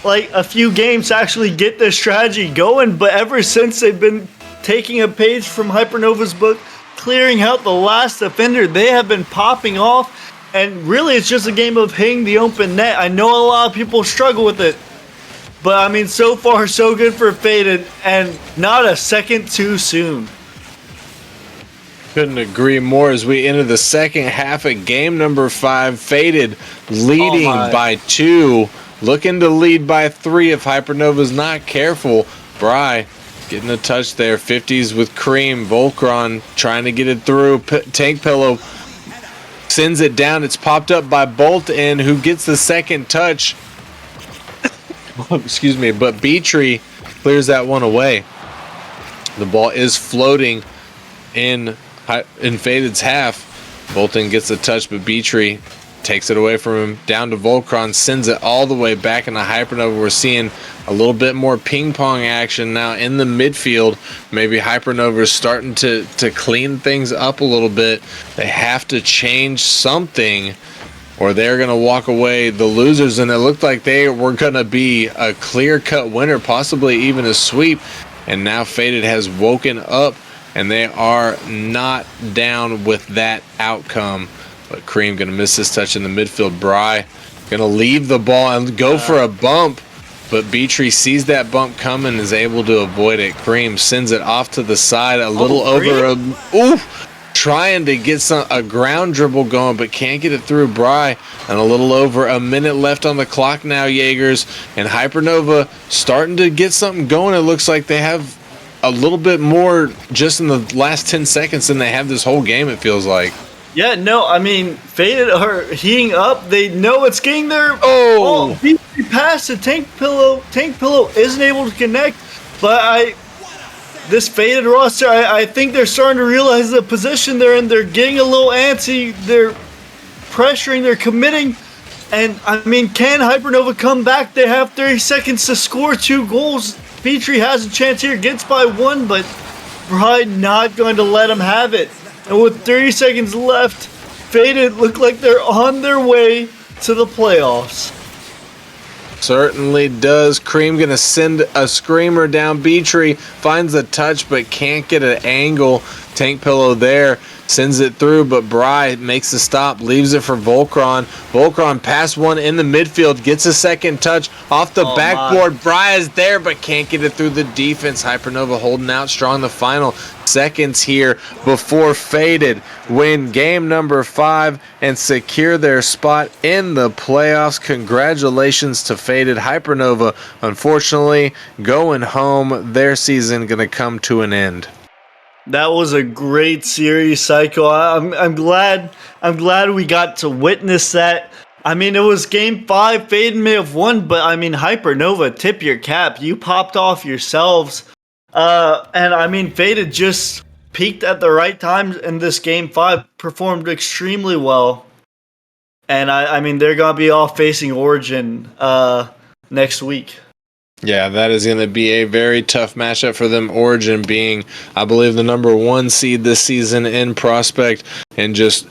like a few games to actually get their strategy going, but ever since they've been taking a page from Hypernova's book, clearing out the last defender, they have been popping off. And really, it's just a game of hitting the open net. I know a lot of people struggle with it, but I mean, so far, so good for Faded, and not a second too soon. Couldn't agree more as we enter the second half of game number 5. Faded leading by 2, looking to lead by 3 if Hypernova's not careful. Bry getting a touch there. 50s with Cream. Volcron trying to get it through. Tank Pillow sends it down. It's popped up by Bolton, who gets the second touch. Excuse me, but B-Tree clears that one away. The ball is floating in Faded's half. Bolton gets a touch, but B-Tree takes it away from him. Down to Volcron, sends it all the way back into Hypernova. We're seeing a little bit more ping pong action now in the midfield. Maybe Hypernova is starting to clean things up a little bit. They have to change something, or they're going to walk away the losers. And it looked like they were going to be a clear-cut winner, possibly even a sweep. And now Faded has woken up, and they are not down with that outcome. But Cream going to miss this touch in the midfield. Bry going to leave the ball and go for a bump. But B-Tree sees that bump coming and is able to avoid it. Cream sends it off to the side, a little over. Trying to get a ground dribble going, but can't get it through Bry. And a little over a minute left on the clock now, Jaegers. And Hypernova starting to get something going. It looks like they have a little bit more just in the last 10 seconds than they have this whole game, it feels like. Yeah, no, I mean, Faded are heating up. They know it's getting there. He passed to Tank Pillow. Tank Pillow isn't able to connect, but this Faded roster, I think they're starting to realize the position they're in. They're getting a little antsy. They're pressuring. They're committing. And, I mean, can Hypernova come back? They have 30 seconds to score 2 goals. B-Tree has a chance here. Gets by 1, but probably not going to let him have it. And with 30 seconds left, Faded look like they're on their way to the playoffs. Certainly does. Cream going to send a screamer down. B-Tree finds a touch but can't get an angle. Tank Pillow there sends it through, but Bry makes the stop, leaves it for Volcron. Volcron pass one in the midfield, gets a second touch off the backboard. Bry is there, but can't get it through the defense. Hypernova holding out strong the final seconds here before Faded win game number 5 and secure their spot in the playoffs. Congratulations to Faded. Hypernova, unfortunately, going home. Their season going to come to an end. That was a great series, Psycho. I'm glad we got to witness that. I mean, it was game 5. Faded may have won, but I mean, Hypernova, tip your cap. You popped off yourselves. And I mean, Faded just peaked at the right time in this game 5, performed extremely well. And I mean, they're gonna be all facing Origin next week. Yeah, that is going to be a very tough matchup for them. Origin being, I believe, the number 1 seed this season in Prospect and just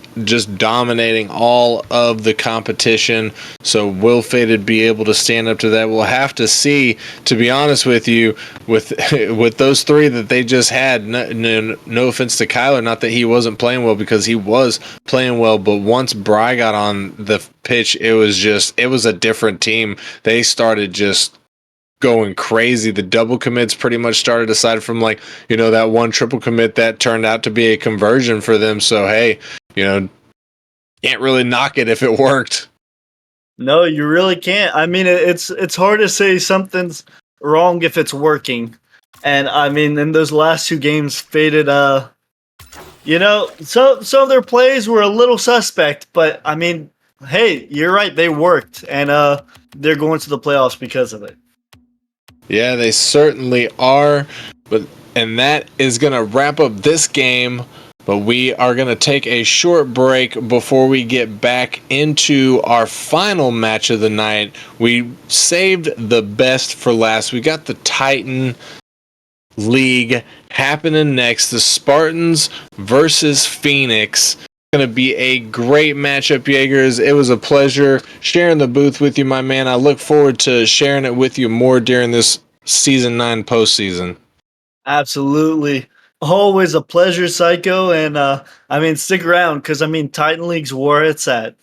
dominating all of the competition. So will Faded be able to stand up to that? We'll have to see. To be honest with you, with those 3 that they just had, no offense to Kyler, not that he wasn't playing well, because he was playing well, but once Bry got on the pitch, it was a different team. They started just going crazy. The double commits pretty much started, aside from that one triple commit that turned out to be a conversion for them. So hey, can't really knock it if it worked. No, you really can't. I mean, it's hard to say something's wrong if it's working. And I mean, in those last 2 games, Faded, some of their plays were a little suspect, but I mean, hey, you're right, they worked, and they're going to the playoffs because of it. Yeah, they certainly are. And that is going to wrap up this game. But we are going to take a short break before we get back into our final match of the night. We saved the best for last. We got the Titan League happening next. The Spartans versus Phoenix. Going to be a great matchup, Jaegers. It was a pleasure sharing the booth with you, my man. I look forward to sharing it with you more during this Season 9 postseason. Absolutely. Always a pleasure, Psycho. And I mean, stick around, because I mean, Titan League's where it's at.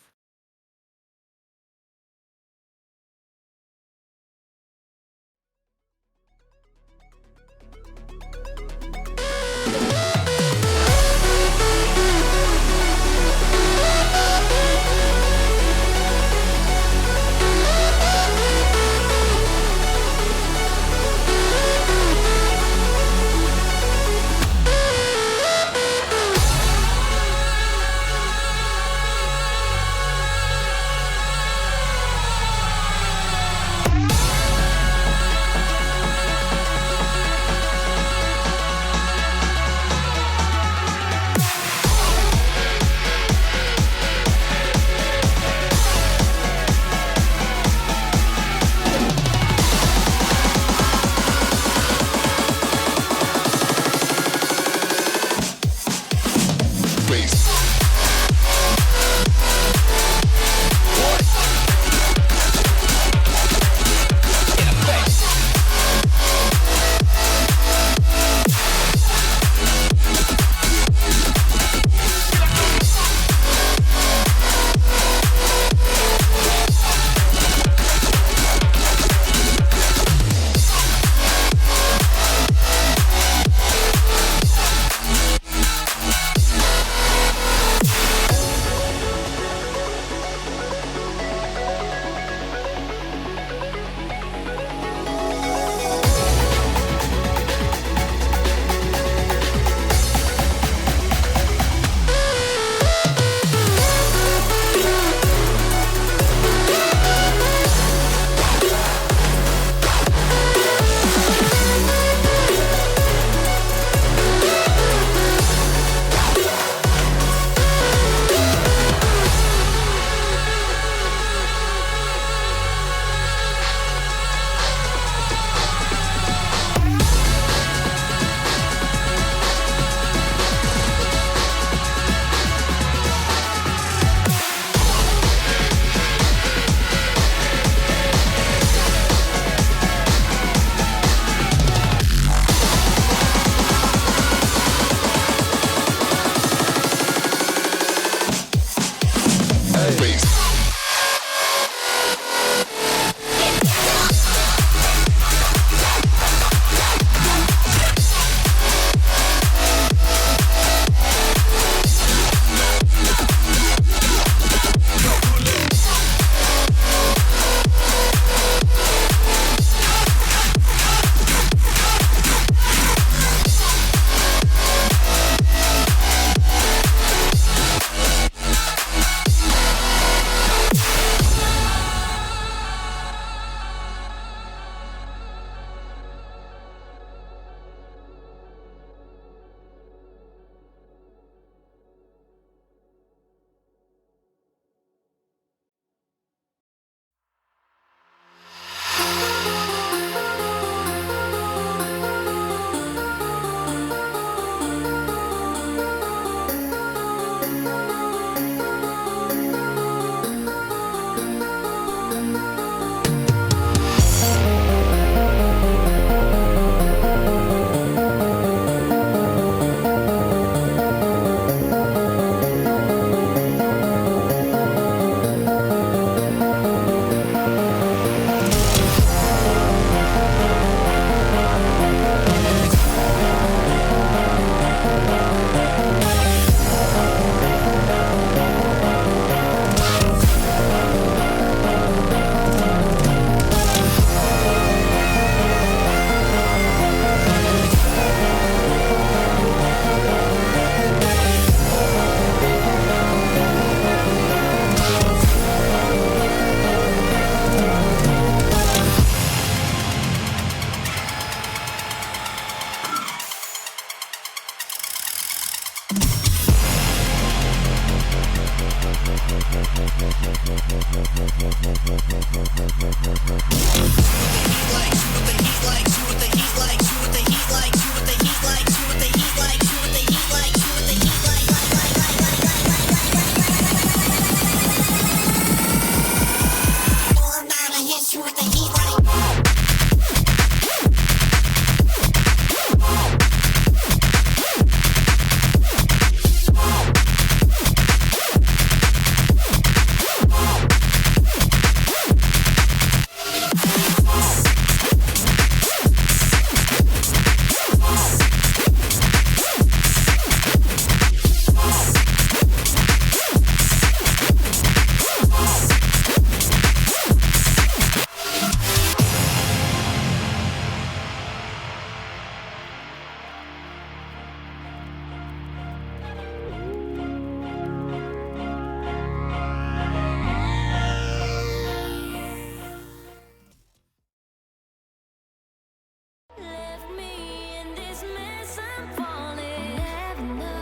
Left me in this mess, I'm falling. Heaven knows.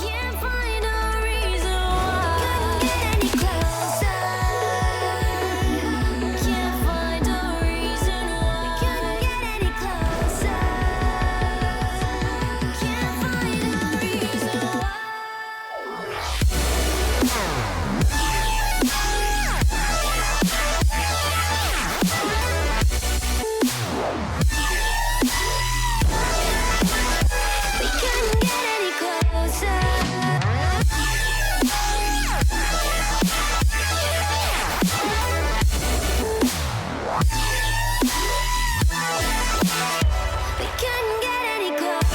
Can't find a reason why. Couldn't get any closer. Can't find a reason why. Couldn't get any closer. Can't find a reason why. We couldn't get any closer. We couldn't get any closer. We couldn't get any closer.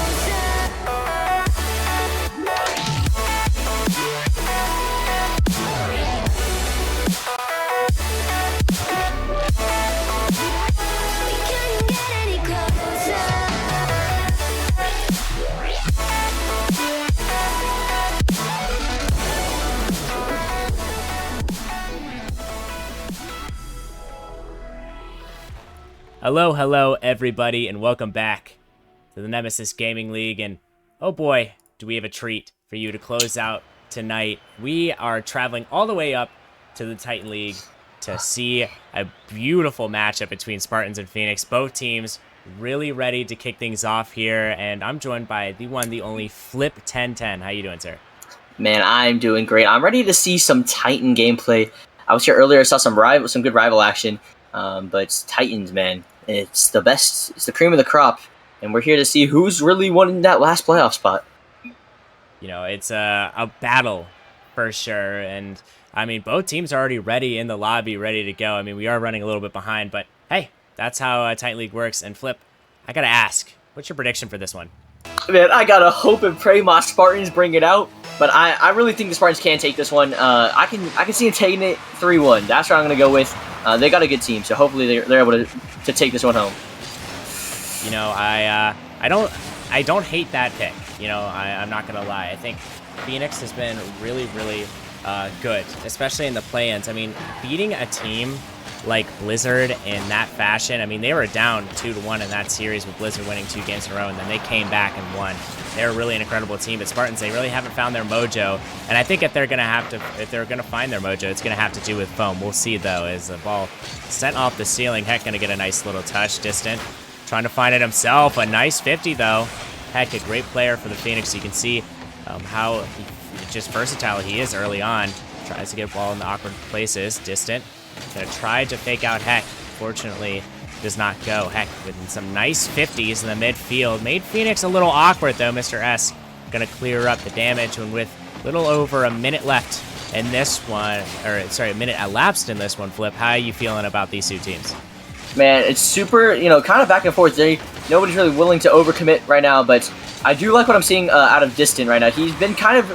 Hello, everybody, and welcome back to the Nemesis Gaming League. And oh boy, do we have a treat for you to close out tonight. We are traveling all the way up to the Titan League to see a beautiful matchup between Spartans and Phoenix. Both teams really ready to kick things off here, and I'm joined by the one, the only Flip 1010. How you doing, sir? Man, I'm doing great. I'm ready to see some Titan gameplay. I was here earlier, I saw some good rival action, but it's Titans, man. It's the best. It's the cream of the crop, and we're here to see who's really won that last playoff spot. You know, it's a battle for sure, and I mean, both teams are already ready in the lobby, ready to go. I mean, we are running a little bit behind, but hey, that's how Titan League works. And Flip, I gotta ask, what's your prediction for this one? Man, I gotta hope and pray my Spartans bring it out, but I really think the Spartans can take this one. I can see them taking it 3-1. That's what I'm gonna go with. They got a good team, so hopefully they're able to take this one home. You know, I don't hate that pick. You know, I'm not gonna lie. I think Phoenix has been really good, especially in the play-ins. I mean, beating a team like Blizzard in that fashion. I mean, they were down 2-1 in that series with Blizzard winning 2 games in a row, and then they came back and won. They're really an incredible team, but Spartans, they really haven't found their mojo. And I think if they're gonna find their mojo, it's gonna have to do with foam. We'll see though, as the ball sent off the ceiling. Heck, gonna get a nice little touch, distant, trying to find it himself. A nice 50 though. Heck, a great player for the Phoenix. You can see how just versatile he is early on. Tries to get a ball in the awkward places, distant. Gonna try to fake out Heck. Fortunately, does not go. Heck, with some nice 50s in the midfield. Made Phoenix a little awkward, though. Mr. S gonna clear up the damage when with little over a minute left in this one. Or, sorry, a minute elapsed in this one, Flip. How are you feeling about these two teams? Man, it's super, kind of back and forth. Nobody's really willing to overcommit right now, but I do like what I'm seeing out of Distant right now. He's been kind of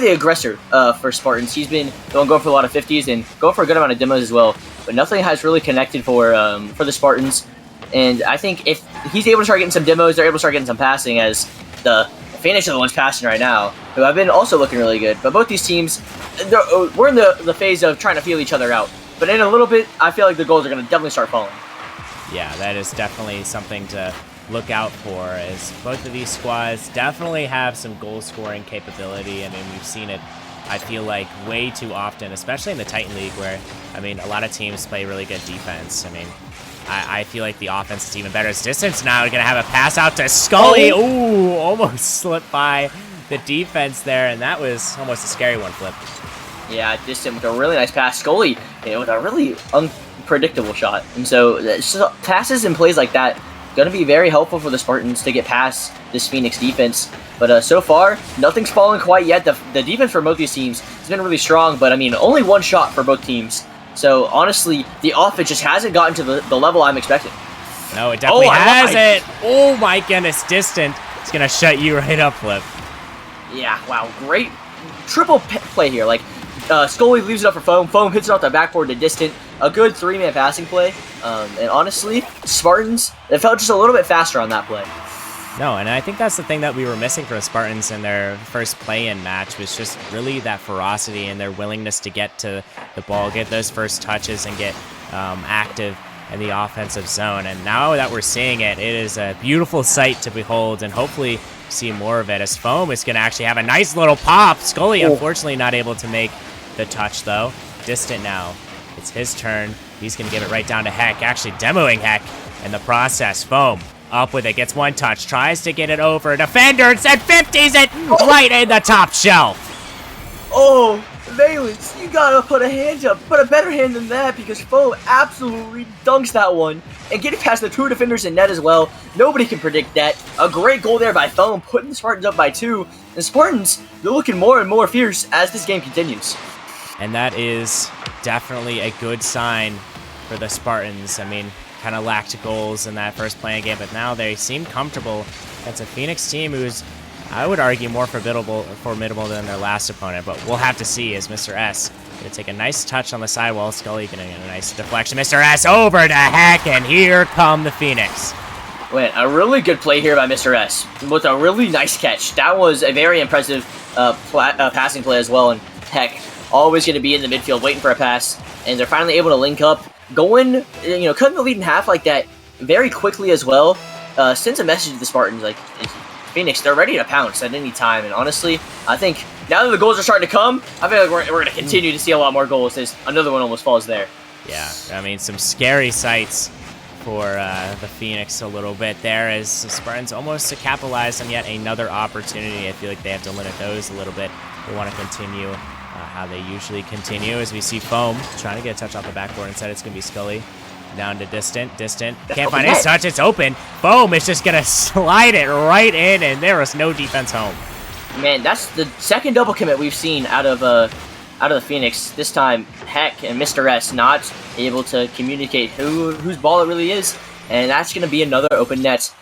the aggressor for Spartans. He's been going for a lot of 50s and going for a good amount of demos as well. But nothing has really connected for the Spartans. And I think if he's able to start getting some demos, they're able to start getting some passing, as the Phoenix are the ones passing right now, who have been also looking really good. But both these teams, we're in the phase of trying to feel each other out. But in a little bit, I feel like the goals are going to definitely start falling. Yeah, that is definitely something to look out for, as both of these squads definitely have some goal scoring capability. I mean, we've seen it I feel like way too often, especially in the Titan League, where, I mean, a lot of teams play really good defense. I mean, I feel like the offense is even better. It's distance now. We're going to have a pass out to Scully. Ooh, almost slipped by the defense there, and that was almost a scary one, Flip. Yeah, Distant with a really nice pass. Scully, with a really unpredictable shot. And so passes and plays like that going to be very helpful for the Spartans to get past this Phoenix defense. But so far, nothing's fallen quite yet. The defense for both these teams has been really strong, but I mean, only one shot for both teams. So honestly, the offense just hasn't gotten to the level I'm expecting. No, it definitely has it. Oh my goodness, Distant. It's going to shut you right up, Flip. Yeah, wow, great triple play here. Like, Scully leaves it up for Foam. Foam hits it off the backboard to Distant. A good 3-man passing play. And honestly, Spartans, it felt just a little bit faster on that play. No, and I think that's the thing that we were missing from Spartans in their first play-in match was just really that ferocity and their willingness to get to the ball, get those first touches, and get active in the offensive zone. And now that we're seeing it, it is a beautiful sight to behold, and hopefully see more of it as Foam is going to actually have a nice little pop. Scully, unfortunately, not able to make the touch, though. Distant now. It's his turn. He's going to give it right down to Heck, actually demoing Heck in the process. Foam up with it, gets one touch, tries to get it over. Defender, and 50s it right in the top shelf. Oh, Valence, you gotta put a hand up, put a better hand than that, because Foam absolutely dunks that one. And getting past the 2 defenders in net as well, nobody can predict that. A great goal there by Foam, putting the Spartans up by 2. And Spartans, they're looking more and more fierce as this game continues. And that is definitely a good sign for the Spartans. I mean, kind of lacked goals in that first playing game, but now they seem comfortable against a Phoenix team who's, I would argue, more formidable than their last opponent, but we'll have to see as Mr. S going to take a nice touch on the sidewall. Scully going to get a nice deflection. Mr. S over to Heck, and here come the Phoenix. Wait, a really good play here by Mr. S with a really nice catch. That was a very impressive passing play as well, and Heck always going to be in the midfield waiting for a pass, and they're finally able to link up. Going, cutting the lead in half like that very quickly as well, sends a message to the Spartans, like, Phoenix, they're ready to pounce at any time. And honestly, I think now that the goals are starting to come, I feel like we're going to continue to see a lot more goals as another one almost falls there. Yeah, I mean, some scary sights for the Phoenix a little bit there as the Spartans almost to capitalize on yet another opportunity. I feel like they have to limit those a little bit. They want to continue how they usually continue as we see Foam trying to get a touch off the backboard. Instead, it's going to be Scully down to Distant. Can't find his touch. It's open. Foam is just going to slide it right in, and there is no defense home. Man, that's the second double commit we've seen out of the Phoenix. This time, Heck and Mr. S not able to communicate whose ball it really is, and that's going to be another open net.